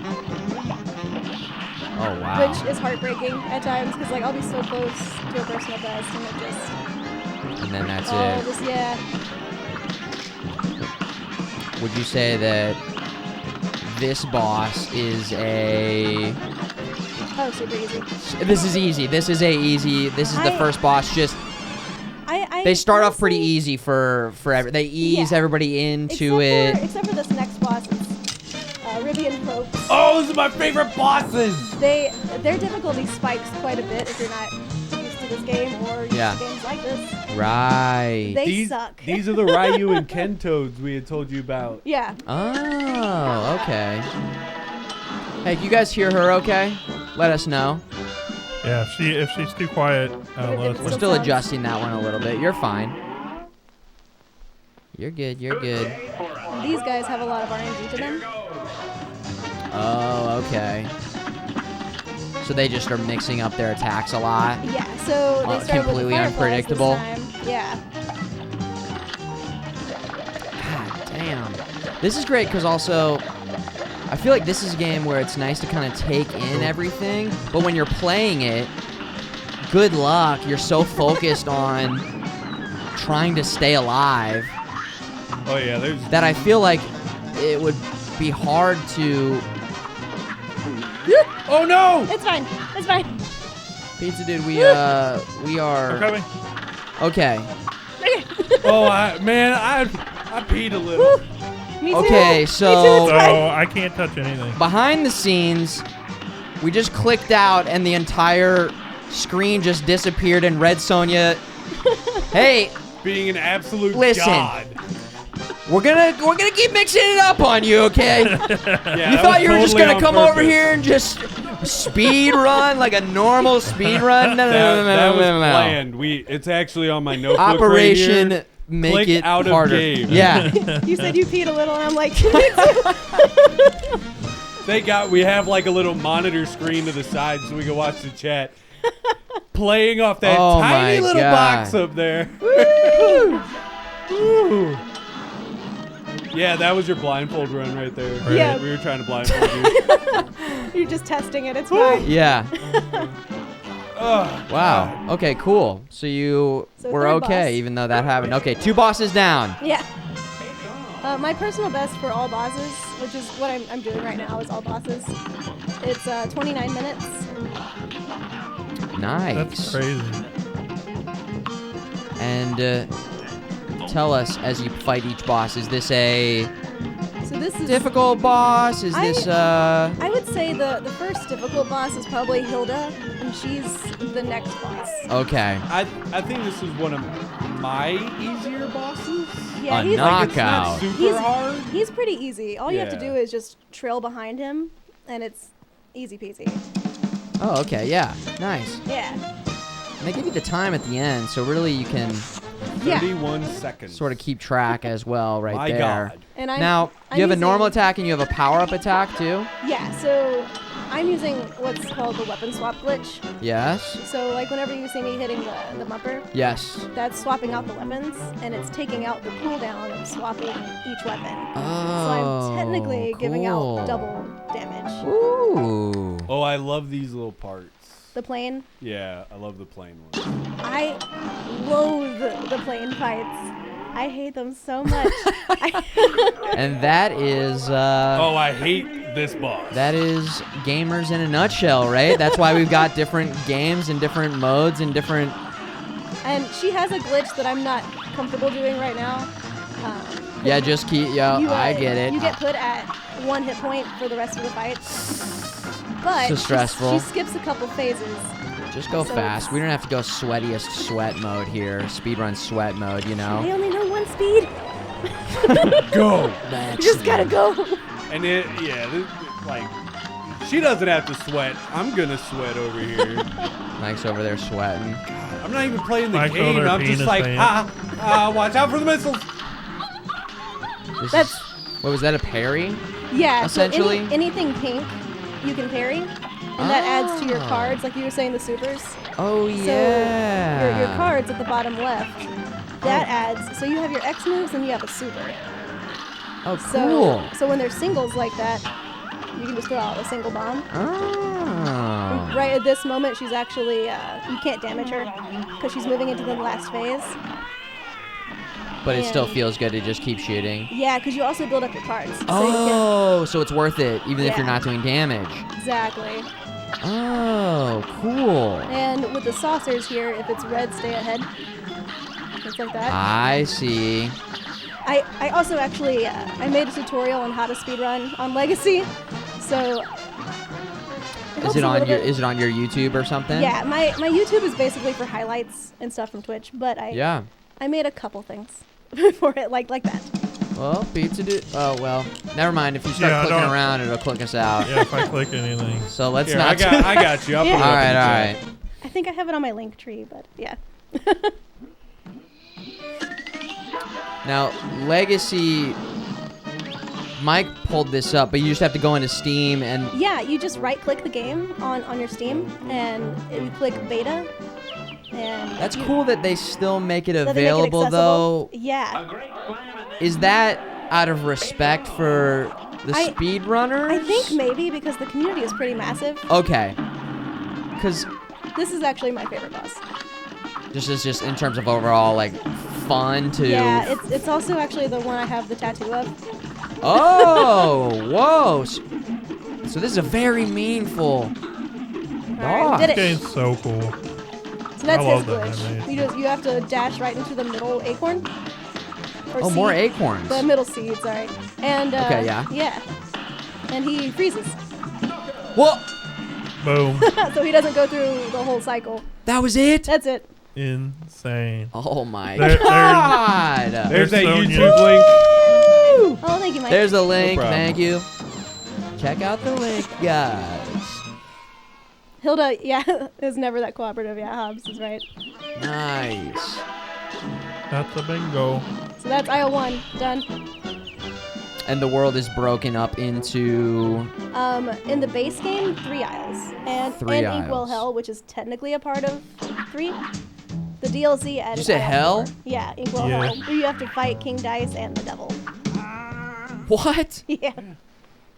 Oh wow. which is heartbreaking at times because like I'll be so close to a personal best and it just And then that's oh it. just yeah. Would you say that this boss is a... Oh, super easy. This is easy. This is the first boss. Just they start off pretty honestly- easy for they ease Yeah. everybody into it. Except for this next boss, it's Ribby and Pope. Oh, those are my favorite bosses. Their difficulty spikes quite a bit if you're not used to this game or used Yeah. to games like this. Right. They suck. These are the Ryu and Ken Toads we had told you about. Yeah. Oh, okay. Hey, you guys hear her okay? Let us know. Yeah, if she's too quiet, let us We're know. still adjusting that one a little bit. You're fine. You're good. You're good. These guys have a lot of RNG to them. Oh, okay. So they just are mixing up their attacks a lot. Yeah, so they started Completely with the fireflies unpredictable. This time. Yeah. God damn. This is great because also, I feel like this is a game where it's nice to kind of take in everything, but when you're playing it, good luck. You're so focused on trying to stay alive Oh yeah, there's. that I feel like it would be hard to... Oh no! It's fine. It's fine. Pizza Dude, we are... I'm coming. Okay. Oh I peed a little. Me too. Okay, Me so- too, it's So fine. I can't touch anything. Behind the scenes, we just clicked out and the entire screen just disappeared and RedSonja... Hey, Being an absolute Listen. god. we're gonna keep mixing it up on you, okay? Yeah, You that thought was you were just totally gonna on come over purpose. here and just speed run like a normal speed run? No, That was no. planned. It's actually on my notebook Operation right here. make Click it out of harder. game. Yeah. You said you peed a little, and I'm like, me too. We have like a little monitor screen to the side so we can watch the chat. Playing off that Oh tiny my little God. box up there. Woo. Yeah, that was your blindfold run right there. Yeah. We were trying to blindfold you. You're just testing it. It's fine. Yeah. Ugh. Wow. Okay, cool. So you So were third okay boss. even though that happened. Okay, 2 bosses down. Yeah. My personal best for all bosses, which is what I'm doing right now, is all bosses. It's 29 minutes. Nice. That's crazy. And tell us as you fight each boss, is this a So this is difficult boss? Is this I would say the first difficult boss is probably Hilda, and she's the next boss. okay. I think this is one of my easier bosses. Yeah, A he's knock- It's not Knockout. super he's hard. he's pretty easy. All you have to Yeah. do is just trail behind him, and it's easy peasy. Oh, okay. Yeah. Nice. Yeah. And they give you the time at the end, so really you can Yeah. 31 seconds. sort of keep track as well right My there. God. And I'm Now, I'm you have a using- normal attack and you have a power-up attack too? Yeah. So I'm using what's called the weapon swap glitch. Yes. So like whenever you see me hitting the bumper, Yes. that's swapping out the weapons, and it's taking out the cooldown of swapping each weapon. Oh, So I'm technically giving cool. out double damage. Ooh. Oh, I love these little parts. The plane, Yeah, I love the plane one. I loathe the plane fights. I hate them so much. And that is Oh, I hate this boss. that is gamers in a nutshell, right? That's why we've got different games and different modes and different. And she has a glitch that I'm not comfortable doing right now. Yeah, just keep. Yeah, You, I get it. You get put at 1 hit point for the rest of the fight. But So stressful. She skips a couple phases. Just go so fast. it's- We don't have to go sweatiest sweat mode here. Speedrun sweat mode, you I know. only know one speed. Go. You just gotta go. And like, she doesn't have to sweat. I'm gonna sweat over here. Mike's over there sweating. I'm not even playing the Mike's over game. there I'm just peeing like, his watch out for the missiles. This That's- is, what was that? A parry? Yeah. Essentially. So anything pink, you can parry. and that adds to your cards, like you were saying, the supers. Oh, yeah. So your cards at the bottom left, that adds. So you have your X moves and you have a super. Oh, cool. So when there's singles like that, you can just throw out a single bomb. Oh. Right at this moment, she's actually, you can't damage her because she's moving into the last phase. But it still feels good to just keep shooting. Yeah, because you also build up your cards. So it's worth it, even if you're not doing damage. Exactly. Oh, cool. And with the saucers here, if it's red, stay ahead. Just like that. I see. I also actually, I made a tutorial on how to speedrun on Legacy, so... Is it on your YouTube or something? Yeah, my YouTube is basically for highlights and stuff from Twitch, but I made a couple things for it, like that. Well, pizza do. Oh well, never mind. If you start clicking around, it'll click us out. Yeah, if I click anything. So let's Here, not. I got you. I'll put it up in the All right. chat. I think I have it on my link tree, but yeah. Now, Legacy. Mike pulled this up, but you just have to go into Steam and. Yeah, you just right-click the game on your Steam, and you click beta. And That's cool that they still make it that they make it available, accessible. though. Yeah. Is that out of respect for the speedrunners? I think maybe because the community is pretty massive. Okay. Because This is actually my favorite boss. just in terms of overall like fun to. Yeah, it's also actually the one I have the tattoo of. Oh, whoa! So this is a very meaningful. All right, we did This it. game's so cool. So that's I his love that glitch. animation. You have to dash right into the middle acorn. Or Oh, more seed. acorns. The middle seed, sorry. And Okay, yeah. Yeah. And he freezes. Whoa! Boom. So he doesn't go through the whole cycle. That was it. That's it. Insane. Oh my There- god! There's that Sonya. YouTube link. Oh, thank you, Mike. There's the link. problem. Thank you. Check out the link, guys. Hilda, yeah, is never that cooperative. Yeah, Hobbs is right. Nice. That's a bingo. So that's aisle 1 done. And the world is broken up into. In the base game, 3 aisles, and Three Inkwell aisles. Hell, which is technically a part of 3. The DLC added. You say aisle hell? 4. Yeah, Inkwell Yeah. Hell, where you have to fight King Dice and the Devil. What? Yeah.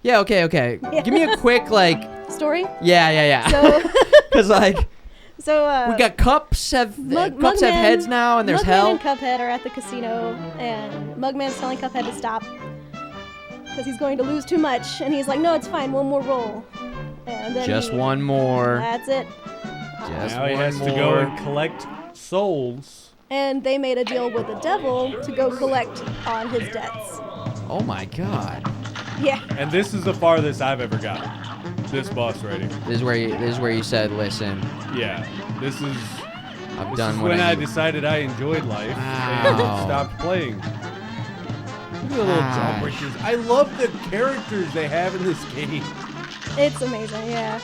Yeah. Okay. Yeah. Give me a quick like. Story. Yeah. So, Cause like so we got cups have cups have Mugman- heads now, and there's Mugman hell. and Cuphead are at the casino, and Mugman's telling Cuphead to stop because he's going to lose too much, and he's like, "No, it's fine. One more roll." And then Just one more. That's it. Just Now he one has more. to go and collect souls. And they made a deal with the devil to go collect on his debts. Oh my god. Yeah. And this is the farthest I've ever gotten. This boss right here. This is where you said, listen, Yeah. This is I've done what when I I need. decided I enjoyed life Wow. and stopped playing. Look at the little Gosh. jawbreakers. I love the characters they have in this game. It's amazing, yeah.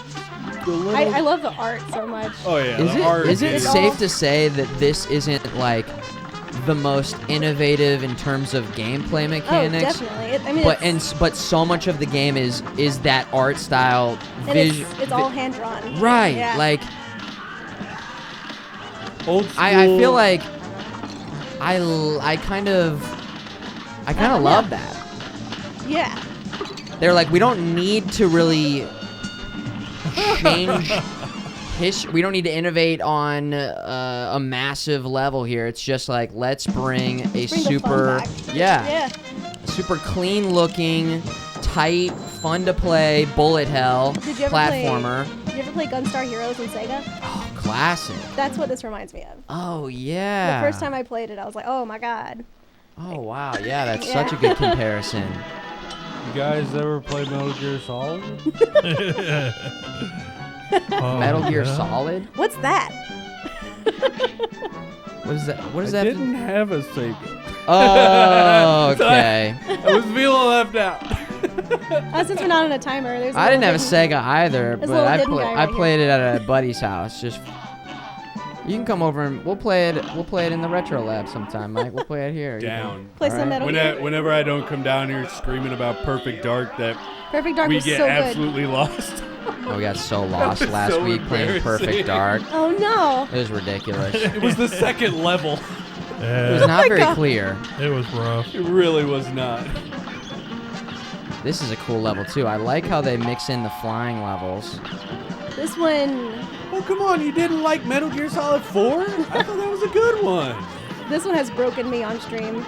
The little, I love the art so much. oh yeah, Is the it art is it It's safe all- to say that this isn't like the most innovative in terms of gameplay mechanics? Oh, definitely. I mean, But it's, but so much of the game is that art style and it's all hand drawn. right Yeah. like old school. I feel like I kind of love that. Yeah. They're like, we don't need to really change we don't need to innovate on a massive level here. It's just like, let's bring a the fun super back. yeah, Yeah. super clean looking, tight, fun to play bullet hell Did you ever platformer. Did you ever play Gunstar Heroes in Sega? Oh, classic. That's what this reminds me of. Oh yeah. The first time I played it, I was like, oh my god. Oh wow, yeah, that's Yeah. such a good comparison. You guys ever play Metal Gear Solid? Oh, Metal Gear yeah. Solid? What's that? What is that? What is I that? didn't have a Sega. Oh, okay. I was feeling left out. Since we're not on a timer, there's. I didn't have a hidden- Sega either, There's a but little I hidden guy right played it at a buddy's house. Just you can come over and we'll play it. We'll play it in the RetroLab sometime, Mike. We'll play it here. Down. Play some Alright. Metal Gear. Whenever I don't come down here screaming about Perfect Dark, that Perfect Dark we was get so good. absolutely lost. Oh, we got so lost was last so week playing embarrassing. Perfect Dark. Oh no. It was ridiculous. It was the second level. It was Yeah, not very God. clear. it was rough. It really was not. This is a cool level too. I like how they mix in the flying levels. This one. Oh, come on. You didn't like Metal Gear Solid 4? I thought that was a good one. This one has broken me on stream.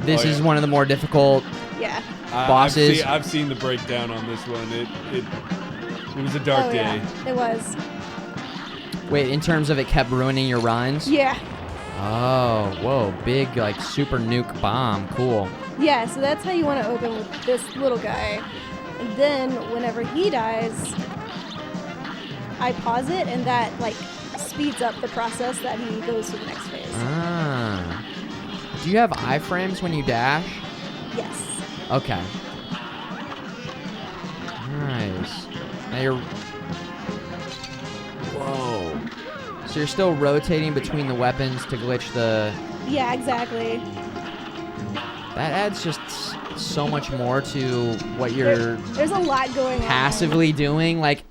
This Oh, yeah. is one of the more difficult Yeah. bosses. I've seen the breakdown on this one. It was a dark Oh day. yeah. It was. Wait, in terms of it kept ruining your runs? Yeah. Oh, whoa, big like super nuke bomb. Cool. Yeah. So that's how you want to open with this little guy, and then whenever he dies, I pause it, and that like speeds up the process that he goes to the next phase. Ah. Do you have iframes when you dash? Yes. Okay. Nice. Now you're... Whoa. So you're still rotating between the weapons to glitch the... Yeah. Exactly. That adds just so much more to what you're There's a lot going on. passively doing. Like,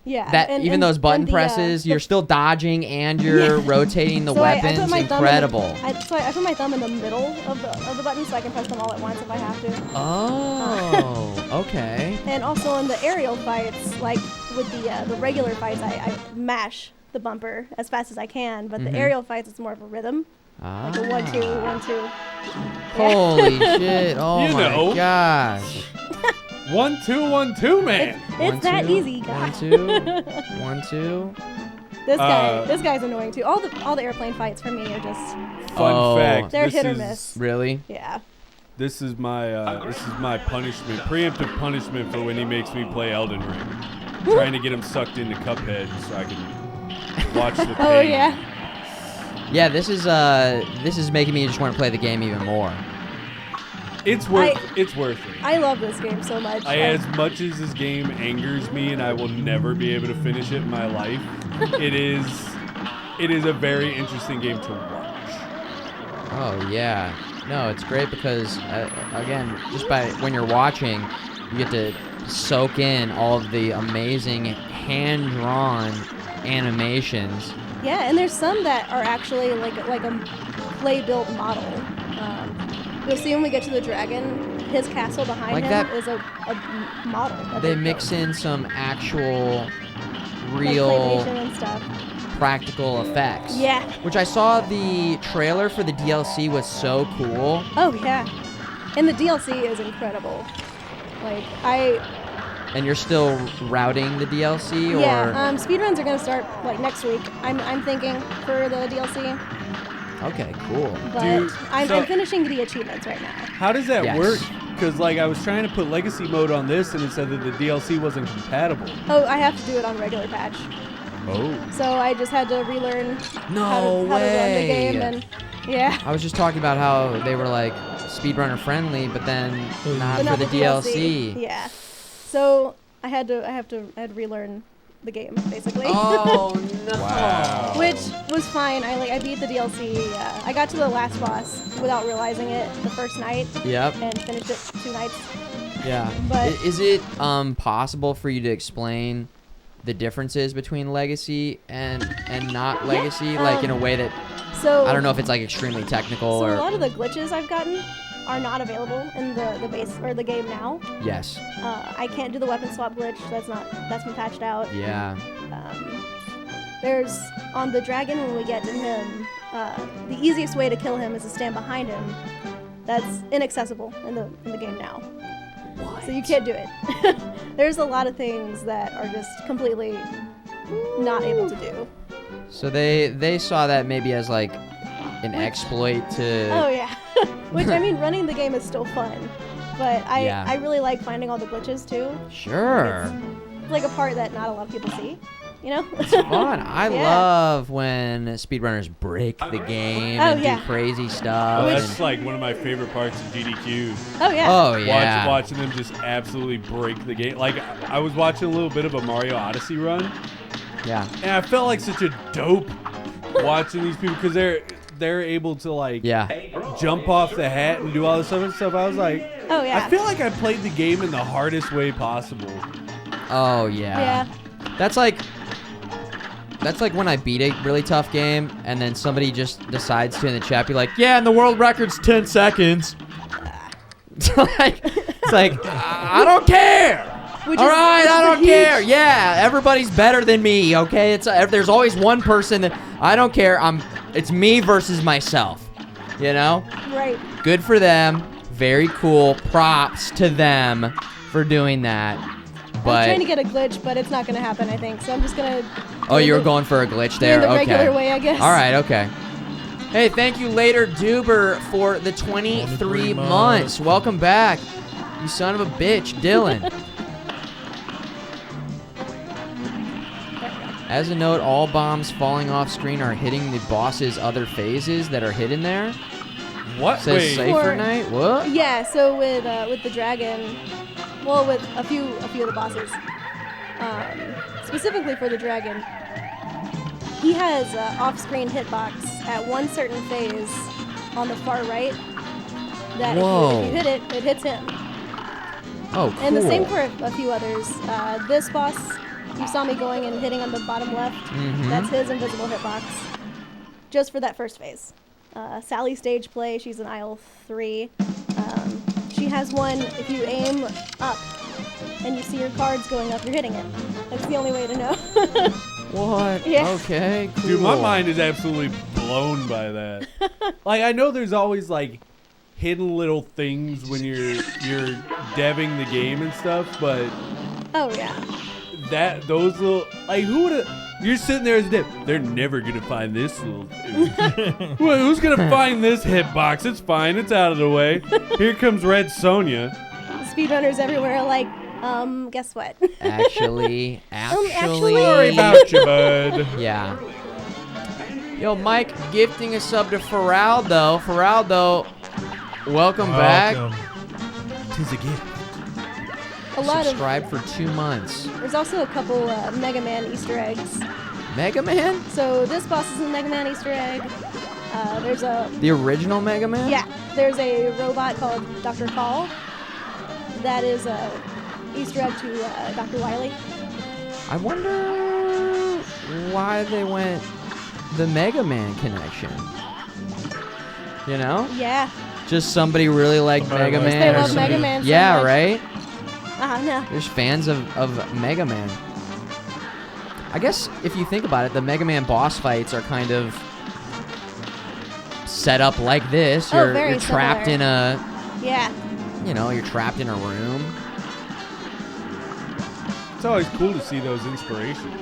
Yeah. that and- even and- those button and the, presses, the- you're still dodging and you're rotating the So I weapons. put my thumb in the- Incredible. I put my thumb in the middle of the button so I can press them all at once if I have to. Oh, okay. And also in the aerial fights, like with the regular fights, I mash the bumper as fast as I can. But the aerial fights, it's more of a rhythm, Ah. like a 1 2 1 2. Holy shit. Oh You my know. gosh. 1 2 1 2, man. It's that easy, guys. 1 2 1 2. This guy's annoying too. All the airplane fights for me are just Fun fact. they're this hit or is- miss. Really? Yeah. This is my punishment, preemptive punishment for when he makes me play Elden Ring. Trying to get him sucked into Cuphead so I can watch the pain. Oh yeah. Yeah, this is making me just want to play the game even more. It's worth it. I love this game so much. As much as this game angers me and I will never be able to finish it in my life, it is a very interesting game to watch. Oh yeah. No, it's great because again, just by when you're watching, you get to soak in all of the amazing hand-drawn animations. Yeah, and there's some that are actually like a play-built model. You'll see when we get to the dragon, his castle behind Like him that- is a model. that They built. mix in some actual Like real claymation and stuff. practical effects. Yeah. Which I saw the trailer for the DLC was so cool. Oh yeah, and the DLC is incredible. Like And you're still routing the DLC, or speedruns are gonna start like next week. I'm thinking for the DLC, okay, cool. but Dude, I'm so- finishing the achievements right now. How does that Yes. work? Because like I was trying to put legacy mode on this and it said that the DLC wasn't compatible. Oh, I have to do it on regular patch. Oh. So I just had to relearn No how to run the way. game, and yeah. I was just talking about how they were like speedrunner friendly, but then not But for not the DLC. Yeah. So I had to relearn the game basically. Oh no! Wow. Which was fine. I beat the DLC. I got to the last boss without realizing it the first night Yep. and finished it 2 nights. Yeah. But- Is it possible for you to explain the differences between legacy and not legacy, like in a way that So I don't know if it's like extremely technical So or a lot of the glitches I've gotten are not available in the base or the game now. yes. I can't do the weapon swap glitch. That's been patched out. Yeah. There's on the dragon when we get to him. The easiest way to kill him is to stand behind him. That's inaccessible in the game now. So you can't do it. There's a lot of things that are just completely not able to do. So they saw that maybe as like an exploit to Oh yeah. Which I mean, running the game is still fun, but Yeah. I really like finding all the glitches too. Sure. It's like a part that not a lot of people see. You know? It's fun. I Yeah. love when speedrunners break the game Oh, and yeah. do crazy stuff. Oh, and- that's like one of my favorite parts of GDQ. Oh yeah. oh yeah. Watching them just absolutely break the game. Like I was watching a little bit of a Mario Odyssey run, Yeah. and I felt like such a dope watching these people because they're able to like Yeah. jump off the hat and do all this other stuff. I was like, Oh yeah. I feel like I played the game in the hardest way possible. Oh yeah. That's like when I beat a really tough game and then somebody just decides to in the chat be like, yeah, and the world record's 10 seconds. It's like I don't care. All right, I don't care. Yeah, everybody's better than me. Okay, there's always one person that I don't care. It's me versus myself. You know? Right. Good for them. Very cool. Props to them for doing that. But I'm trying to get a glitch, but it's not going to happen, I think. So I'm just going to... Oh, you were going for a glitch there? The okay. regular way, I guess. All right, okay. Hey, thank you, Later Duber, for the 23 months. Welcome back, you son of a bitch, Dylan. As a note, all bombs falling off screen are hitting the boss's other phases that are hidden there. What? Says Safer Night. What? Yeah. So with the dragon, well, with a few of the bosses, specifically for the dragon, he has off-screen hitbox at one certain phase on the far right. That if you hit it, it hits him. Oh, cool. And the same for a few others. This boss, you saw me going and hitting on the bottom left. Mm-hmm. That's his invisible hitbox, just for that first phase. Sally stage play, she's in aisle 3. She has one, if you aim up and you see your cards going up, you're hitting it. That's the only way to know. What? Yeah. Okay, cool. Dude, my mind is absolutely blown by that. Like, I know there's always, like, hidden little things when you're deving the game and stuff, but... Oh, yeah. Those little... Like, who would've... You're sitting there as a dev. They're never gonna find this little... Well, who's gonna find this hitbox? It's fine. It's out of the way. Here comes RedSonja. Speedrunners everywhere are like, guess what? Actually. Sorry about you, bud. Yeah. Yo, Mike gifting a sub to Feraldo. Feraldo, welcome back. Tis a gift. Subscribe for 2 months. There's also a couple Mega Man Easter eggs. Mega Man? So this boss is a Mega Man Easter egg. There's a... The original Mega Man? Yeah. There's a robot called Dr. Call. That is a Easter egg to Dr. Wily. I wonder why they went the Mega Man connection. You know? Yeah. Just somebody really liked Mega Man. They or love somebody- Mega Man so Yeah, much. right? No. There's fans of Mega Man. I guess if you think about it, the Mega Man boss fights are kind of set up like this. Oh, You're very trapped similar. in a... Yeah. You know, you're trapped in a room. It's always cool to see those inspirations.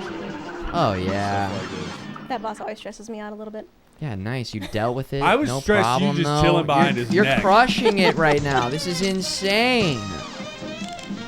Oh, yeah. Stuff like this. That boss always stresses me out a little bit. Yeah, nice. You dealt with it. I was no stressed you problem, just though. chilling behind his You're neck. crushing it right now. This is insane.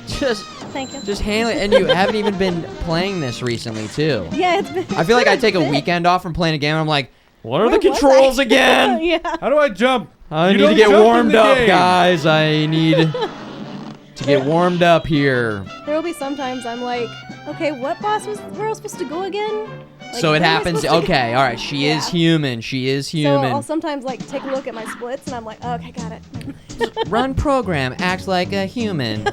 Thank you. Just handle it. And you haven't even been playing this recently, too. Yeah, it's been... I feel like I take a bit. weekend off from playing a game, and I'm like, what are Where the was controls I? again? Yeah. How do I jump? I You need to don't get jump in warmed the up, game. guys. I need to get warmed up here. There will be sometimes I'm like, okay, what boss was where I was supposed to go again? Like, So it where am I happens. supposed to go? Okay, all right. She is Yeah. human. She is So human. I'll sometimes like take a look at my splits and I'm like, okay, got it. Run program. Act like a human.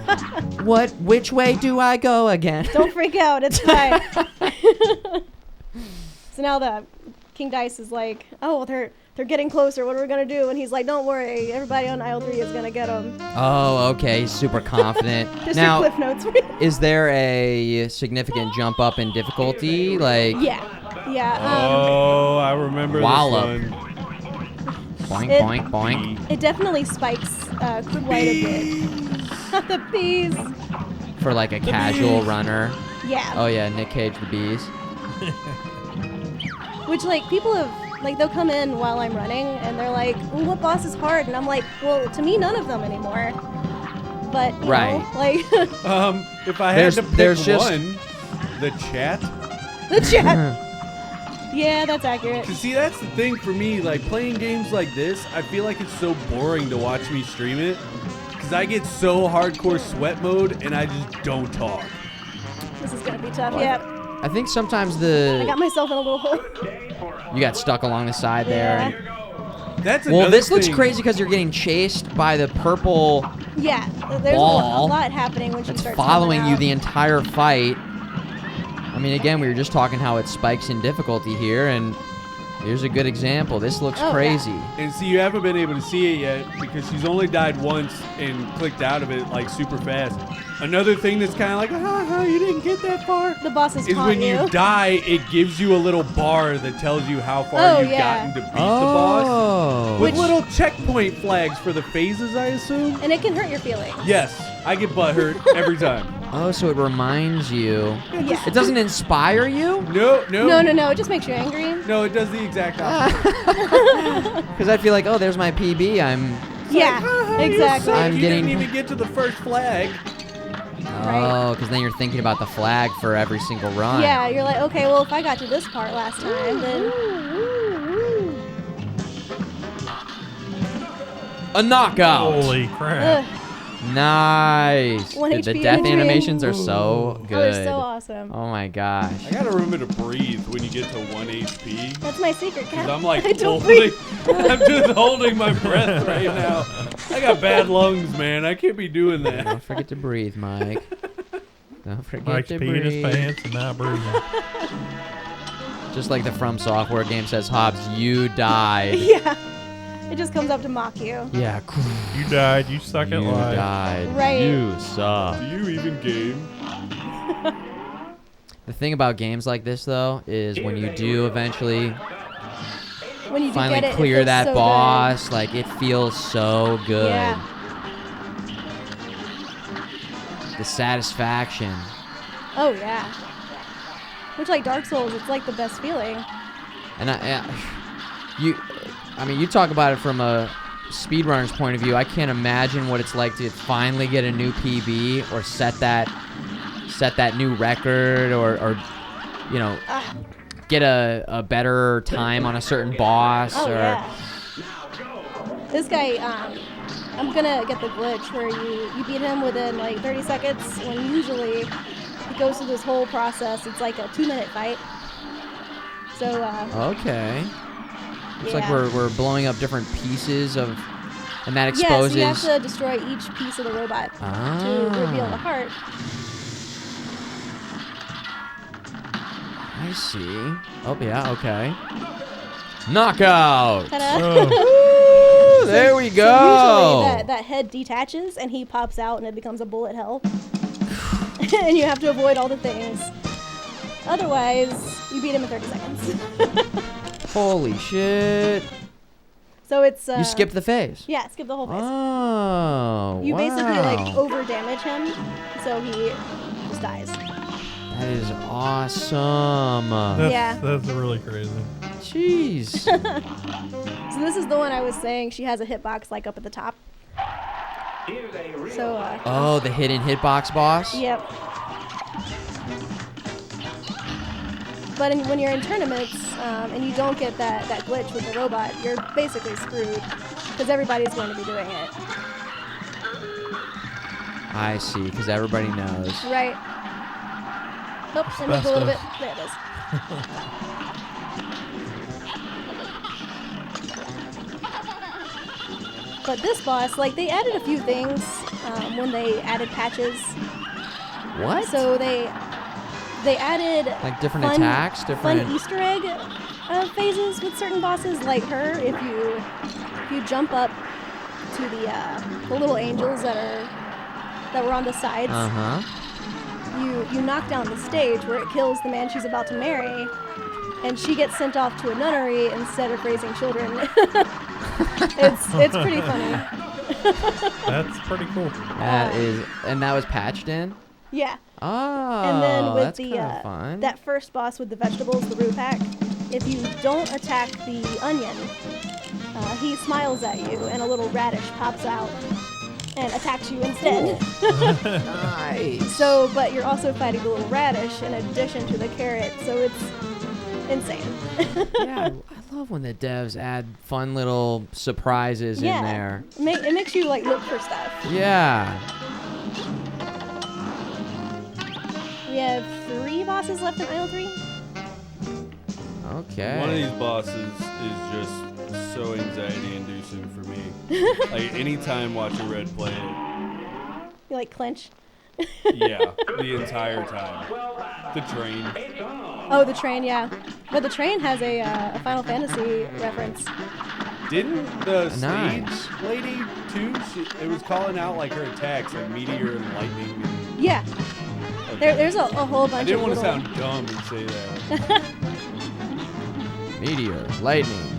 Which way do I go again? Don't freak out, it's fine. So now the King Dice is like, oh, they're getting closer. What are we gonna do? And he's like, don't worry, everybody on aisle 3 is gonna get them. Oh, okay. He's super confident. Just Now, your cliff notes. is there a significant jump up in difficulty? Like, Yeah. Oh, I remember Wallop. this one. boink, it- boink, boink. It definitely spikes quite a bit. Not the bees. For like a casual runner. Yeah. Oh, yeah. Nick Cage, the bees. Which, like, people have, like, they'll come in while I'm running, and they're like, well, what boss is hard? And I'm like, well, to me, none of them anymore. But, you Right. know, like, If I had to pick there's just- one, the chat. the chat. Yeah, that's accurate. Cause see, that's the thing for me. Like playing games like this, I feel like it's so boring to watch me stream it. Cause I get so hardcore sweat mode, and I just don't talk. This is gonna be tough. Yep. I think sometimes I got myself in a little hole. you got stuck along the side there. Yeah. That's Well, another this looks thing. crazy because you're getting chased by the purple Yeah, there's a ball lot happening when she that's starts following coming you out. the entire fight. I mean, again, we were just talking how it spikes in difficulty here, and here's a good example. This looks Oh, yeah. crazy. And see, you haven't been able to see it yet because she's only died once and clicked out of it like super fast. Another thing that's kind of like, you didn't get that far. The bosses Is taunt when you die, it gives you a little bar that tells you how far Oh, you've yeah. gotten to beat the boss. Oh. With little checkpoint flags for the phases, I assume. And it can hurt your feelings. Yes, I get butthurt every time. Oh, so it reminds you. Yeah. It doesn't inspire you? No. No. It just makes you angry. No, it does the exact opposite. Because I feel like, oh, there's my PB. Yeah, exactly. I'm you getting- didn't even get to the first flag. Oh, because then you're thinking about the flag for every single run. Yeah, you're like, okay, well, if I got to this part last time, then A knockout. Holy crap. ugh, Nice. One The HP death injury. animations are so good. oh, they're so awesome. Oh my gosh. I gotta remember to breathe when you get to 1 HP. That's my secret, Cat. Cause I'm like I don't holding, breathe. I'm just holding my breath right now. I got bad lungs, man. I can't be doing that. Don't forget to breathe, Mike. Don't forget Mike's to peeing his breathe. pants and not breathing. Just like the From Software game says, Hobbs, you died. Yeah, it just comes up to mock you. Yeah. You died. You suck You at life. died. Right. You suck. Do you even game? The thing about games like this, though, is when you do eventually When you do finally get it, clear it feels that so boss, like, it feels so Good. good. Yeah. The satisfaction. Oh yeah. Which, like Dark Souls, it's like the best feeling. And you talk about it from a speedrunner's point of view. I can't imagine what it's like to finally get a new PB or set that new record or you know, get a better time on a certain boss Oh or yeah. This guy, I'm gonna get the glitch where you beat him within like 30 seconds when usually it goes through this whole process. It's like a 2-minute fight. So Okay. It's like yeah. we're blowing up different pieces of, and that Yeah, so exposes. you have to destroy each piece of the robot to reveal the heart. I see. Oh yeah, okay. Knockout. Ta-da. Woo, there we So go. usually that head detaches and he pops out and it becomes a bullet hell. And you have to avoid all the things. Otherwise, you beat him in 30 seconds. Holy shit. So it's You skip the phase. Yeah, skip the whole phase. Oh, You basically like wow. over damage him, so he just dies. That is awesome. Yeah. That's really crazy. Jeez. So this is the one I was saying. She has a hitbox like up at the top. So Oh, the hidden hitbox boss? yep. But when you're in tournaments and you don't get that glitch with the robot, you're basically screwed because everybody's going to be doing it. I see, because everybody knows. Right. Oops, I moved a little bit. There it is. But this boss, like, they added a few things when they added patches. What? So they added Like different fun, attacks, different. fun Easter egg phases with certain bosses, like her. If you jump up to the little angels that were on the sides, you knock down the stage where it kills the man she's about to marry, and she gets sent off to a nunnery instead of raising children. It's pretty funny. That's pretty cool. That is, and that was patched in. Yeah. Oh, And then with that's kinda fun. that first boss with the vegetables, the root pack, if you don't attack the onion, he smiles at you and a little radish pops out and attacks you instead. Nice. So, but you're also fighting the little radish in addition to the carrot, so it's insane. Yeah, I love when the devs add fun little surprises in there. It makes you like look for stuff. Yeah. We have 3 bosses left in Isle 3. Okay. One of these bosses is just so anxiety-inducing for me. Like, anytime watch a Red play it. You like clench? Yeah, the entire time. The train. Oh, the train, yeah. But the train has a Final Fantasy reference. Didn't the Nice. stage lady too? It was calling out like her attacks, like meteor and lightning. And, Yeah. okay. There's a whole bunch I didn't of want to little... sound dumb and say that. Meteor, lightning.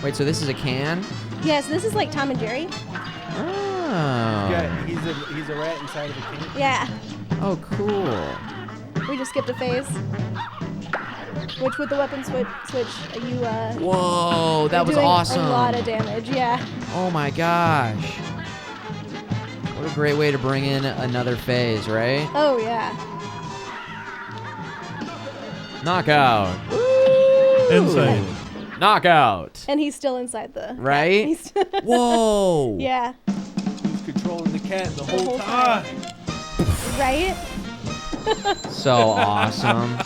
Wait, so this is a can? Yes, this is like Tom and Jerry. Oh. Yeah, he's a rat inside of a can. Yeah. Oh, cool. We just skipped a phase. Which with the weapon switch, you Whoa, that you're was doing awesome. a lot of damage, yeah. Oh my gosh. What a great way to bring in another phase, right? Oh yeah. Knockout. Insane. Knockout. And he's still inside the Right? He's Whoa. yeah. He's controlling the cat the whole whole time. Right? So awesome.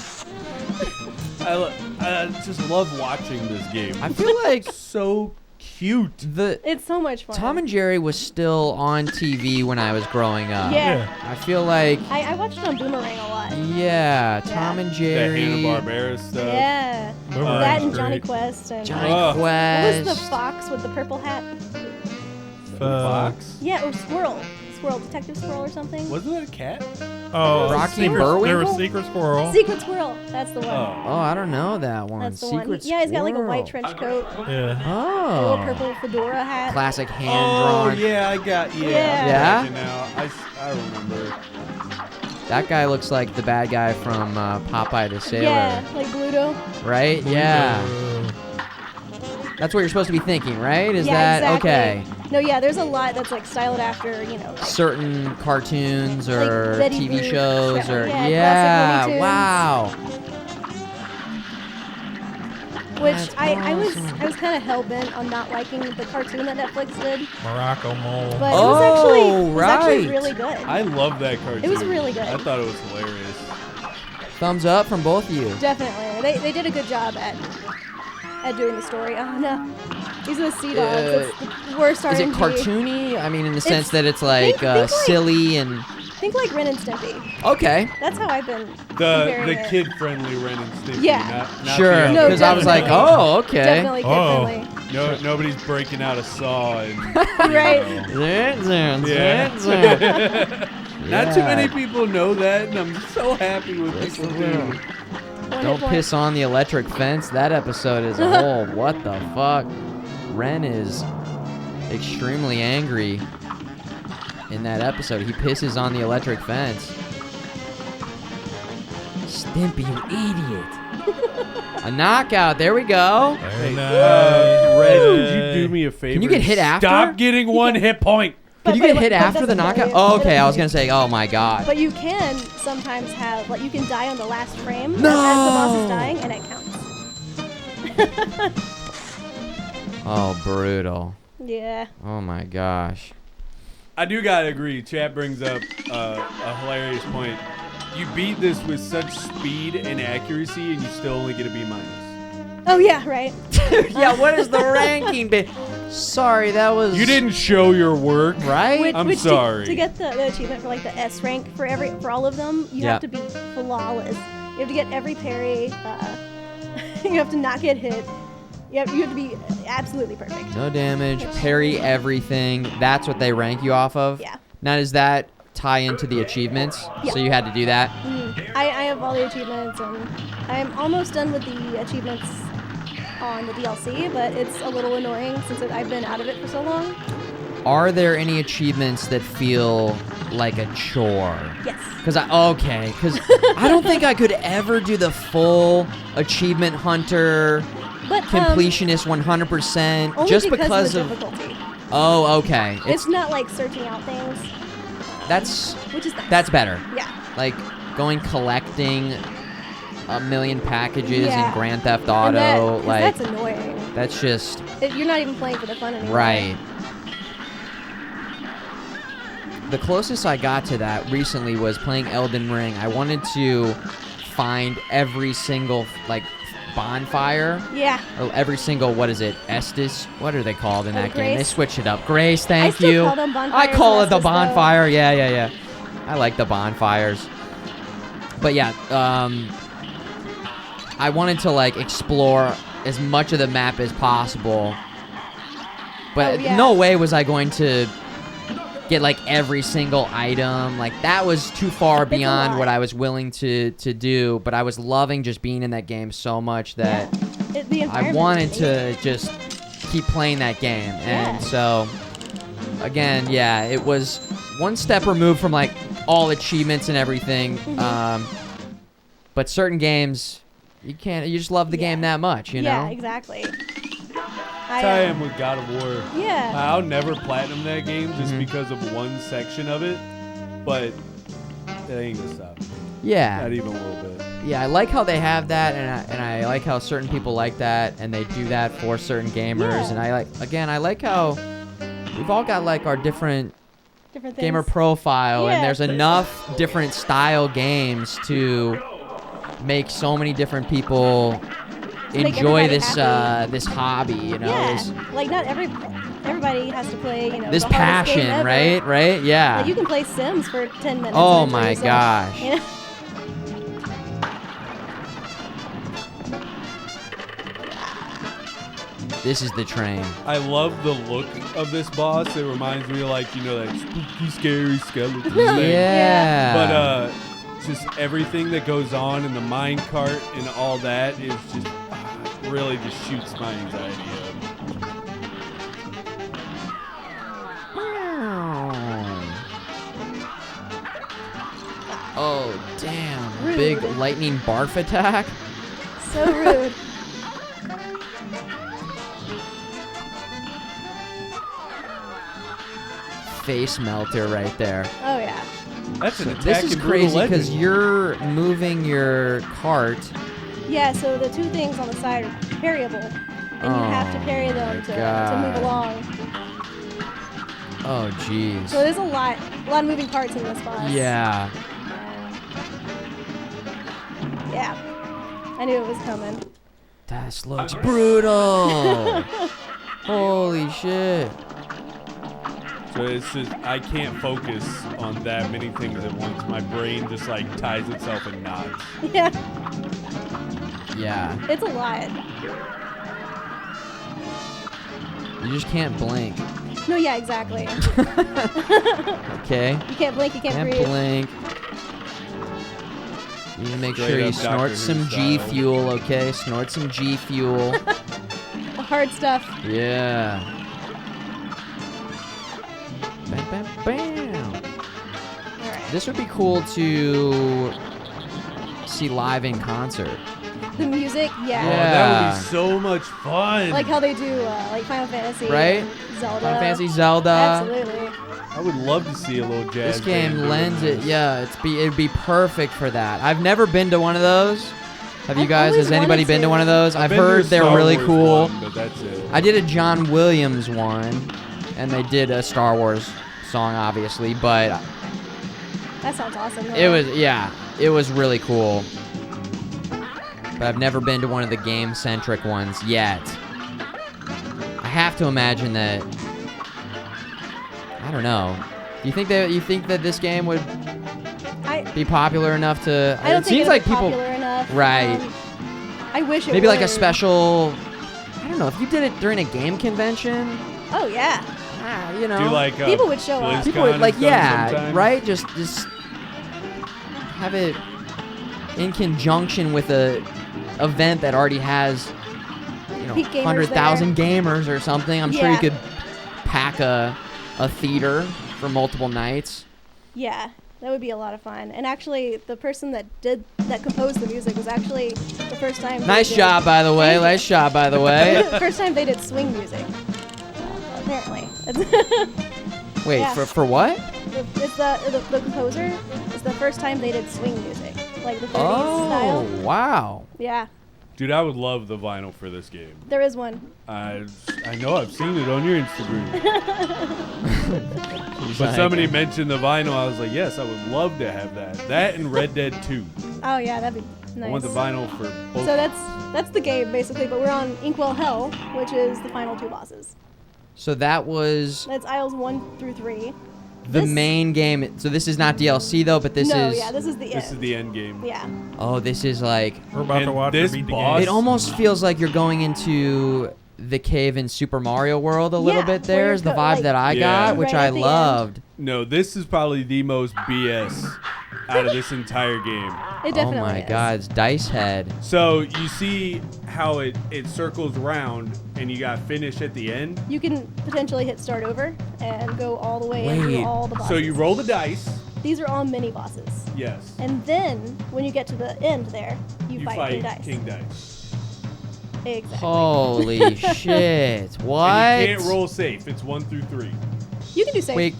I just love watching this game. I feel like so cute. It's so much fun. Tom and Jerry was still on TV when I was growing up. Yeah. I feel like I watched it on Boomerang a lot. yeah, Tom and That Jerry. Hanna-Barbera stuff. Yeah. Boomerang's That and great. Johnny Quest and Johnny Oh. what Quest. was the fox with the purple hat? Fox. Yeah, or Squirrel. Detective Squirrel or something. Wasn't that a cat? Oh, Rocky and There was Bullwinkle? Secret Squirrel. Secret Squirrel. That's the one. Oh, I don't know that one. That's the Secret one. Yeah, he's got like a white Squirrel. trench coat, Yeah. a little Oh. purple fedora hat. Classic hand Oh, drawn. yeah, I got Yeah. I'm now. I remember. That guy looks like the bad guy from Popeye the Sailor. Yeah, like Bluto. Right? Yeah. That's what you're supposed to be thinking, right? Is Yeah, that exactly. okay? No, yeah, there's a lot that's like styled after, like, Certain cartoons Like or Betty TV Boop, shows or yeah, classic Looney Tunes. wow. which That's I was awesome. kind of hell bent on not liking the cartoon that Netflix did, Morocco Mole. but Oh, it was actually right. really good. I love that cartoon. It was really good. I thought it was hilarious. Thumbs up from both of you. Definitely, they did a good job at doing the story. Oh no, these are the sea dogs. It's the worst RNG. Is it cartoony? I mean, in the sense It's- that it's like think like- silly and Think like Ren and Stimpy. okay. That's how I've been The comparing it. kid-friendly Ren and Stimpy. Yeah. Not Sure, the No, other. because I was like, definitely. oh, okay. Definitely kid Oh. friendly. No, nobody's breaking out a saw and Right. Yeah. Not too many people know that, and I'm so happy with Yes, people they will. do. One Don't hit point. piss on the electric fence. That episode is a whole what the fuck. Ren is extremely angry in that episode. He pisses on the electric fence. Stimpy, you idiot. A knockout. There we go. Very nice. Red, could you do me a favor? Can you get hit after? Stop getting one hit point. Can you But- get but- hit but after the doesn't knockout? really- Oh, it okay. I was doesn't- going to say, oh my god. But you can sometimes have, like, you can die on the last frame as the No! boss is dying, and it counts. Oh, brutal. Yeah. Oh my gosh. I do gotta agree. Chat brings up a hilarious point. You beat this with such speed and accuracy, and you still only get a B-. Oh yeah, right. Yeah, what is the ranking? Sorry, that was... You didn't show your work. Right? I'm Which sorry. To get the achievement for like the S rank for all of them, you Yeah. have to be flawless. You have to get every parry. You have to not get hit. You have to be absolutely perfect. No damage, parry everything. That's what they rank you off of? Yeah. Now, does that tie into the achievements? Yeah. So you had to do that? I have all the achievements, and I'm almost done with the achievements on the DLC, but it's a little annoying since I've been out of it for so long. Are there any achievements that feel like a chore? Yes. Because I don't think I could ever do the full achievement hunter But completionist 100% only just because of... the difficulty. Oh, okay. It's not like searching out things, That's which is nice. that's better. Yeah. Like going collecting a million packages in Yeah. Grand Theft And Auto, that- 'cause like that's annoying. that's just You're not even playing for the fun anymore. right. The closest I got to that recently was playing Elden Ring. I wanted to find every single bonfire. Yeah. Or every single, what is it, Estes? What are they called in that game? They Grace? switched it up. Grace, thank still you. call them I bonfires call it and the Estes, though. bonfire. Yeah. I like the bonfires. But yeah, I wanted to like explore as much of the map as possible. But Oh, yeah. no way was I going to get like every single item. Like that was too far It's a beyond lot. what I was willing to do. But I was loving just being in that game so much that The I environment wanted is to amazing. just keep playing that game. Yeah. And so, again, yeah, it was one step removed from like all achievements and everything. But certain games, you just love the game that much, you know? Yeah, exactly. That's how I am with God of War. Yeah. I'll never platinum that game just because of one section of it, but that ain't gonna stop. Yeah. Not even a little bit. Yeah, I like how they have that, and I like how certain people like that, and they do that for certain gamers. Yeah. And I like how we've all got like our different Different gamer things. profile, and Yeah. there's enough different style games to make so many different people make enjoy everybody this happy. this hobby. You know, Yeah. Like not everybody has to play. You know, this the hardest game passion, ever. right? Yeah. Like you can play Sims for 10 minutes. Oh and enjoy my yourself, gosh. You know? This is the train. I love the look of this boss. It reminds me of like, you know, that spooky, scary skeleton thing. Yeah. But just everything that goes on in the mine cart and all that is just really just shoots my anxiety up. Oh, damn. Rude. Big lightning barf attack. So rude. Face melter right there. Oh yeah. That's an attack This is in Brutal crazy because Legend. you're moving your cart. Yeah. So the two things on the side are variable, and you have to parry them to God. move along. Oh, jeez. So there's a lot of moving parts in this boss. Yeah. Yeah. I knew it was coming. This looks brutal. Holy shit. So it's just, I can't focus on that many things at once. My brain just like ties itself in knots. Yeah. Yeah. It's a lot. You just can't blink. No, yeah, exactly. Okay? You can't blink, you can't Can't breathe. blink. You need to make Straight sure you up Doctor snort Who some G style. fuel, okay? Snort some G fuel. The hard stuff. Yeah. Bam, bam, bam. All right. This would be cool to see live in concert. The music, yeah. Oh, that would be so much fun. Like how they do, like Final Fantasy, Right? and Zelda. Final Fantasy, Zelda. Absolutely. I would love to see a little jazz. This game band doing lends it. this. Yeah, it'd be perfect for that. I've never been to one of those. Have you I've guys? always Has anybody wanted been to to. one of those? I've been to a heard they're Star really Wars cool. one, but that's it. I did a John Williams one, and they did a Star Wars song, obviously, but That sounds awesome. though. it was really cool. But I've never been to one of the game-centric ones yet. I have to imagine that. I don't know. Do you think that this game would I be popular enough to? don't It think seems it's like people. popular enough. Right. I wish it Maybe like a would. special. I don't know if you did it during a game convention. Oh yeah. You know. Do like People would show up. People would BlizzCon like and stuff yeah, sometimes. right? Just have it in conjunction with a event that already has Peak gamers 100,000 gamers or something. I'm sure you Yeah. could pack a theater for multiple nights. Yeah, that would be a lot of fun. And actually, the person that composed the music was actually the first time. Nice job, by the way. Nice job, by the way. The first time they did swing music. Apparently. Wait, Yeah. for what? It's the composer. It's the first time they did swing music, like the 30s Oh, style. wow. Yeah, Dude, I would love the vinyl for this game. there is one. I know I've seen it on your Instagram. He's But like, somebody mentioned the vinyl. I was like, yes, I would love to have that. That and Red Dead 2. Oh yeah, that'd I want the vinyl for both. So that's the game basically, but we're on Inkwell Hell, which is the final 2 bosses. So that was That's aisles 1 through 3. the main game. So this is not DLC though, but this no, is. yeah, this is the end. This is the end game. Yeah. Oh, this is like. We're about to And watch this her beat the boss- game. It almost feels like you're going into the cave in Super Mario World a little Yeah, bit. where There's the you're vibe like- that I Yeah. got, which Right I at the end. loved. No, this is probably the most BS out of this entire game. It definitely Oh my is. God, it's Dice Head. So you see how it circles around and you got finish at the end. You can potentially hit start over and go all the way Wait. into all the bosses. So you roll the dice. These are all mini bosses. Yes. And then when you get to the end there, you, You fight fight King Dice. King Dice. Exactly. Holy shit. What? And you can't roll safe. It's 1 through 3. You can do safe. Wait,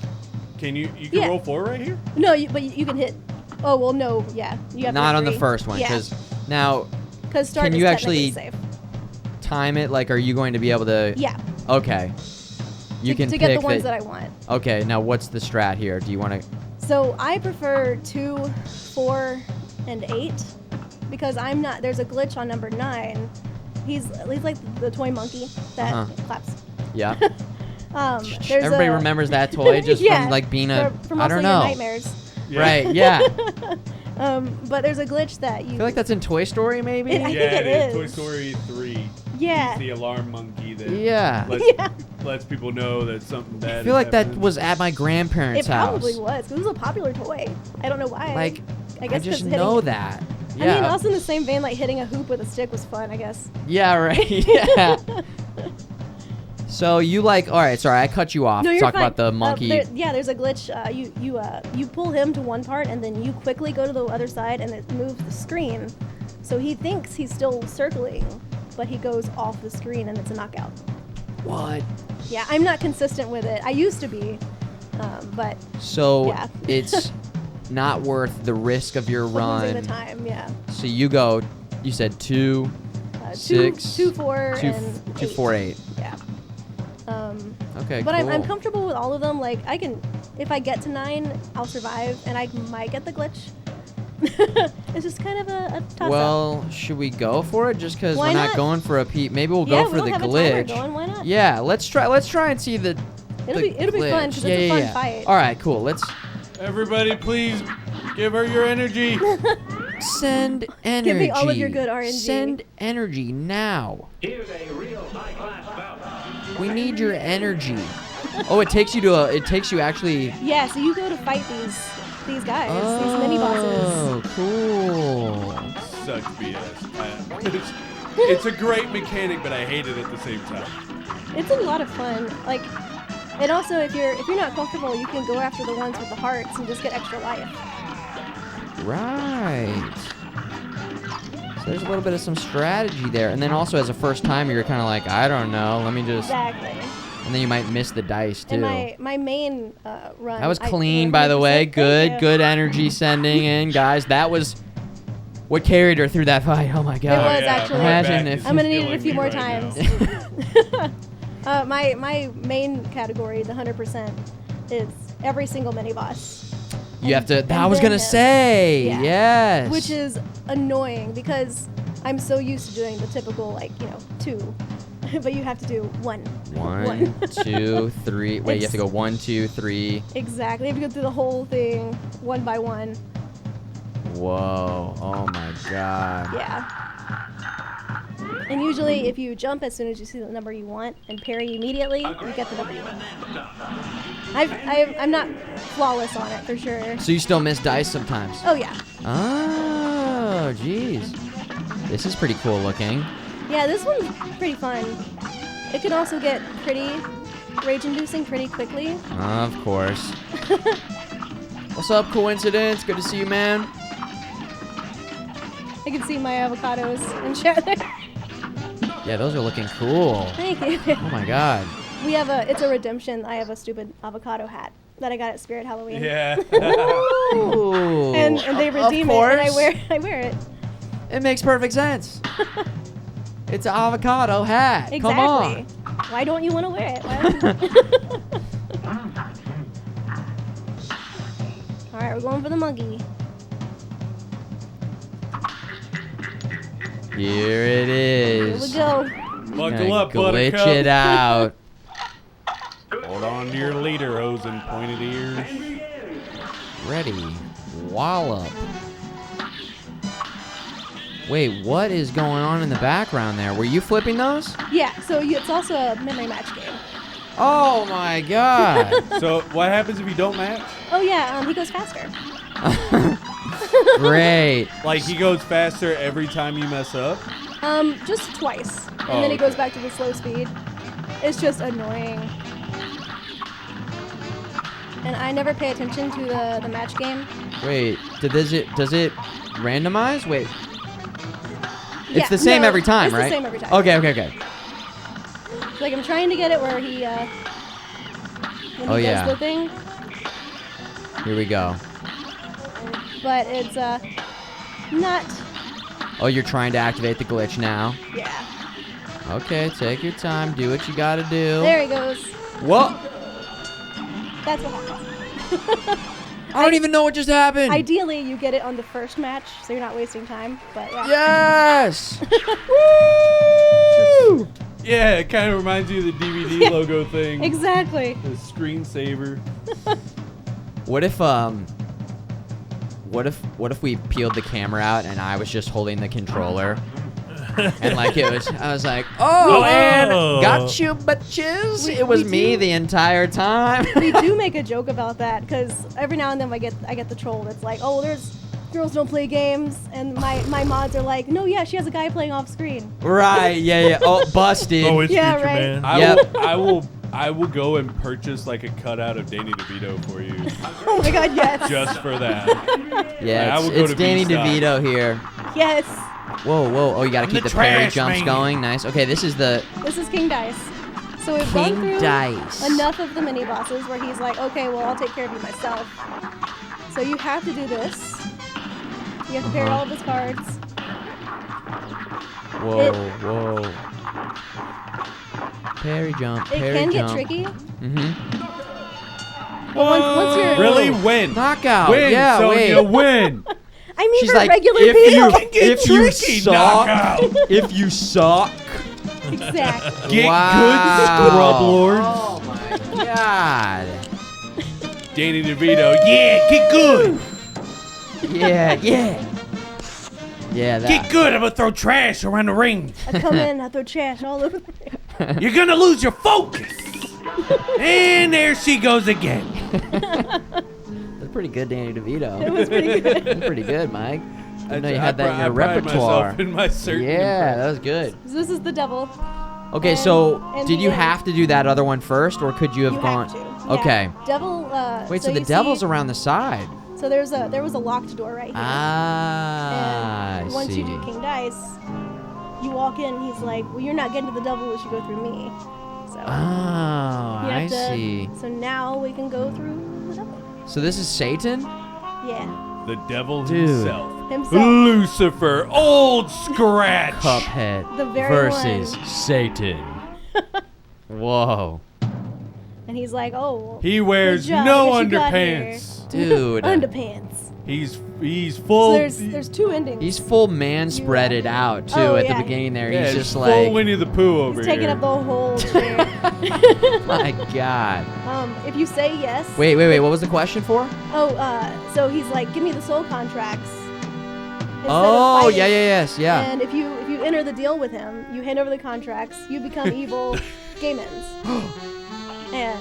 Can you can Yeah. roll 4 right here? No, but you can hit. Oh well, no, yeah. You have to not hit on the 3. first one, Yeah, because now because start can is you technically actually- safe. time it. Like, are you going to be able to? Yeah. Okay. You to, can to pick get the ones that I want. Okay, now what's the strat here? Do you want to? So I prefer 2, 4, and 8 because I'm not. There's a glitch on number 9. He's like the toy monkey that Uh-huh. claps. Yeah. There's Everybody a- remembers that toy just Yeah, from like being a. from I also don't your know. nightmares. Right. Yeah. But there's a glitch that you. I feel like that's in Toy Story, maybe. I yeah, think it is. is. Toy Story 3. Yeah. He's the alarm monkey that Yeah. lets people know that something bad I feel like that happened. was at my grandparents' It house. probably was. 'Cause it was a popular toy. I don't know why. Like, I guess just 'cause know hitting- that. I Yeah. mean, also in the same vein, like hitting a hoop with a stick was fun. I guess. Yeah. Right. Yeah. So you like? All right. Sorry, I cut you off. No, you're Talk fine. about the monkey. There's a glitch. You pull him to one part, and then you quickly go to the other side, and it moves the screen. So he thinks he's still circling, but he goes off the screen, and it's a knockout. What? Yeah, I'm not consistent with it. I used to be, but So Yeah. it's not worth the risk of your losing run. the time. Yeah. So you go. You said 2, 6, 2, 4, 2, and 2, 8. 4, 8. Yeah. Okay. But cool. I'm comfortable with all of them. Like I can, if I get to 9, I'll survive, and I might get the glitch. It's just kind of a toss-up. Well, should we go for it? Just because Why we're not not? going for a peep. Maybe we'll Yeah, go we for don't the have a timer glitch. going, why not? Yeah, let's try and see the. It'll the be fun glitch. because it's a fun fight. All right, cool. Let's Everybody, please give her your energy. send energy. Give me all of your good RNG. Send energy now. Here's a real high-class bout. We need your energy. Oh, it takes you to a. It takes you actually. Yeah, so you go to fight these guys, these mini bosses. Oh, cool. Such BS. It's a great mechanic, but I hate it at the same time. It's a lot of fun. Like, and also if you're not comfortable, you can go after the ones with the hearts and just get extra life. Right. So there's a little bit of some strategy there, and then also as a first timer, you're kind of like, I don't know. Let me just. Exactly. And then you might miss the dice too. And my main run. That was I- clean, by the way. 100%. Thank you. Good energy sending in, guys. That was what carried her through that fight. Oh my It god. was actually. Imagine back if- is I'm gonna need it a killing few me more right times. now. My main category, the 100%, is every single mini boss. You have to. And I was then gonna him. say Yeah. yes. Which is annoying because I'm so used to doing the typical 2, but you have to do 1. 1, 2, 3. Wait, you have to go 1, 2, 3. Exactly. You have to go through the whole thing one by one. Whoa. Oh my god. Yeah. And usually, if you jump as soon as you see the number you want and parry immediately, you get the number you want. I'm not flawless on it for sure. So you still miss dice sometimes. Oh yeah. Oh, jeez. This is pretty cool looking. Yeah, this one's pretty fun. It can also get pretty rage-inducing pretty quickly. Of course. What's up, Coincidence? Good to see you, man. I can see my avocados in chat there. Yeah, those are looking cool. Thank you. Oh my god. We have it's a redemption. I have a stupid avocado hat that I got at Spirit Halloween. Yeah. Ooh. And they redeem of course. it, and I wear it. It makes perfect sense. It's an avocado hat. Exactly. Come on. Why don't you want to wear it? Why don't you? All right, we're going for the monkey. Here it is. Here we go. Buckle up, Glitch Buttercup. it out. Hold on to your leader, hose and pointed ears. Ready. Wallop. Wait, what is going on in the background there? Were you flipping those? Yeah, so it's also a memory match game. Oh my god. So what happens if you don't match? Oh yeah, he goes faster. Great. Like he goes faster every time you mess up? Just twice, and Oh, then he okay. goes back to the slow speed. It's just annoying. And I never pay attention to the match game. Wait, does it randomize? Wait. Yeah, It's the same no, every time, it's the right? same every time. Okay. Like I'm trying to get it where he when Oh, he yeah. does the thing, Here we go. but it's not. Oh, you're trying to activate the glitch now. Yeah. Okay, take your time. Do what you gotta do. There he goes. What? That's what happens. I don't even know what just happened. Ideally, you get it on the first match, so you're not wasting time. But yeah. Yes! Woo! Yeah, it kind of reminds you of the DVD logo thing. Exactly. The screensaver. What if we peeled the camera out and I was just holding the controller? And like I was like, oh, and got you, bitches. It was we me do- the entire time. We do make a joke about that because every now and then I get the troll that's like, oh, there's girls don't play games, and my mods are like, no, yeah, she has a guy playing off screen. Right? Yeah. Oh, busted. Oh, it's Yeah, Future right. Man. I will go and purchase like a cutout of Danny DeVito for you Oh my god, yes. just for that. Yeah, I it's, will go it's to Danny B-Stock. DeVito here. Yes. Whoa. Oh, you gotta keep the the parry trash jumps man. going. Nice. Okay, this is the This is King Dice. So we've gone King through Dice. enough of the mini bosses where he's like, okay, well, I'll take care of you myself. So you have to do this. You have to parry all of his cards. Whoa. Parry jump. It Parry can jump. get tricky. Mm-hmm. But once you're Really? Win. Knockout. Win, Yeah. Sonya, Wait. win. I mean, She's for like, regular if people. you suck, if you suck, Exactly. Get wow. good, scrub lords. Oh my god. Danny DeVito, yeah, get good. Yeah. That. Get good. I'm gonna throw trash around the ring. I come in, I throw trash all over. You're gonna lose your focus. And there she goes again. That's pretty good, Danny DeVito. It was pretty good. That's pretty good, Mike. I know you I had that in your pride repertoire. myself in my certain Yeah, that was good. So this is the devil. Okay, And- so and did you then- have to do that other one first, or could you have You gone? have to. Yeah. Okay. Devil. Wait, so the you devil's see- around the side. So there was a locked door right here. Ah, and I once see. you do King Dice, you walk in. He's like, "Well, you're not getting to the devil unless you go through me." So Oh, you I have to, see. So now we can go through the devil. So this is Satan? Yeah, The devil Dude. himself. himself. Lucifer, old scratch. Cuphead The very versus one. Satan. Whoa. And he's like, "Oh, He wears good job, no I guess you got underpants. Dude. underpants." He's So full. there's two endings. He's full man spreaded out, too, Oh, at yeah. the beginning there. yeah, He's it's just full like, Winnie the Pooh over He's here. taking up the whole chair. my God. If you say yes. Wait. What was the question for? So he's like, "Give me the soul contracts." instead of Oh, fighting. yeah. And if you enter the deal with him, you hand over the contracts, you become evil game ends. And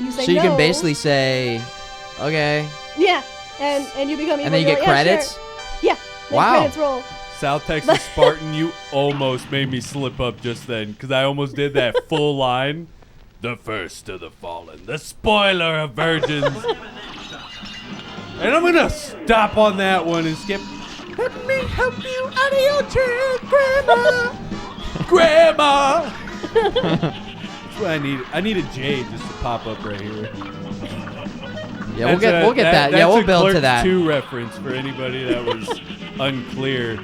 you say So you no. can basically say, okay. Yeah. And you become evil. And then you You're get like, "Yeah, credits? sure." Yeah. Then Wow. credits roll. South Texas Spartan, you almost made me slip up just then because I almost did that full line. The first of the fallen, the spoiler of virgins. And I'm gonna stop on that one and skip. Let me help you out of your chair, Grandma. Grandma. That's what I need. I need a J just to pop up right here. Yeah, we'll get that. Yeah, that's we'll a build to Clerks that. 2 reference for anybody that was unclear.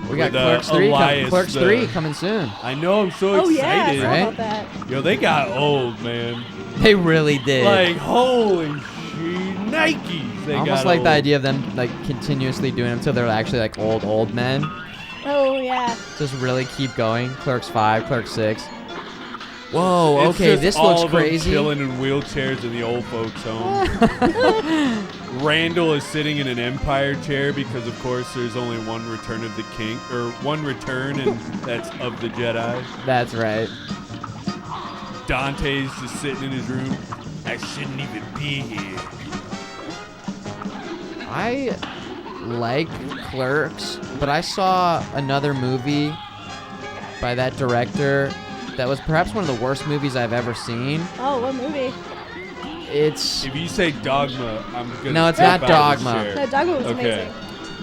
We got with, Clerks 3 Elias, Clerks the- 3 coming soon. I know, I'm so Oh yeah, I excited. saw Right? about that. Yo, they got old, man. They really did. Like, holy shit, Nikes. They Almost got like old. the idea of them like continuously doing them until they're actually like old men. Oh yeah. Just really keep going. Clerks 5, Clerks 6. Whoa, It's okay, just this all looks of them crazy. chilling in wheelchairs in the old folks' home. Randall is sitting in an Empire chair because, of course, there's only one Return of the King, or one return, and that's of the Jedi. That's right. Dante's just sitting in his room. I shouldn't even be here. I like Clerks, but I saw another movie by that director that was perhaps one of the worst movies I've ever seen. Oh, what movie? It's If you say Dogma, I'm gonna. No, it's jump not out of the Dogma. chair. No, Dogma was Okay. amazing.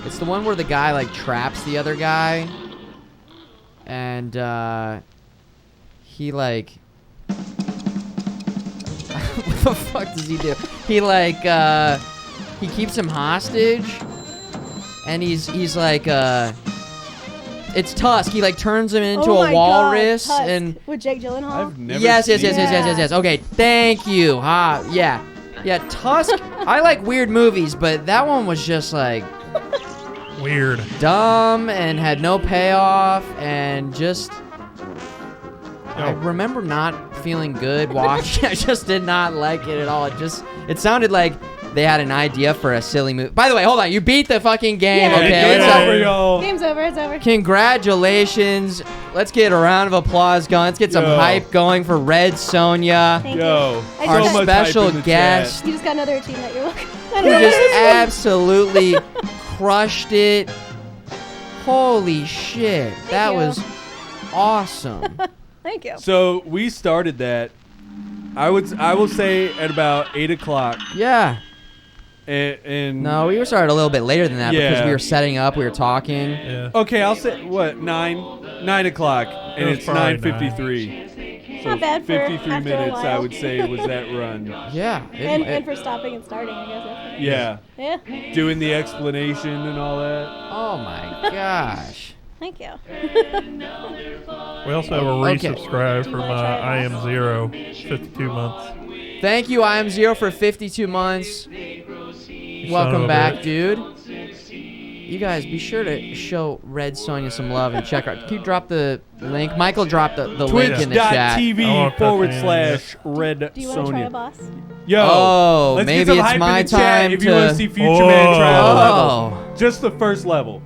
it's the one where the guy like traps the other guy, and he like what the fuck does he do? He like he keeps him hostage, and he's like it's Tusk. He like turns him into Oh a my walrus God, Tusk. and With Jake Gyllenhaal. I've never. yes. seen it. Okay, thank you. Yeah, Tusk. I like weird movies, but that one was just like Weird. dumb and had no payoff, and just I Yo. remember not feeling good watching. I just did not like it at all. It sounded like they had an idea for a silly movie. By the way, hold on. You beat the fucking game. Yeah, Okay, Game's let's over, y'all. Game's over. It's over. congratulations. Let's get a round of applause going. Let's get some Yo. hype going for Thank RedSonja, Yo, I our just so much special hype in the guest. You just got another achievement. You're welcome. who just absolutely crushed it. Holy shit. That you. was awesome. Thank you. Chat. So we started that. I will say at about 8 o'clock, Yeah. and No, we were started a little bit later than that because Yeah. we were setting up, we were talking. Yeah. Okay, I'll say what 9 o'clock, and was it's probably 9:53. So Not bad for 53 after a minutes, I while. would say, was that run. Yeah. And for stopping and starting, I guess. Yeah, Yeah. doing the explanation and all that. oh my gosh. Thank you. We also have a Okay. resubscribe from I Am Zero, 52 months. Thank you, I am Zero, for 52 months. You son of Welcome a back, bitch. dude. You guys, be sure to show RedSonja some love and check out. Can you drop the link? Michael dropped the link in the chat. I won't Twitch.tv touch /Red Do you want to try a Sonja. boss? Yo, Oh, let's maybe get some it's hype my in the chat time if you want to- to see Futureman try a Oh. level. Just the first level.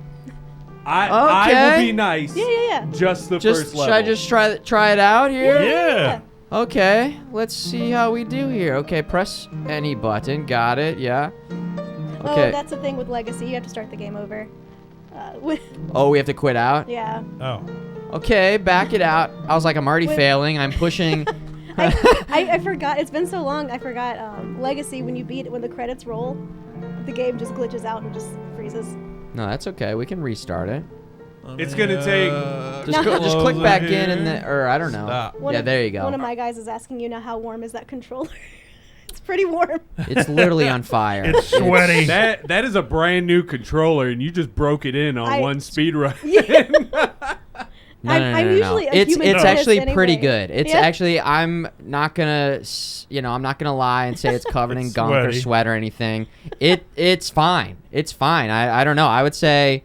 I will Okay. be nice. Yeah. Just the Just first level. should I just try it out here? Yeah. Okay, let's see how we do here. Okay, press any button. Got it. Yeah. Okay. Oh, that's the thing with Legacy. You have to start the game over. Oh, we have to quit out? Yeah. Oh. Okay, back it out. I was like, I'm already Wait. failing. I'm pushing. I forgot. It's been so long. I forgot. Legacy, when you beat it, when the credits roll, the game just glitches out and just freezes. No, that's okay. We can restart it. It's gonna take- Just click back in and then, or I don't know. Stop. Yeah, there you One of go. my guys is asking you now, how warm is that controller? It's pretty warm. It's literally on fire. It's sweaty. That is a brand new controller, and you just broke it in on one speed run. No, I'm usually a it's human it's penis actually anyway. pretty good. It's Yeah? actually I'm not gonna I'm not gonna lie and say it's covered in It's gunk or sweaty. sweat or anything. It's fine. It's fine. I don't know. I would say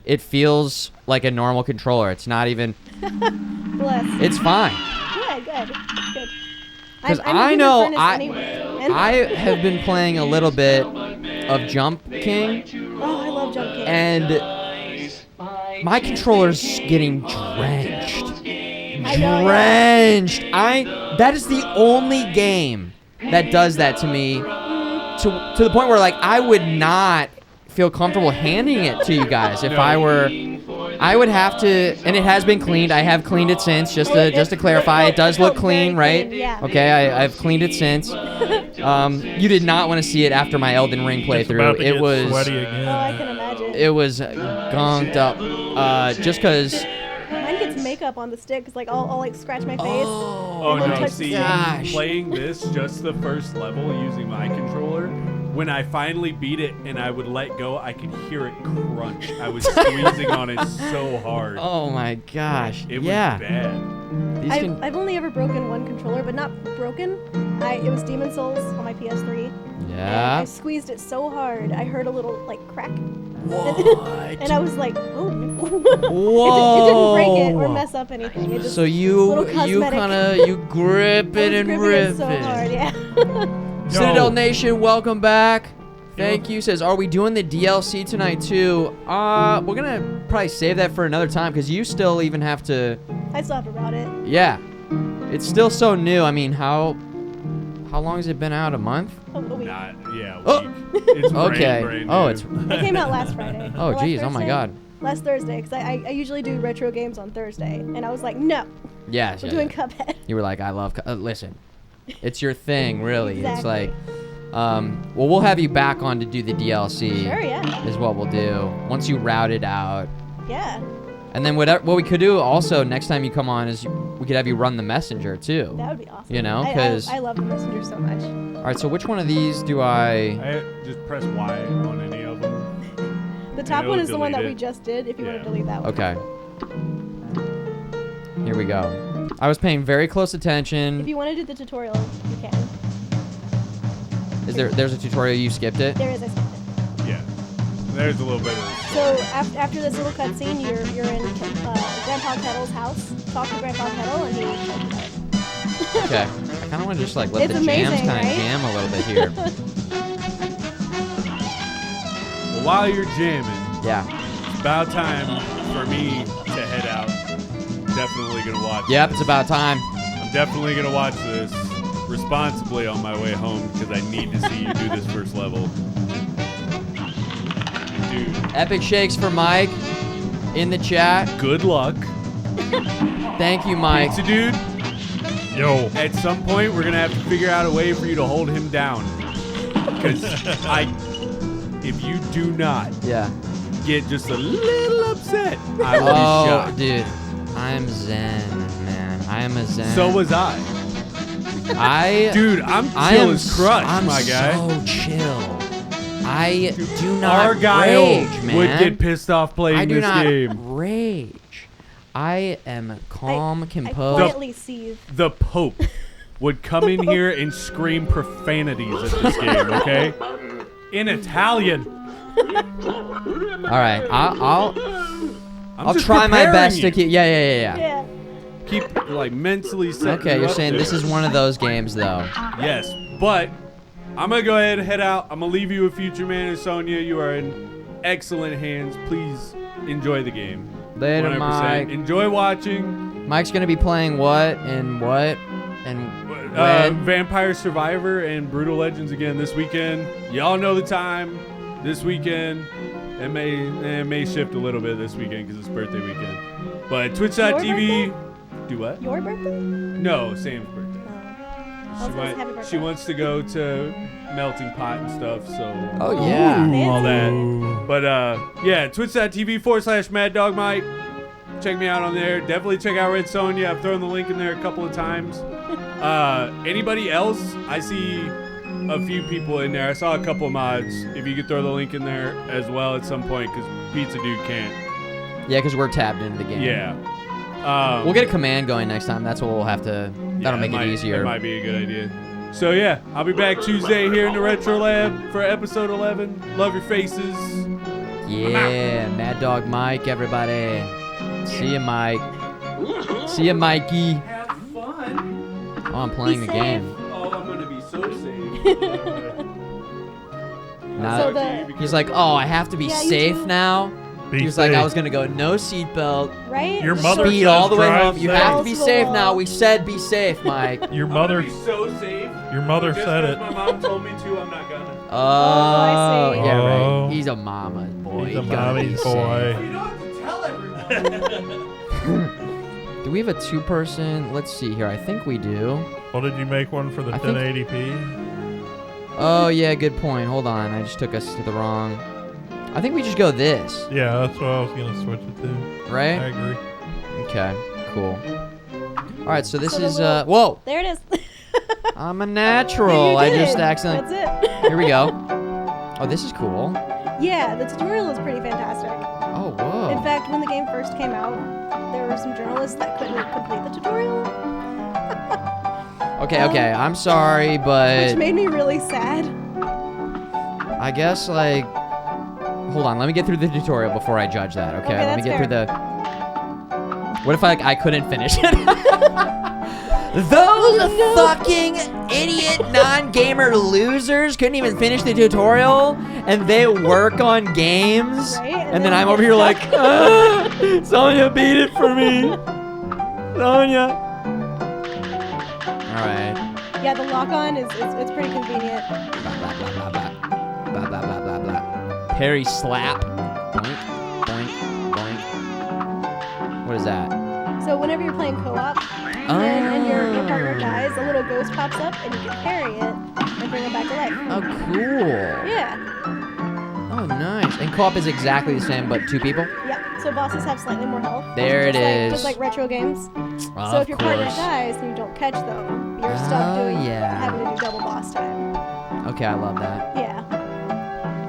it feels like a normal controller. It's not even. Bless. It's fine. Good, good. Good. 'Cause I'm a I human know furnace anyway. And- I have been playing a little bit of Jump King, Oh, I love Jump King. and my controller's getting drenched. I know, Drenched. That is the only game that does that to me, to the point where like I would not feel comfortable handing it to you guys if I were. I would have to, and it has been cleaned. I have cleaned it since, just to clarify. It does look clean, right? yeah. Okay, I've cleaned it since. You did not want to see it after my Elden Ring It's about playthrough. to It get was. sweaty again. Oh, I can imagine. It was gunked up, just because. Mine gets makeup on the stick, cause like I'll like scratch my face. Oh and then no! touch See, the gosh. playing this just the first level using my controller. When I finally beat it and I would let go, I could hear it crunch. I was squeezing on it so hard. Oh my gosh! It was yeah. bad. These can- I've only ever broken one controller, but not broken. It was Demon Souls on my PS3. And I yeah. squeezed it so hard, I heard a little like crack. What? And I was like, oh. Whoa. It didn't break it or mess up anything. It just So you little cosmetic. kind of you grip it and gripping rip it so hard, yeah. Citadel Nation, welcome back. Thank you. Says, are we doing the DLC tonight too? We're gonna probably save that for another time because you still even have to. I still have to route it. Yeah, it's still so new. I mean, how long has it been out? A month? A week. Yeah. Oh. It's Okay. brand Oh, new. it's. It came out last Friday. Oh, Or last geez. Oh my Thursday. God. Last Thursday, because I usually do retro games on Thursday, and I was like, no, Yeah. we're doing Cuphead. You were like, I love. Listen, it's your thing, really. It's Exactly. like, well, we'll have you back on to do the DLC. Sure, yeah. Is what we'll do once you route it out. Yeah, And then what we could do also next time you come on is we could have you run the messenger too. that would be awesome. You know, I- 'cause- I love the messenger so much. All right, so which one of these do I? Just press Y on any of them. The top it'll one is the one that delete we it. just did, if you want Yeah. to delete that one. Okay. Here we go. I was paying very close If attention. you want to do the tutorial, you can. There's a tutorial, you skipped it? There is, I skipped it. Yeah. There's a little bit of. So after this little cutscene, you're in Grandpa Kettle's house. Talk to Grandpa Kettle, and he will tell you about it. Okay. I kind of want to just like let It's the jams amazing, kind of right? jam a little bit here. Well, while you're jamming, Yeah. it's about time for me to head out. Definitely gonna watch. Yep, this. it's about time. I'm definitely gonna watch this responsibly on my way home because I need to see you do this first level. Dude, Epic shakes for Mike in the chat. good luck. Thank you, Mike. Pizza dude, Yo. at some point we're gonna have to figure out a way for you to hold him down. Because if you do not Yeah. get just a little upset, I will be Oh, shocked. dude. I am zen, man. I am a zen. So was I. Dude, I'm I chill am as crutch, I'm my guy. so chill. I do not Argyle rage, man. would get pissed off playing I do this not game. rage. I am calm, I composed. quietly seethe. The Pope would come in here and scream profanities at this game, okay? In Italian. All right, I'll I'm just try my preparing best you. to keep. Yeah. Yeah. Keep like mentally set. Okay, you're saying this is one of those games, though. Yes, but I'm gonna go ahead and head out. I'm gonna leave you with Futureman and Sonya. You are in excellent hands. Please enjoy the game. Later, 100%. Mike. Enjoy watching. Mike's gonna be playing what and when? Vampire Survivor and Brutal Legends again this weekend. Y'all know the time. This weekend. It may shift a little bit this weekend because it's birthday weekend. But Twitch.tv. Do what? Your birthday? No, Sam's birthday. Happy birthday. She wants to go to Melting Pot and stuff, so. Oh yeah. All that. But yeah, twitch.tv/MadDawgMike. Check me out on there. Definitely check out RedSonja. I've thrown the link in there a couple of times. Anybody else? I see a few people in there. I saw a couple of mods. If you could throw the link in there as well at some point, because Pizza Dude can't. Yeah, because we're tabbed into the game. Yeah. We'll get a command going next time. That's what we'll have to. That'll make it easier. That might be a good idea. So yeah, I'll be back Tuesday here in the RetroLab for episode 11. Love your faces. Yeah, MadDawgMike, everybody. See ya, Mike. See ya, Mikey. Have fun. Oh, I'm playing the game. Oh, I'm gonna be so safe. Now So the- he's like, oh, I have to be Yeah, you safe do. now. Be He was like, I safe. was gonna go no seatbelt, Right? Your mother speed says all the way drive home. You safe. have to be Balls to the safe wall. now. We said be safe, Mike. Your I'm mother, gonna be so safe. your mother Just said 'cause it. my mom told me to, I'm not gonna. Oh, I see. yeah, Oh. right. He's a mama's boy. He's a He gotta be mommy's safe. boy. You don't have to tell everyone. Do we have a two-person? Let's see here. I think we do. Well, did you make one for the I think- 1080p? Oh, yeah, good point. Hold on. I just took us to the wrong. I think we just go this, Yeah, that's what I was gonna switch it to. I right? agree. Okay, cool. All right, so this So the is, little- whoa. There it is. I'm a natural. You I did just it. accidentally. That's it. Here we go. Oh, this is cool. Yeah, the tutorial is pretty fantastic. Oh, whoa. In fact, when the game first came out, there were some journalists that couldn't complete the tutorial, Okay, I'm sorry, which but made me really sad. I guess, like, Hold on, let me get through the tutorial before I judge that, okay? Okay, Let me that's get through fair. the... What if I couldn't finish it? Those fucking idiot non-gamer losers couldn't even finish the tutorial, and they work on games, Right? and then I'm over here like, Sonya beat it for me. Sonya. All right. Yeah, the lock-on is it's pretty convenient. Blah, blah, blah, blah, blah. Blah, blah, blah, blah, blah. Parry slap. Boink, boink, boink. What is that? So whenever you're playing co-op and your partner dies, a little ghost pops up and you can parry it and bring it back to life. Oh, cool. Yeah. Oh, nice. And co-op is exactly the same, but 2 people? Yep. So bosses have slightly more health. There it is. Just like retro games. So if your partner dies and you don't catch them, you're stuck having to do double boss time. Okay, I love that. Yeah.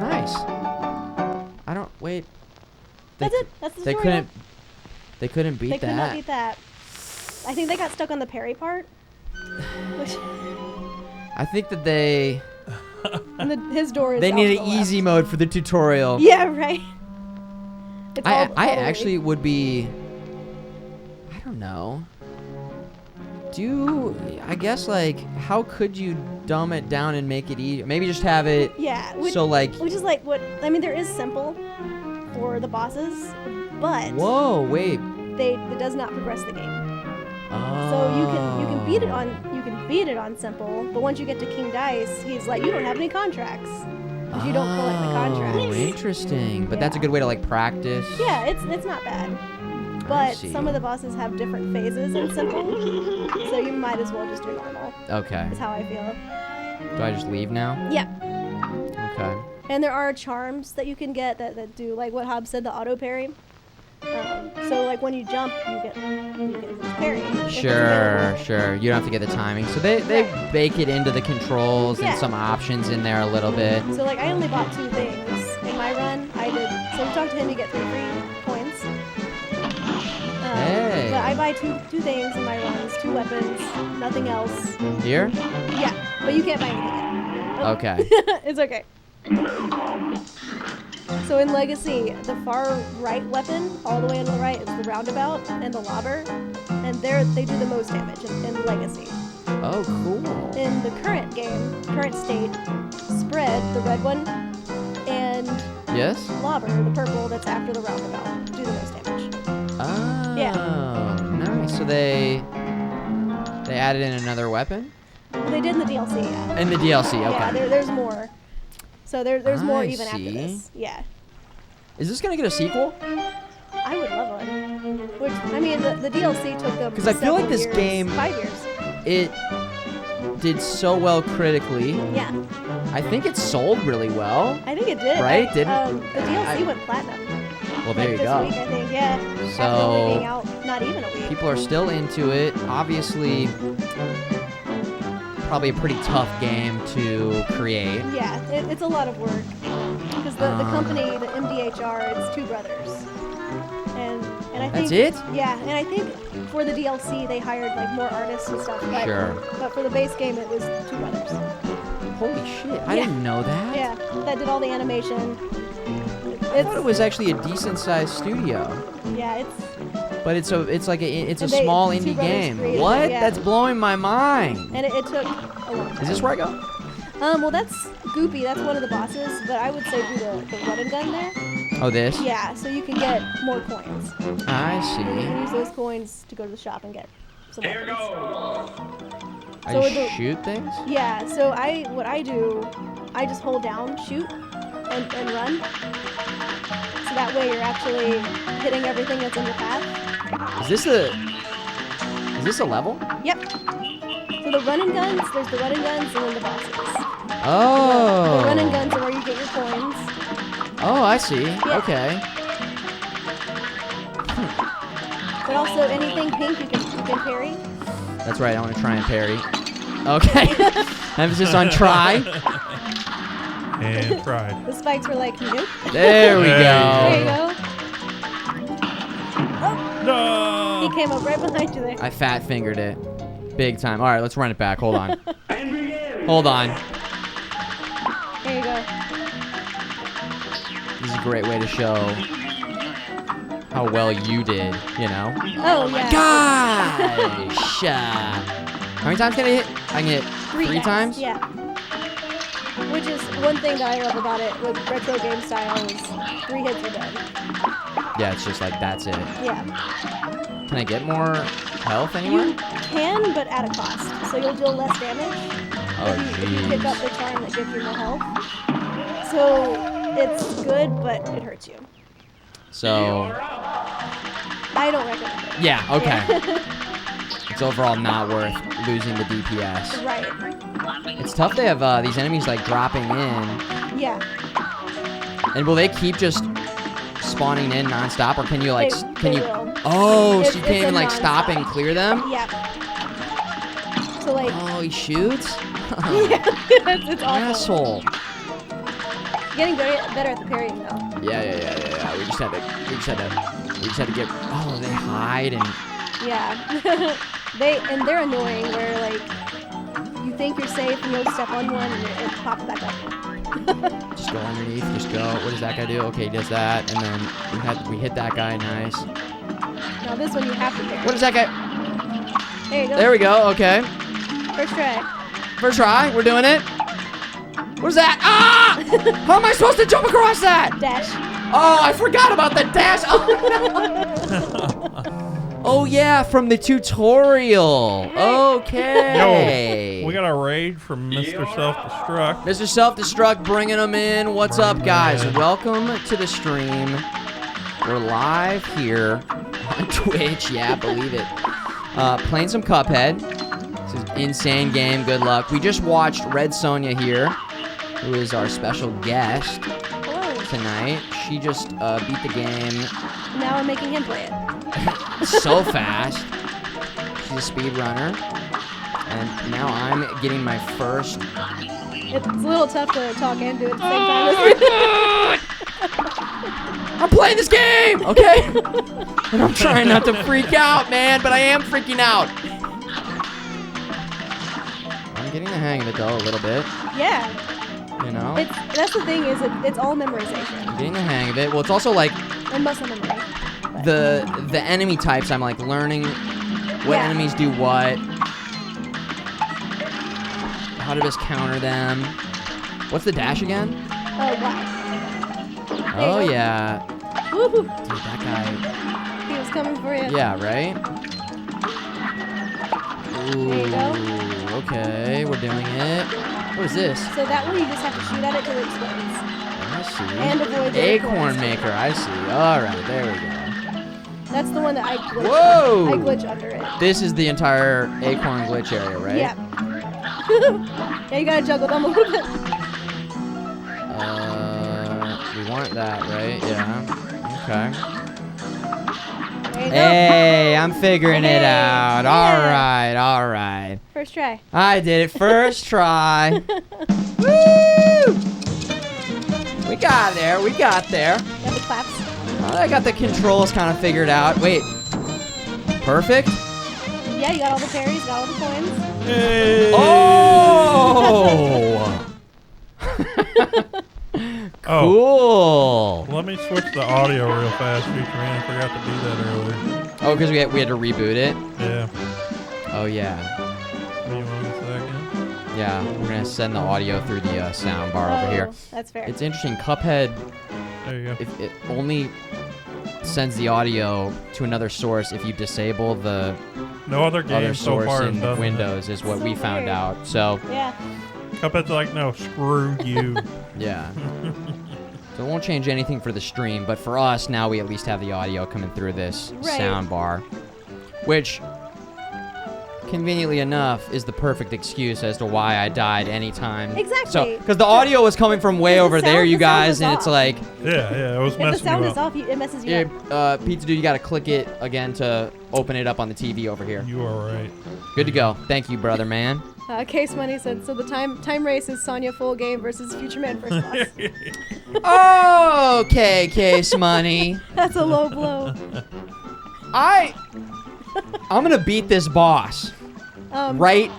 Nice. I don't... Wait. That's it. That's the They tutorial. couldn't beat They that. could not beat that. I think they got stuck on the parry part. Which, I think that they... and his door is They off need to an the left. easy mode for the tutorial. Yeah, right. It's I all the way. actually would be... I don't know. I guess, like, how could you dumb it down and make it easy? Maybe just have it... Yeah. Which is like what... I mean, there is simple for the bosses, but... Whoa, wait. It does not progress the game. Oh. So you can beat it on simple, but once you get to King Dice, he's like, you don't have any contracts. If you don't collect the Oh, contracts. interesting. But that's a good way to, like, practice. Yeah, it's not bad. But see. some of the bosses have different phases in simple, so you might as well just do normal. Okay. Is how I feel. Do I just leave now? Yeah. Okay. And there are charms that you can get that do, like what Hobbs said, the auto parry. So like when you jump, you get parry. if it's available. Sure. You don't have to get the timing. So they bake it into the controls and some options in there a little bit. So like I only bought 2 things in my run. I did. So you talk to him, you get 3 free coins. Hey. But I buy two things in my runs, 2 weapons, nothing else. Here? Yeah, but you can't buy anything yet. Oh. Okay. It's okay. So in Legacy, the far right weapon, all the way on the right, is the roundabout and the lobber, and they do the most damage in Legacy. Oh, cool. In the current state, Spread, the red one, and Yes? Lobber, the purple that's after the roundabout, do the most damage. Oh, Yeah. nice. So they added in another weapon? Well, they did in the DLC, yeah. In the DLC, okay. Yeah, there's more. So there's more I even after see. this. Yeah. Is this gonna get a sequel? I would love one. Which, I mean, the DLC took them 'Cause I feel like this several game- years, 5 years. It did so well critically. Yeah. I think it sold really well. I think it did. Right? Didn't- the DLC went platinum. Well, there you this go. week, I think, yeah. So- After only being out not even a week. People are still into it. Obviously, probably a pretty tough game to create. Yeah, it's a lot of work. Because the company, the MDHR, it's 2 brothers. And I think... That's it? Yeah, and I think for the DLC they hired like more artists and stuff. But, Sure. But for the base game it was 2 brothers. Holy shit, I Yeah. didn't know that. Yeah, that did all the animation. I thought it was actually a decent sized studio. Yeah, But it's a And they- small 2 indie brothers game. created it, What? yeah. That's blowing my mind. and it took a long time. Is this where I go? Well, that's Goopy. That's one of the bosses. But I would say do the run and gun there. Oh, this? Yeah, so you can get more coins. I And you can see. use those coins to go to the shop and get some Here weapons. goes. I So just the- shoot things? Yeah, so what I do, I just hold down, shoot, and run. So that way you're actually hitting everything that's in your path. Is this a level? Yep. So the run and guns, there's the run and guns and then the bosses. Oh. The run and guns are where you get your coins. Oh, I see. Okay. But also anything pink you can parry. That's right. I want to try and parry. Okay. Emphasis on try. And tried. The spikes were like, nope. There we There There you go. go. No! He came up right behind you there. I fat fingered it. Big time. All right, let's run it back. Hold on. And begin. Hold on. There you go. This is great way to show how well you did, you know? Oh, yeah. Gosh! How many times can I hit? I can hit three times? Yeah. Which is one thing that I love about it with retro game style is 3 hits are done. Yeah, it's just like, that's it. Yeah. Can I get more health anywhere? You can, but at a cost. So you'll deal less damage Oh, if you pick up the charm that gives you more health. So it's good, but it hurts you. So, I don't recommend it. yeah, okay. It's overall not worth losing the DPS. Right. It's tough they have these enemies like dropping in. Yeah. And will they keep just spawning in non-stop, or can you like They will. Oh, so you It's can't even a like stop and non-stop. clear them? Yeah. So like. Oh, he shoots? Yeah, it's awful. Asshole. Getting better at the parrying though. Yeah. We just had to get. Oh, they hide and. Yeah. they're annoying where like you think you're safe and you'll step on one and it pops back up. Just go underneath. Just go. What does that guy do? Okay, he does that, and then we hit that guy. Nice. Now this one you have to parry. What is that guy? There you go. There we go. Okay. First try. First try. We're doing it. What is that? Ah! How am I supposed to jump across that? Dash. Oh, I forgot about the dash. Oh, no. Oh, yeah, from the tutorial. Okay. Yo, we got a raid from Mr. Self-Destruct. Mr. Self-Destruct bringing them in. What's up, guys? Welcome to the stream. We're live here on Twitch. Yeah, believe it. Playing some Cuphead. This is insane game. Good luck. We just watched RedSonja here, who is our special guest tonight. She just beat the game. Now I'm making him play it. So fast. She's a speed runner. And now I'm getting my first. It's a little tough to talk and do it at the same time. I'm playing this game, okay? And I'm trying not to freak out, man, but I am freaking out. I'm getting the hang of it though a little bit. Yeah. You know? That's the thing is it's all memorization. I'm getting the hang of it. Well, it's also like And muscle memory. the enemy types. I'm like learning what enemies do what. How to best counter them. What's the dash again? Oh, wow. Oh yeah. Woohoo. Dude, that guy. He was coming for you. Yeah, right? Ooh, There you go. Okay, we're doing it. What is this? So that way you just have to shoot at it till it explodes. I see. And avoid the Acorn acorns. maker, I see. Alright, there we go. That's the one that I glitch. Whoa! I glitch under it. This is the entire acorn glitch area, right? Yeah. Yeah, you gotta juggle them a little bit. We want that, right? Yeah. Okay. There you go. Hey, I'm figuring it Hey, out. yeah. Alright. First try. I did it first try. Woo! We got there. We got there. Got the claps. I got the controls kind of figured out. Wait. Perfect? Yeah, you got all the parries, got all the coins. Hey. Oh! Cool. Let me switch the audio real fast, Futureman. I forgot to do that earlier. Oh, because we had to reboot it? Yeah. Oh, yeah. Give me 1 second. Yeah, we're going to send the audio through the sound bar over here. That's fair. It's interesting. Cuphead, There you go. if it only sends the audio to another source if you disable the No other game other so source far has in done Windows is what So we found weird. out. So, Yeah. that. Cuphead's like, no, screw you. yeah. So it won't change anything for the stream, but for us, now we at least have the audio coming through this Right. sound bar, which, conveniently enough, is the perfect excuse as to why I died anytime. Exactly. So, because the audio was coming from way The over there, sound- you the sound guys, is and it's off. like, Yeah, it was If the messing sound you is up. off, it messes you yeah, up. Pizza Dude, you got to click it again to open it up on the TV over here. You are right. Good to go. Thank you, brother man. Case Money said, so the time race is Sonya full game versus Futureman first boss. Okay, Case Money. That's a low blow. I'm gonna beat this boss. Right?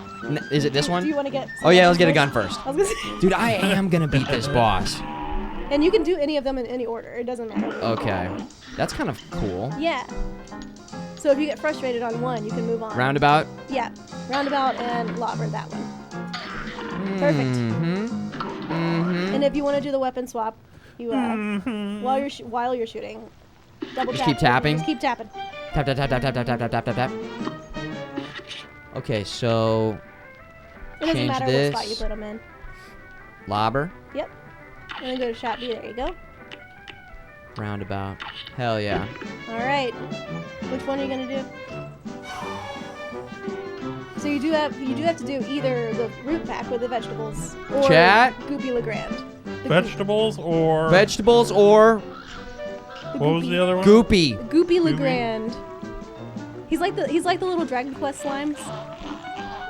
Is it this Do one? you want to get... Oh yeah, let's get a gun first. I was gonna say, Dude, I am gonna beat this boss. And you can do any of them in any order. It doesn't matter. Okay. That's kind of cool. Yeah. So if you get frustrated on one, you can move on. Roundabout? Yeah. Roundabout and lobber that one. Perfect. And if you want to do the weapon swap, you while you're shooting, double Just tap. keep tapping? Just keep tapping. Tap, tap, tap, tap, tap, tap, tap, tap, tap, tap. Okay, so It doesn't change matter this. what spot you put them in. Lobber, Yep. And then go to shot B. There you go. roundabout. Hell yeah. All right. Which one are you gonna do? So you do have to do either the root pack with the vegetables or Chat? Goopy Legrand. Vegetables or Vegetables or what was the other one? Goopy. Goopy Legrand. He's like the little Dragon Quest slimes.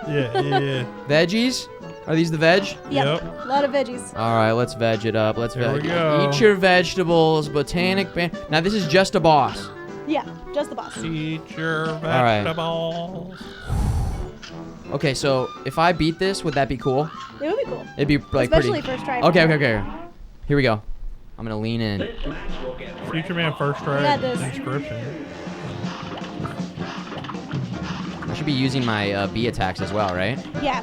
Yeah. Veggies? Are these the veg? Yep. A lot of veggies. All right, let's veg it up. Let's Here we veg. go. Eat your vegetables, botanic ban. Now this is just a boss. Yeah, just the boss. Eat your right. vegetables. Okay, so if I beat this, would that be cool? It would be cool. It'd be like Especially pretty. first try. Okay. Here we go. I'm gonna lean in. This match will get Futureman first try got this. inscription. I should be using my B attacks as well, right? Yeah.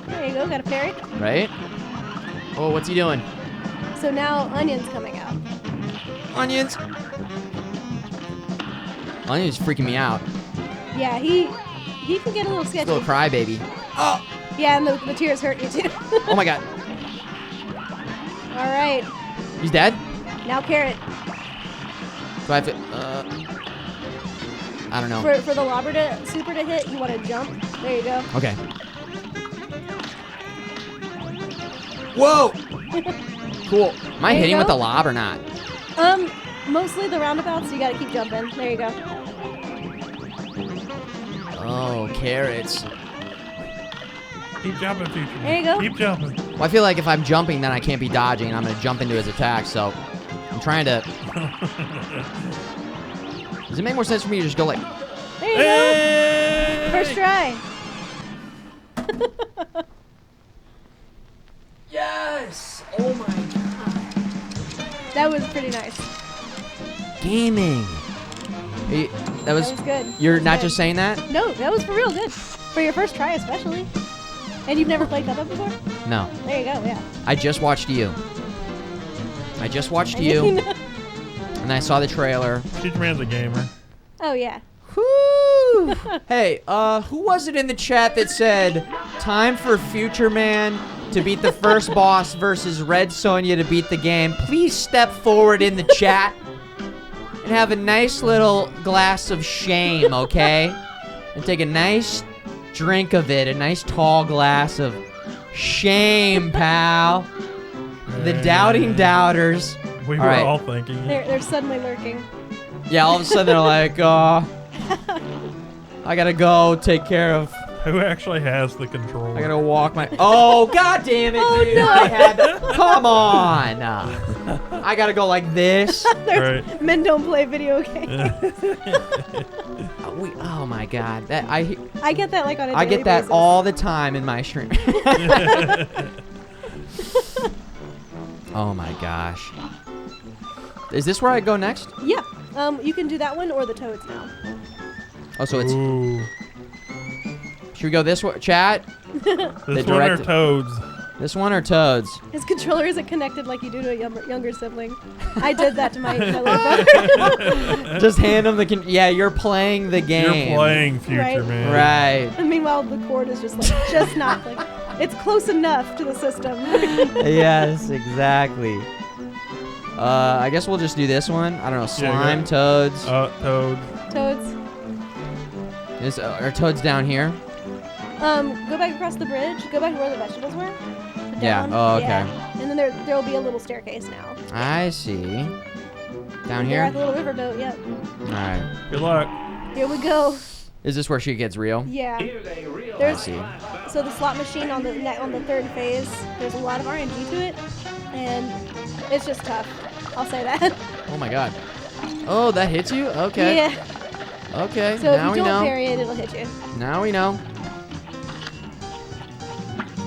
There you go. Got a parry. Right? Oh, what's he doing? So now Onion's coming out. Onions. Onion's freaking me out. Yeah, he can get a little sketchy. Little crybaby. Yeah, and the tears hurt you too. Oh my god. All right. He's dead? Now Carrot. Do I have to? I don't know. For the lobber super to hit, you want to jump. There you go. Okay. Whoa! Cool. Am I There you hitting with go. the lob or not? Mostly the roundabouts. You got to keep jumping. There you go. Oh, carrots. Keep jumping, Futureman. There you go. Keep jumping. Well, I feel like if I'm jumping, then I can't be dodging, and I'm gonna jump into his attack. So I'm trying to. Does it make more sense for me to just go like? There you Hey! go. First try. Yes! Oh my god. That was pretty nice. Gaming. Hey, that was. That was good. You're That was not good. just saying that? No, that was for real good. For your first try, especially. And you've never played Cuphead before? No. There you go. Yeah. I just watched you. I just watched you, and I saw the trailer. Futureman's a gamer. Oh yeah. Woo! Hey, who was it in the chat that said time for Futureman to beat the first boss versus RedSonja to beat the game? Please step forward in the chat and have a nice little glass of shame, okay? And take a nice drink of it, a nice tall glass of shame, pal. The doubting doubters. We All were right. all thinking it. They're suddenly lurking. Yeah, all of a sudden they're like, I gotta go take care of. Who actually has the control? I gotta walk my. Oh, god damn it, Oh, dude! no. I had to. Come on! I gotta go like this. Right. Men don't play video games. Oh my god, that I get that like on a I daily get that basis. all the time in my stream. Oh my gosh. Is this where I go next? Yeah. You can do that one or the toads now. Oh, so it's. Ooh. Should we go this way, chat? This one are direct- toads. This one or Toads? His controller isn't connected like you do to a younger sibling. I did that to my little brother. Just hand him the. Yeah, you're playing the game. You're playing Right. Futureman. Right. And meanwhile, the cord is just not like. It's close enough to the system. Yes, exactly. I guess we'll just do this one. I don't know. Slime, Yeah, Toads. Toad. Toads. Are Toads down here? Go back across the bridge. Go back to where the vegetables were. Yeah. Down. Oh, okay. Yeah. And then there'll be a little staircase now. I see. Down They're here? at the little riverboat. Yep. All right. Good luck. Here we go. Is this where she gets real? Yeah. Here's a real There's see. so the slot machine on the third phase. There's a lot of RNG to it, and it's just tough. I'll say that. Oh my god. Oh, that hits you? Okay. Yeah. Okay. So Now if we you don't know. parry it, it'll hit you. Now we know.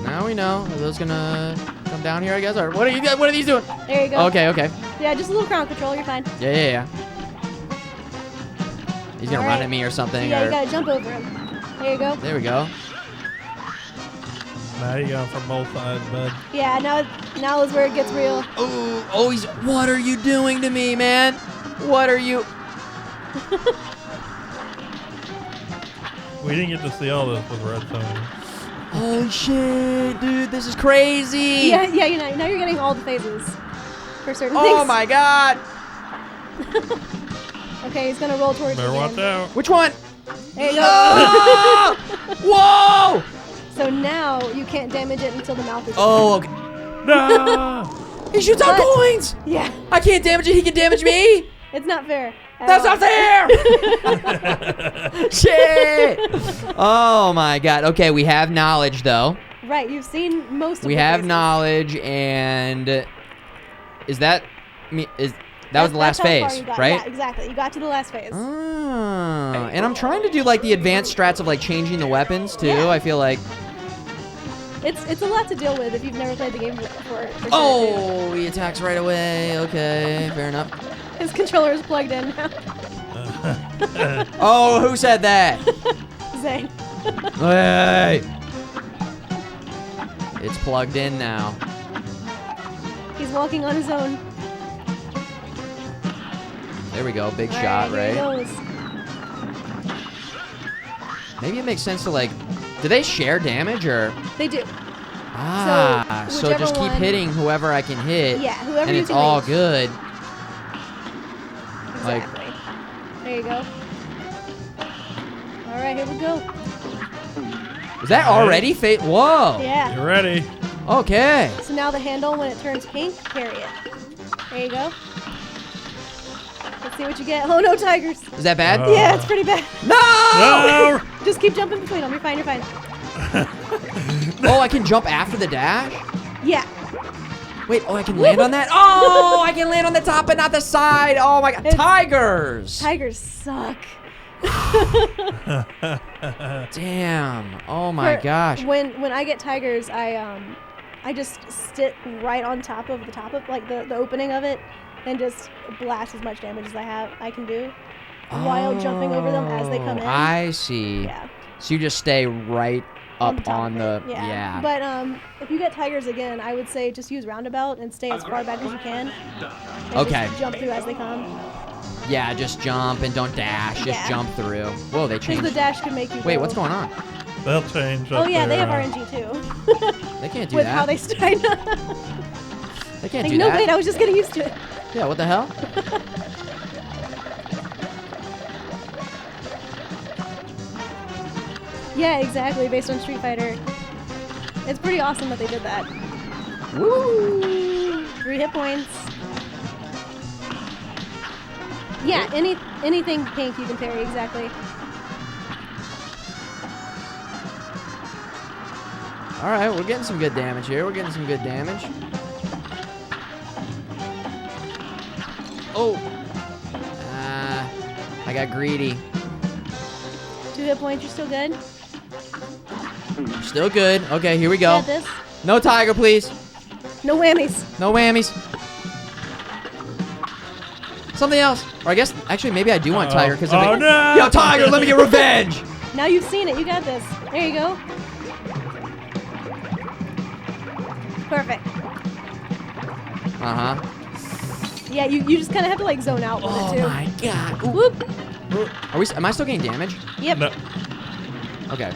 Now we know. Are those gonna come down here, I guess? Or what are these doing? There you go. Okay, okay. Yeah, just a little ground control. You're fine. Yeah. He's gonna run at me or something. Yeah, or... you gotta jump over him. There you go. There we go. Now you're going from both sides, bud. Yeah, now is where it gets real. Oh, he's... What are you doing to me, man? What are you... We didn't get to see all this with RedSonja. Holy shit, dude, this is crazy. Yeah, now you're getting all the phases for certain things. Oh my god. Okay, he's gonna roll towards you. Better watch out. Which one? There you go. Ah! Whoa! So now you can't damage it until the mouth is Oh, okay. No! He shoots out coins. Yeah. I can't damage it. He can damage me. It's not fair. That's not fair. Shit. Oh my god. Okay, we have knowledge though. Right, you've seen most of We the have phases. knowledge, and is that me? That was the last that's how far phase, you got. right? Yeah, exactly. You got to the last phase. Oh, and I'm trying to do like the advanced strats of like changing the weapons too. Yeah. I feel like. It's a lot to deal with if you've never played the game before. for sure, Oh, he attacks right away. Okay, fair enough. too. His controller is plugged in now. Oh, who said that? Zane. Hey. It's plugged in now. He's walking on his own. There we go. Big All shot, here he right? goes. Maybe it makes sense to like. Do they share damage or? They do. Ah, so whichever just keep one- hitting whoever I can hit. Yeah, whoever and you it's can all reach. good. Like, Exactly. There you go. All right, here we go. is that already fate? Whoa. Yeah. You ready? Okay. So now the handle, when it turns pink, carry it. There you go. Let's see what you get. Oh no, tigers. Is that bad? Yeah, it's pretty bad. No! No! Just keep jumping between them. You're fine. You're fine. Oh, I can jump after the dash? Yeah. Wait, oh, I can land on that? Oh, I can land on the top but not the side. Oh my god. Tigers. Tigers suck. Damn. Oh my gosh. When I get tigers, I just sit right on top of like the opening of it and just blast as much damage as I can do while jumping over them as they come in. I see. Yeah. So you just stay right up top on of the it. Yeah. But if you get tigers again, I would say just use roundabout and stay as far back as you can. And Okay. Just jump through as they come. Yeah, just jump and don't dash. Just Yeah. jump through. Whoa, they Because changed. the dash can make you. Wait, go- what's going on? They'll change. Oh up yeah, they there, have RNG too. They can't do With that. how they start. They can't Like, do no, that. wait, I was just getting used to it. Yeah, what the hell? Yeah, exactly, based on Street Fighter. It's pretty awesome that they did that. Woo! 3 hit points. Yeah, anything pink you can parry, exactly. All right, we're getting some good damage here. We're getting some good damage. Oh. I got greedy. 2 hit points, you're still good. Still good. Okay, here we go. Got this. No tiger, please. No whammies. No whammies. Something else. Or I guess, actually, maybe I do want tiger because Oh, no! Yo, tiger, let me get revenge. Now you've seen it, you got this. There you go. Perfect. Uh-huh. Yeah, you just kind of have to like zone out with Oh it too. my god. Ooh. Whoop. Am I still getting damage? Yep. No. Okay.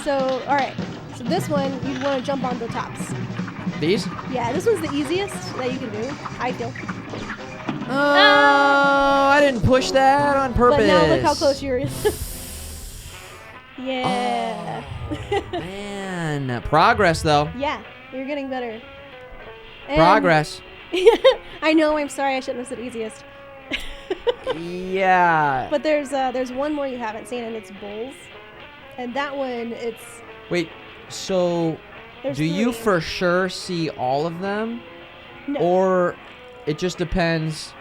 So, all right. So this one, you'd want to jump on the tops. These? Yeah, this one's the easiest that you can do, I feel. Oh, I didn't push that on purpose. But now look how close you're. Yeah. Man, progress though. Yeah, you're getting better. And Progress. I know. I'm sorry. I shouldn't have said easiest. Yeah. But there's one more you haven't seen, and it's bulls. And that one, it's. Wait, so There's do you 3. for sure see all of them? No. Or it just depends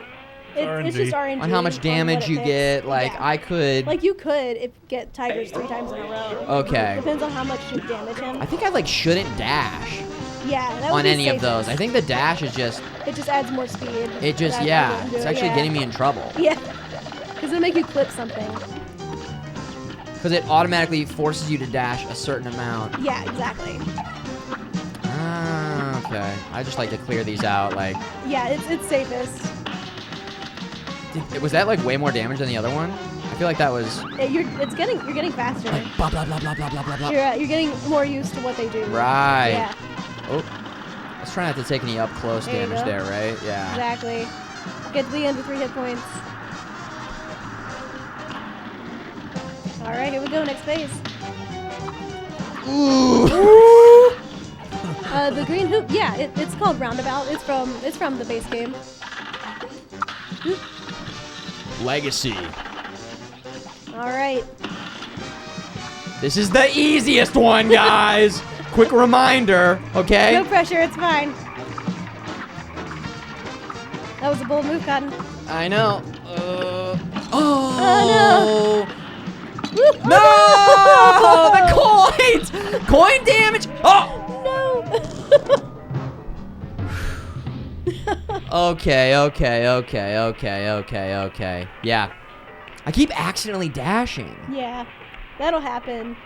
It's just RNG. On how much damage you get. Like, Yeah. I could... Like, you could get Tigers 3 times in a row. Okay. Depends on how much you damage him. I think I, like, shouldn't dash Yeah, that would on be any of safest. those. I think the dash is just... It just adds more speed. It just, That's what yeah. wouldn't do It's it, actually yeah. getting me in trouble. Yeah. Because it'll make you clip something. Because it automatically forces you to dash a certain amount. Yeah, exactly. Ah, okay. I just like to clear these out, like... Yeah, it's safest. Was that, like, way more damage than the other one? I feel like that was... You're getting faster. Like, blah, blah, blah, blah, blah, blah, blah, blah. You're getting more used to what they do. Right. Yeah, Oh. Let's try not to take any up-close There you damage go. there, right? Yeah. exactly. Get to the end with 3 hit points. All right, here we go. Next phase. Ooh. The green hoop. Yeah, it's called Roundabout. It's from the base game. Legacy. All right. This is the easiest one, guys. Quick reminder, okay? No pressure. It's fine. That was a bold move, Cotton. I know. Oh, Woo! No! The coins! Coin damage! Oh! No. Okay. Yeah. I keep accidentally dashing. Yeah, that'll happen.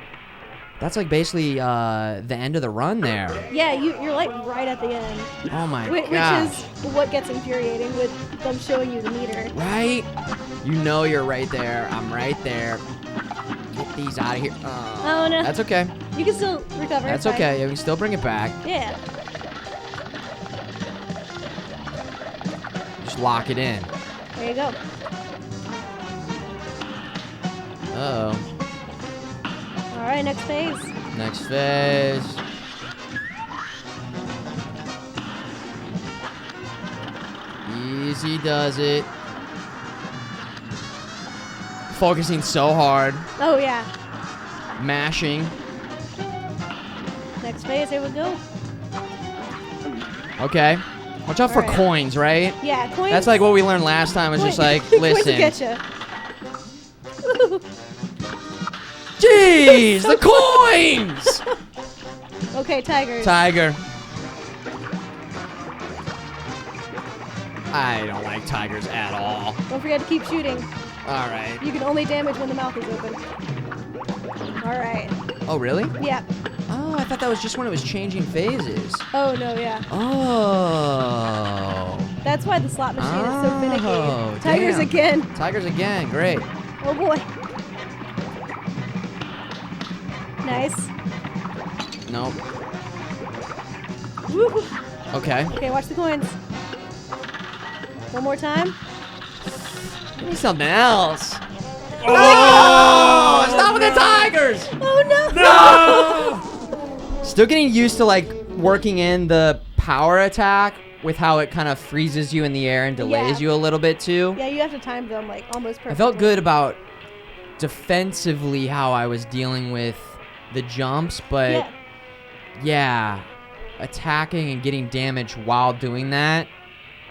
That's like basically the end of the run there. Yeah, you're like right at the end. Oh my Which gosh. is what gets infuriating with them showing you the meter. Right? You know you're right there. I'm right there. Get these out of here. Oh, no. That's okay. You can still recover. That's it's fine. okay. We can still bring it back. Yeah. Just lock it in. There you go. Uh-oh. All right, next phase. Next phase. Easy does it. Focusing so hard. Oh yeah. Mashing. Next phase. Here we go. Okay. Watch out for Alright. coins, right? Yeah, coins. That's like what we learned last time. It's just like, Coins will listen. get ya. Jeez, the coins! Okay, tigers. Tiger. I don't like tigers at all. Don't forget to keep shooting. All right. You can only damage when the mouth is open. All right. Oh, really? Yeah. Oh, I thought that was just when it was changing phases. Oh no, yeah. Oh. That's why the slot machine is so Oh, finicky. Tigers damn. again. Tigers again. Great. Oh boy. Nice. Nope. Woo. Okay. Okay, watch the coins. One more time. Give me something else. Oh! Stop with the tigers! Oh no! Still getting used to like working in the power attack with how it kind of freezes you in the air and delays Yeah. you a little bit too. Yeah, you have to time them like almost perfectly. I felt good about defensively how I was dealing with the jumps, but yeah, attacking and getting damage while doing that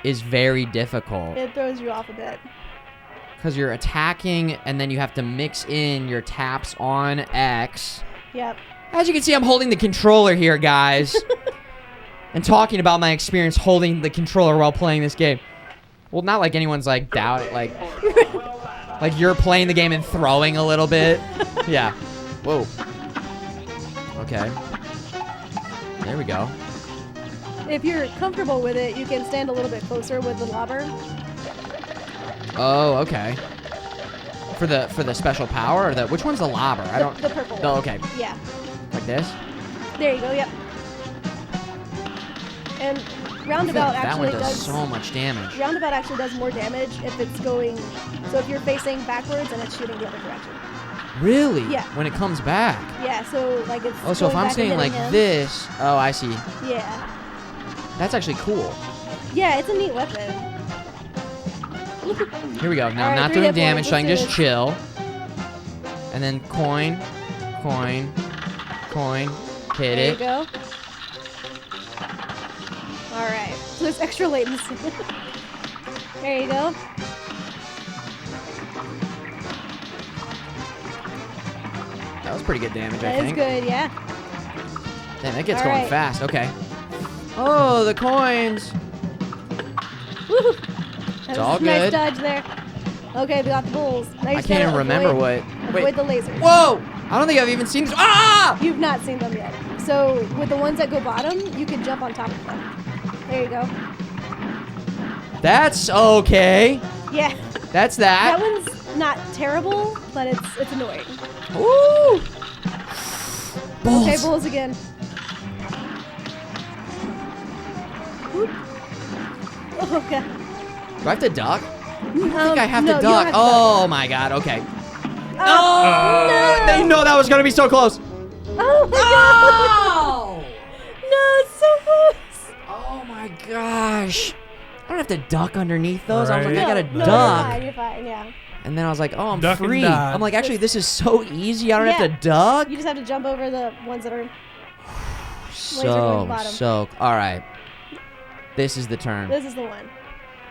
is very difficult. It throws you off a bit. Because you're attacking and then you have to mix in your taps on X. Yep. As you can see, I'm holding the controller here, guys. And talking about my experience holding the controller while playing this game. Well, not like anyone's like doubt, like you're playing the game and throwing a little bit. Yeah. Whoa. Okay. There we go. If you're comfortable with it, you can stand a little bit closer with the lobber. Oh, okay. For the special power or which one's the lobber? I don't. The purple Oh, one. okay. Yeah. Like this. There you go. Yep. And I feel roundabout like that actually one does so much damage. Roundabout actually does more damage if it's going. So if you're facing backwards and it's shooting the other direction. Really? Yeah. When it comes back. Yeah. So like it's. Oh, so if going I'm back and staying like hitting him. this. Oh, I see. Yeah. That's actually cool. Yeah, it's a neat weapon. Here we go. Now I'm Alright, not 3 doing hit damage, points. so I can Let's do just this. chill. And then coin, coin, coin, hit There you it. go. All right. So there's extra latency. There you go. That was pretty good damage, I That is think. good, yeah. Damn, that gets All going right. fast. Okay. Oh, the coins. Woo! It's all Nice good. dodge there. Okay, we got the bulls. Now you I just can't gotta even remember avoid, what. Avoid the lasers. Whoa! I don't think I've even seen this. Ah! You've not seen them yet. So with the ones that go bottom, you can jump on top of them. There you go. That's okay. Yeah. That's That that. one's not terrible, but it's annoying. Woo! Bulls. Okay, bulls again. Whoop. Oh, okay. Do I have to duck? I think I have no, to you don't duck. have to Oh my god, okay. Oh, no. They know that was gonna be so close. Oh my god. No, it's so close. Oh my gosh. I don't have to duck underneath those. I was like, Right. I gotta no, duck. You're fine, yeah. And then I was like, oh, I'm Duck and free. dodge. I'm like, actually, this is so easy. I don't have Yeah. to duck. You just have to jump over the ones that are going So, bottom. all right. This is the turn. This is the one.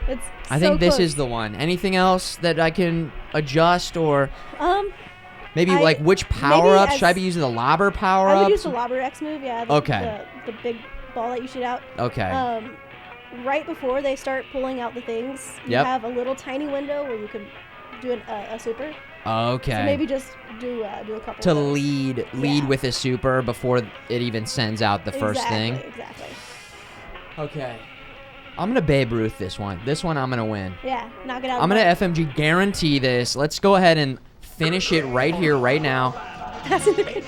It's I so think this close. is the one. Anything else that I can adjust or maybe I- like which power up? maybe Should I as- be using the lobber power I up? would use the lobber X move, yeah. Okay. The big ball that you shoot out. Okay. Right before they start pulling out the things, you Yep. have a little tiny window where you can do a super. Okay. So maybe just do a couple. to of those. lead Yeah. with a super before it even sends out the first thing. Exactly. Okay. I'm gonna Babe Ruth this one. This one I'm gonna win. Yeah, knock it out. I'm gonna FMG guarantee this. Let's go ahead and finish it right here, right now. Pass it again.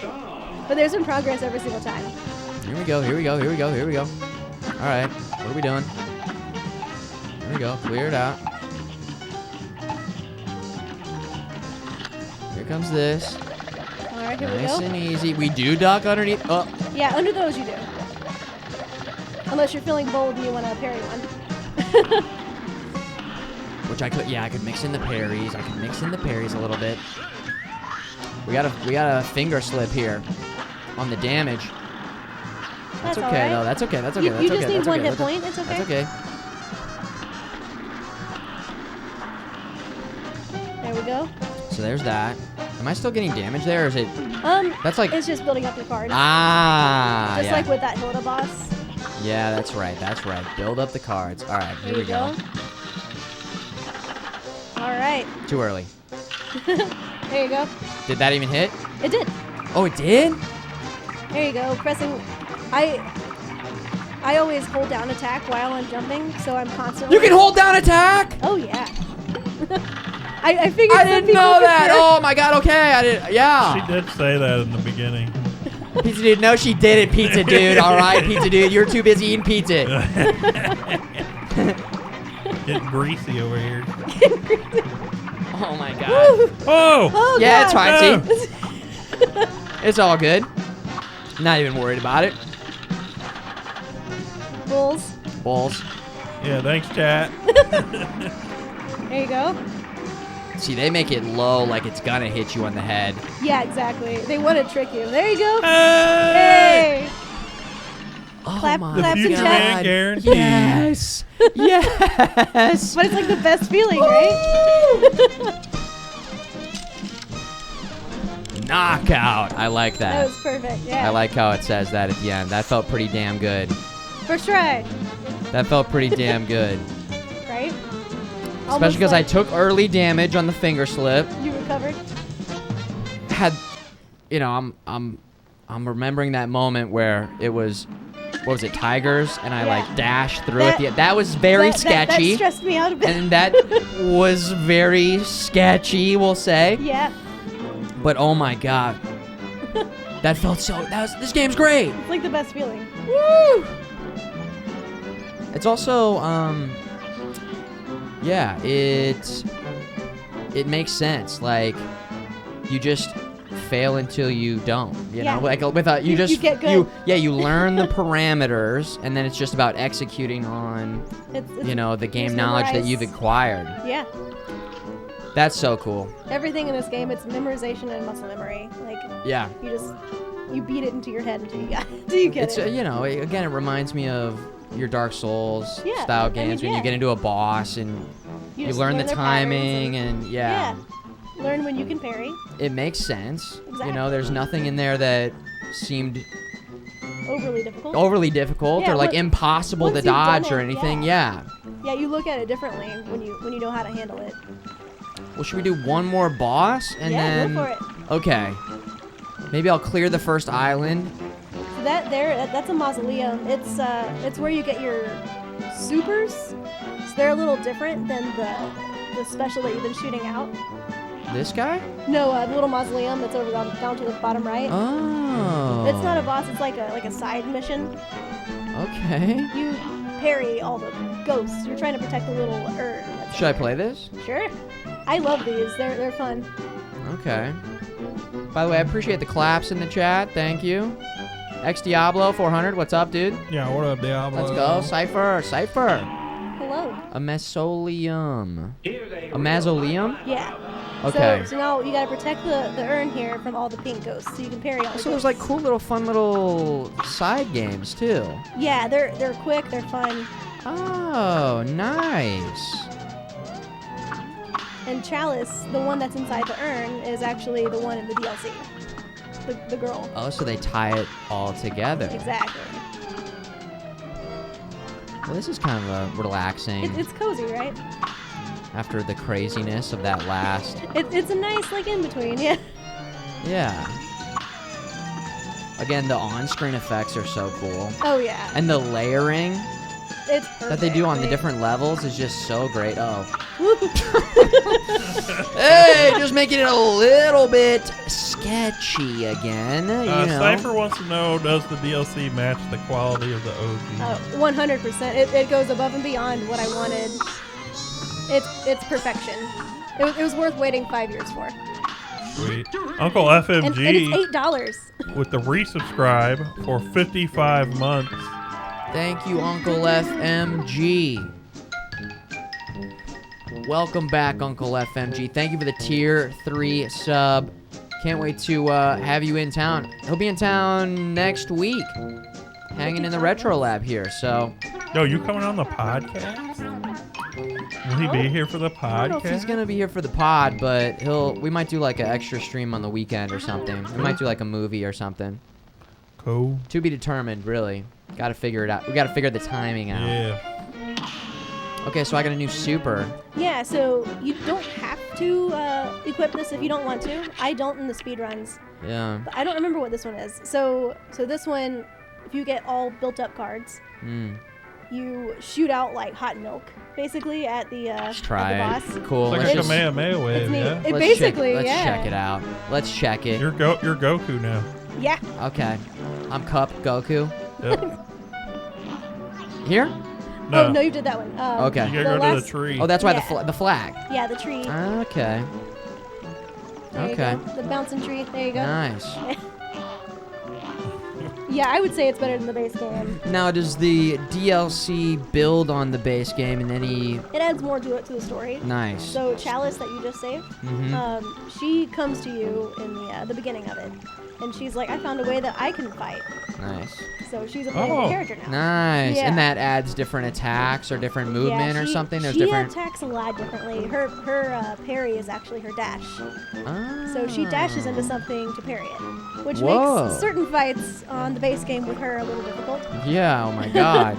But there's been progress every single time. Here we go. Here we go. Here we go. Here we go. All right. What are we doing? Here we go. Clear it out. Here comes this. All right, here Nice we go. and easy. We do duck underneath. Oh. Yeah, under those you do. Unless you're feeling bold and you want to parry one. Which I could, yeah, I could mix in the parries. I can mix in the parries a little bit. We got a finger slip here on the damage. That's That's okay all right. though. That's okay. That's okay. You That's just okay. need That's one okay. hit point. It's okay. That's okay. There we go. So there's that. Am I still getting damage there, or is it? That's like- it's just building up your cards. Ah, Just yeah. like with that Hilda boss. Yeah, that's right. That's right. Build up the cards. All right, here There we you go. All right. Too early. There you go. Did that even hit? It did. Oh, it did? There you go. Pressing. I always hold down attack while I'm jumping, so I'm constantly. You can hold down attack? Oh yeah. I figured. I some didn't people know that. prefer- Oh my god. Okay, I did. Yeah. She did say that in the beginning. Pizza dude, no, she didn't. Pizza dude. All right, pizza dude, you're too busy eating pizza. Getting greasy over here. Oh my god. Oh! Oh, Yeah, it's God. fine. See, it's all good. Not even worried about it. Bulls. Balls. Yeah, thanks, chat. There you go. See, they make it low, like it's gonna hit you on the head. Yeah, exactly. They want to trick you. There you go. Hey! Hey. Oh Clap- my The claps in god. chat. Guaranteed. Yes. Yes. But it's like the best feeling, right? Knockout. I like That that. was perfect. Yeah. I like how it says that at the end. That felt pretty damn good. First try, That felt pretty damn good. right? Especially because I took early damage on the finger slip. You recovered. Had, you know, I'm remembering that moment where it was, what was it, tigers, and I Yeah. like dashed through That- it. That was very That sketchy, stressed me out a bit. and that was very sketchy, we'll say. Yeah. But oh my god, that felt so. This game's great. It's like the best feeling. Woo! It's also, yeah, it makes sense. Like, you just fail until you don't. You Yeah. know, like without you just get good. you learn the parameters, and then it's just about executing on It's the game just knowledge that memorize. you've acquired. Yeah. That's so cool. Everything in this game, it's memorization and muscle memory. Like Yeah. you beat it into your head until you get It's it. again, it reminds me of your Dark Souls Yeah, style I mean, games when you yeah. get into a boss and you just learn the their timing patterns and yeah. learn when you can parry. It makes sense. Exactly. You know, there's nothing in there that seemed Overly difficult. or like once- impossible to once you've done dodge or it, anything. Yeah, you look at it differently when you know how to handle it. Well, should we do one more boss and Yeah, then? go for it. Okay. Maybe I'll clear the first island. So that's a mausoleum. It's where you get your supers. So they're a little different than the special that you've been shooting out. This guy? No, the little mausoleum that's over down to the bottom right. Oh. It's not a boss. It's like a side mission. Okay. You parry all the ghosts. You're trying to protect the little urn. that's Should I in play there. this? Sure. I love these. They're fun. Okay. By the way, I appreciate the claps in the chat. Thank you. X Diablo 400. What's up, dude? Yeah, what up, Diablo? Let's go. Cypher. Hello. A mausoleum. Here's A mausoleum? Yeah. Okay. So now you gotta protect the urn here from all the pink ghosts, so you can parry all the So there's ghosts. like cool little fun little side games too. Yeah, they're quick. They're fun. Oh, nice. And Chalice, the one that's inside the urn, is actually the one in the DLC. The girl. Oh, so they tie it all together. Exactly. Well, this is kind of relaxing It's cozy, right? after the craziness of that last. It's a nice like in between, yeah. Yeah. Again, the on-screen effects are so cool. Oh yeah. And the layering It's that they do on the perfect. different levels is just so great. Oh. Woo. Hey, just making it a little bit sketchy again, you know. Cypher wants to know, does the DLC match the quality of the OG? 100%. It goes above and beyond what I wanted. It's perfection. It was worth waiting 5 years for. Sweet. Uncle And FMG it's $8. with the resubscribe for 55 months. Thank you, Uncle FMG. Welcome back, Uncle FMG. Thank you for the tier 3 sub. Can't wait to have you in town. He'll be in town next week, hanging in the RetroLab here. So Yo, you coming on the podcast? Will he be here for the I don't know if he's podcast? gonna be here for the pod, but we might do like an extra stream on the weekend or something. We might do like a movie or something. Cool. To be determined, really. Got to figure it out. We got to figure the timing out. Yeah. Okay, so I got a new super. Yeah, so you don't have to equip this if you don't want to. I don't in the speedruns. Yeah. But I don't remember what this one is. So this one, if you get all built up cards, you shoot out like hot milk, basically at the Try at it. the boss. Cool. It's like Let's a just- Kamehameha wave, It's neat. yeah? It let's basically, check, let's yeah. check it out. Let's check it. You're Goku now. Yeah. Okay. I'm Cup Goku. Yep. Here? Oh no, you did that one. Okay. You the gotta go to last- the tree. Oh, that's why Yeah. the flag. Yeah, the tree. Okay. There you okay. go. The bouncing tree. There you go. Nice. Yeah, I would say it's better than the base game. Now, does the DLC build on the base game in any... It adds more to it to the story. Nice. So Chalice that you just saved, she comes to you in the beginning of it, and she's like, "I found a way that I can fight." Nice. So she's a playable character now. Nice. Yeah. And that adds different attacks or different movement or something? There's she different... attacks a lot differently. Her parry is actually her dash. Ah. So she dashes into something to parry it, which Whoa. makes certain fights on the base game with her a little difficult. Yeah, oh my god.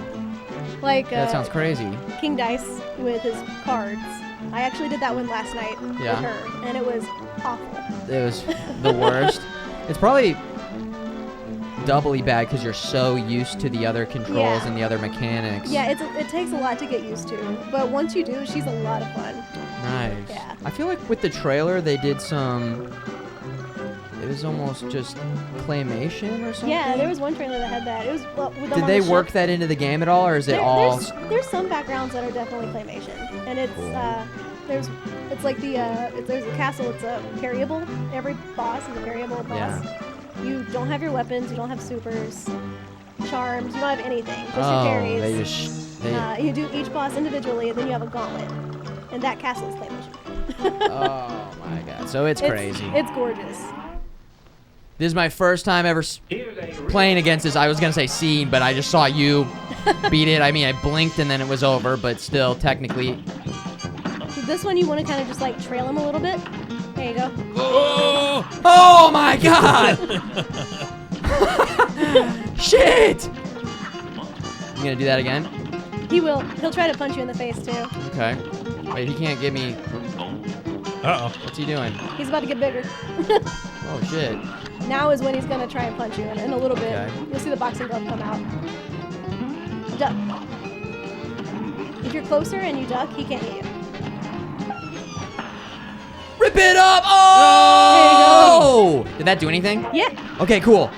Like That sounds crazy. King Dice with his cards. I actually did that one last night Yeah. with her, and it was awful. It was the worst. It's probably doubly bad because you're so used to the other controls Yeah. and the other mechanics. Yeah, it takes a lot to get used to, but once you do, she's a lot of fun. Nice. Yeah. I feel like with the trailer they did some... It was almost just claymation or something? Yeah, there was one trailer that had that. It was with them Did on they the work ship. that into the game at all, or is it all... There's some backgrounds that are definitely claymation, and it's it's like there's a castle. It's a parryable. Every boss is a parryable boss. Yeah. You don't have your weapons. You don't have supers, charms. You don't have anything. Just your Oh, parries. they just... They, You do each boss individually, and then you have a gauntlet, and that castle is claymation. oh my god. So it's crazy. It's gorgeous. This is my first time ever playing against this. I was going to say scene, but I just saw you beat it. I mean, I blinked and then it was over, but still, technically... So this one, you want to kind of just like trail him a little bit. There you go. Oh my god! Shit! You gonna do that again? He will. He'll try to punch you in the face too. Okay. Wait, he can't get me. Uh-oh. What's he doing? He's about to get bigger. Oh shit. Now is when he's gonna try and punch you, and in a little bit, Okay. you'll see the boxing glove come out. Duck. If you're closer and you duck, he can't hit you. Rip it up! Oh! Did that do anything? Yeah. Okay, cool.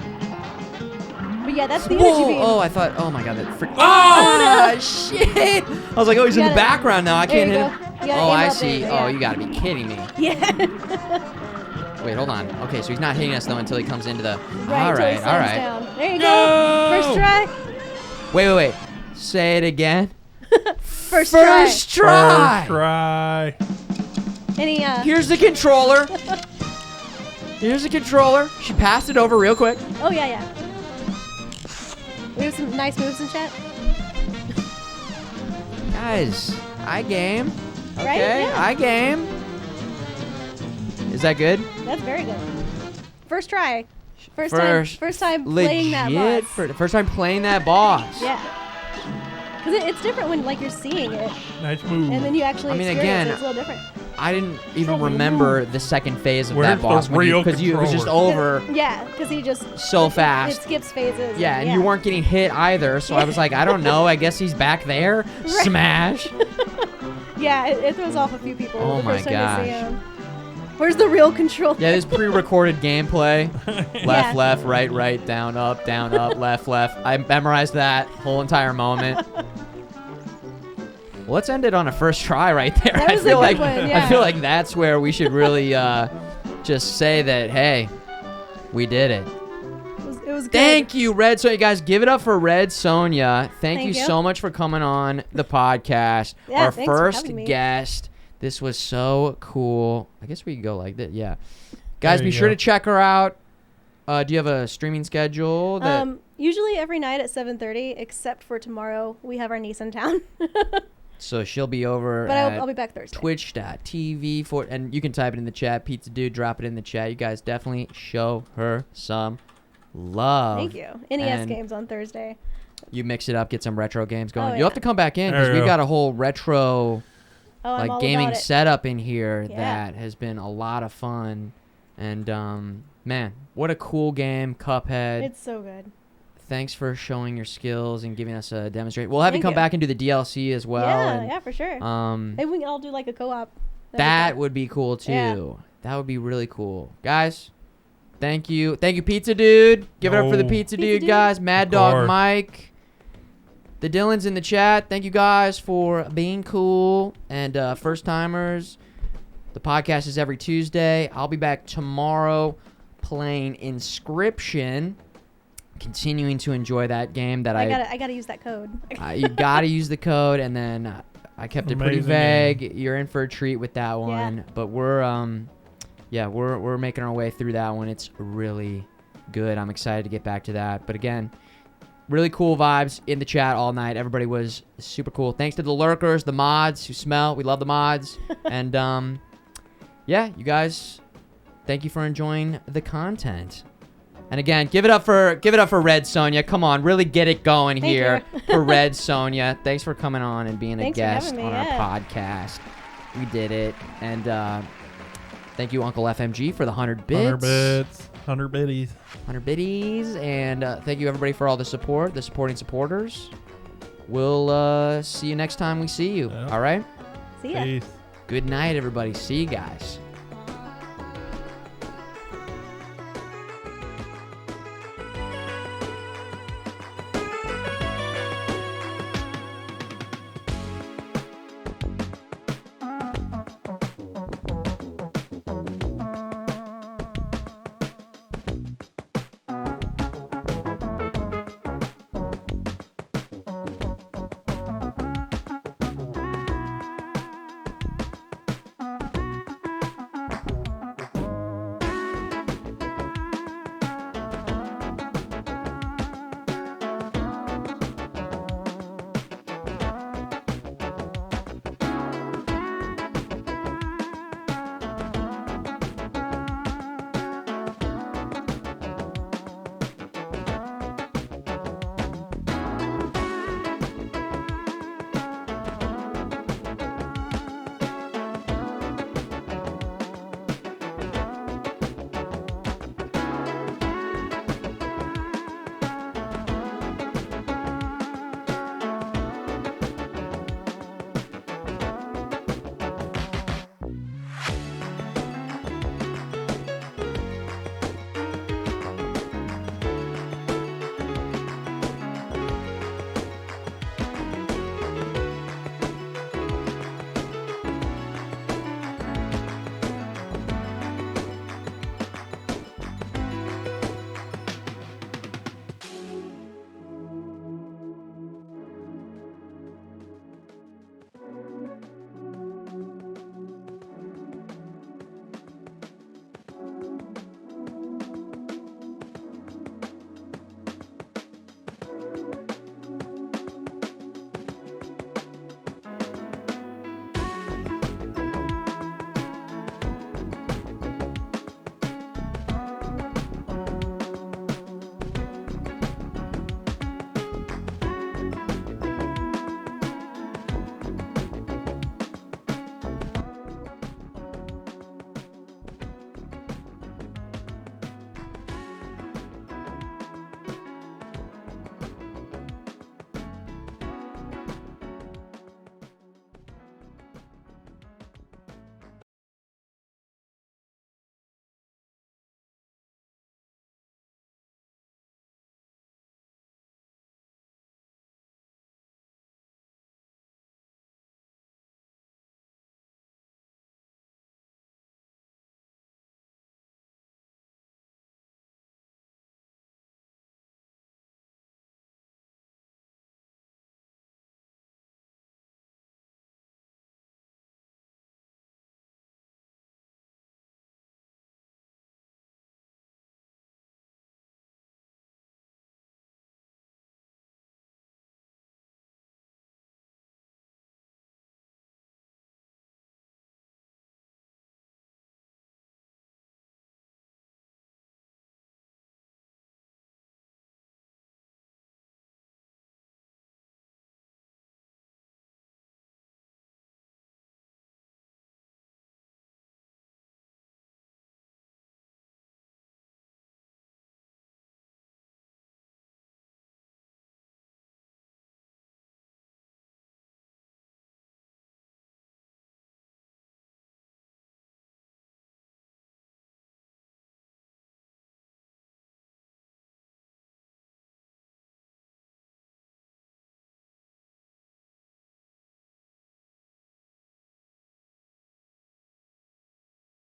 But yeah, that's the energy Whoa! beam. Oh, I thought. Oh my god, that freak. Oh shit! I was like, oh, he's in the gotta- background now. I there can't you hit go. him. You gotta Oh, aim I up see. there, Oh, yeah. you gotta be kidding me. Yeah. Wait, hold on. Okay, so he's not hitting us though until he comes into the. Right, all till he right, slams all right. down. There you Go! go. First try. Wait. Say it again. First First try. First try. Any Here's the controller. Here's the controller. She passed it over real quick. Oh yeah. We have some nice moves in chat. Guys, I game. Okay, Right? Yeah. I game. Is that good? That's very good. First try. First time legit playing that boss. First time playing that boss. Yeah. Because it's different when like you're seeing it, Nice move. and then you actually I mean, experience again, it. It's a little different. I didn't even remember the second phase of Where's that the boss real because it was just controller? over Yeah, because he just so it fast. skips phases. Yeah, and you weren't getting hit either, so I was like, I don't know. I guess he's back there. Smash. Yeah, it throws off a few people. Oh the my first time they see gosh. him. Where's the real control? Yeah, this pre-recorded gameplay. Left, Yeah. left, right, down, up, left, left. I memorized that whole entire moment. Well, let's end it on a first try right there. That was a good one, yeah. I feel like that's where we should really just say that, hey, we did it. It was good. Thank you, RedSonja. Guys, give it up for RedSonja. Thank you you. so much for coming on the podcast. Yeah, Our thanks for first having me. guest. This was so cool. I guess we could go like that. Yeah. Guys, There be you sure go. to check her out. Do you have a streaming schedule? That Usually every night at 7:30, except for tomorrow, we have our niece in town. So she'll be over But at I'll be back Thursday. twitch.tv for, and you can type it in the chat. Pizza Dude, drop it in the chat. You guys definitely show her some love. Thank you. NES And games on Thursday. You mix it up, get some retro games going. Oh, You'll have yeah. to come back in because There you we've go. got a whole retro Oh, I'm all like gaming about it. setup in here Yeah. that has been a lot of fun. And man, what a cool game, Cuphead. It's so good. Thanks for showing your skills and giving us a demonstration. We'll have you Thank come you. back and do the DLC as well. yeah, and, yeah, for sure. Um, Maybe we can all do like a co-op. that would be cool too. Yeah. That would be really cool, guys. Thank you, Pizza Dude. Give it up for the No. Pizza Pizza Dude, Dude. guys. Mad Dog course. Mike. The Dylan's in the chat. Thank you guys for being cool and first timers. The podcast is every Tuesday. I'll be back tomorrow playing Inscription. Continuing to enjoy that game that I gotta use that code. you gotta use the code, and then I kept it pretty Amazing vague. You're in for a treat with that one, Yeah. but we're making our way through that one. It's really good. I'm excited to get back to that. But again, really cool vibes in the chat all night. Everybody was super cool. Thanks to the lurkers, the mods who smell. We love the mods, and yeah, you guys. Thank you for enjoying the content. And again, give it up for RedSonja. Come on, really get it going Thank here you. for RedSonja. Thanks for coming on and being Thanks a for guest having me, on yeah. our podcast. We did it. And thank you, Uncle FMG, for the 100 bits. 100 bits. 100 biddies. 100 biddies. And thank you, everybody, for all the support, the supporting supporters. We'll see you next time we see you. Yep. All right? See ya. Peace. Good night, everybody. See you guys.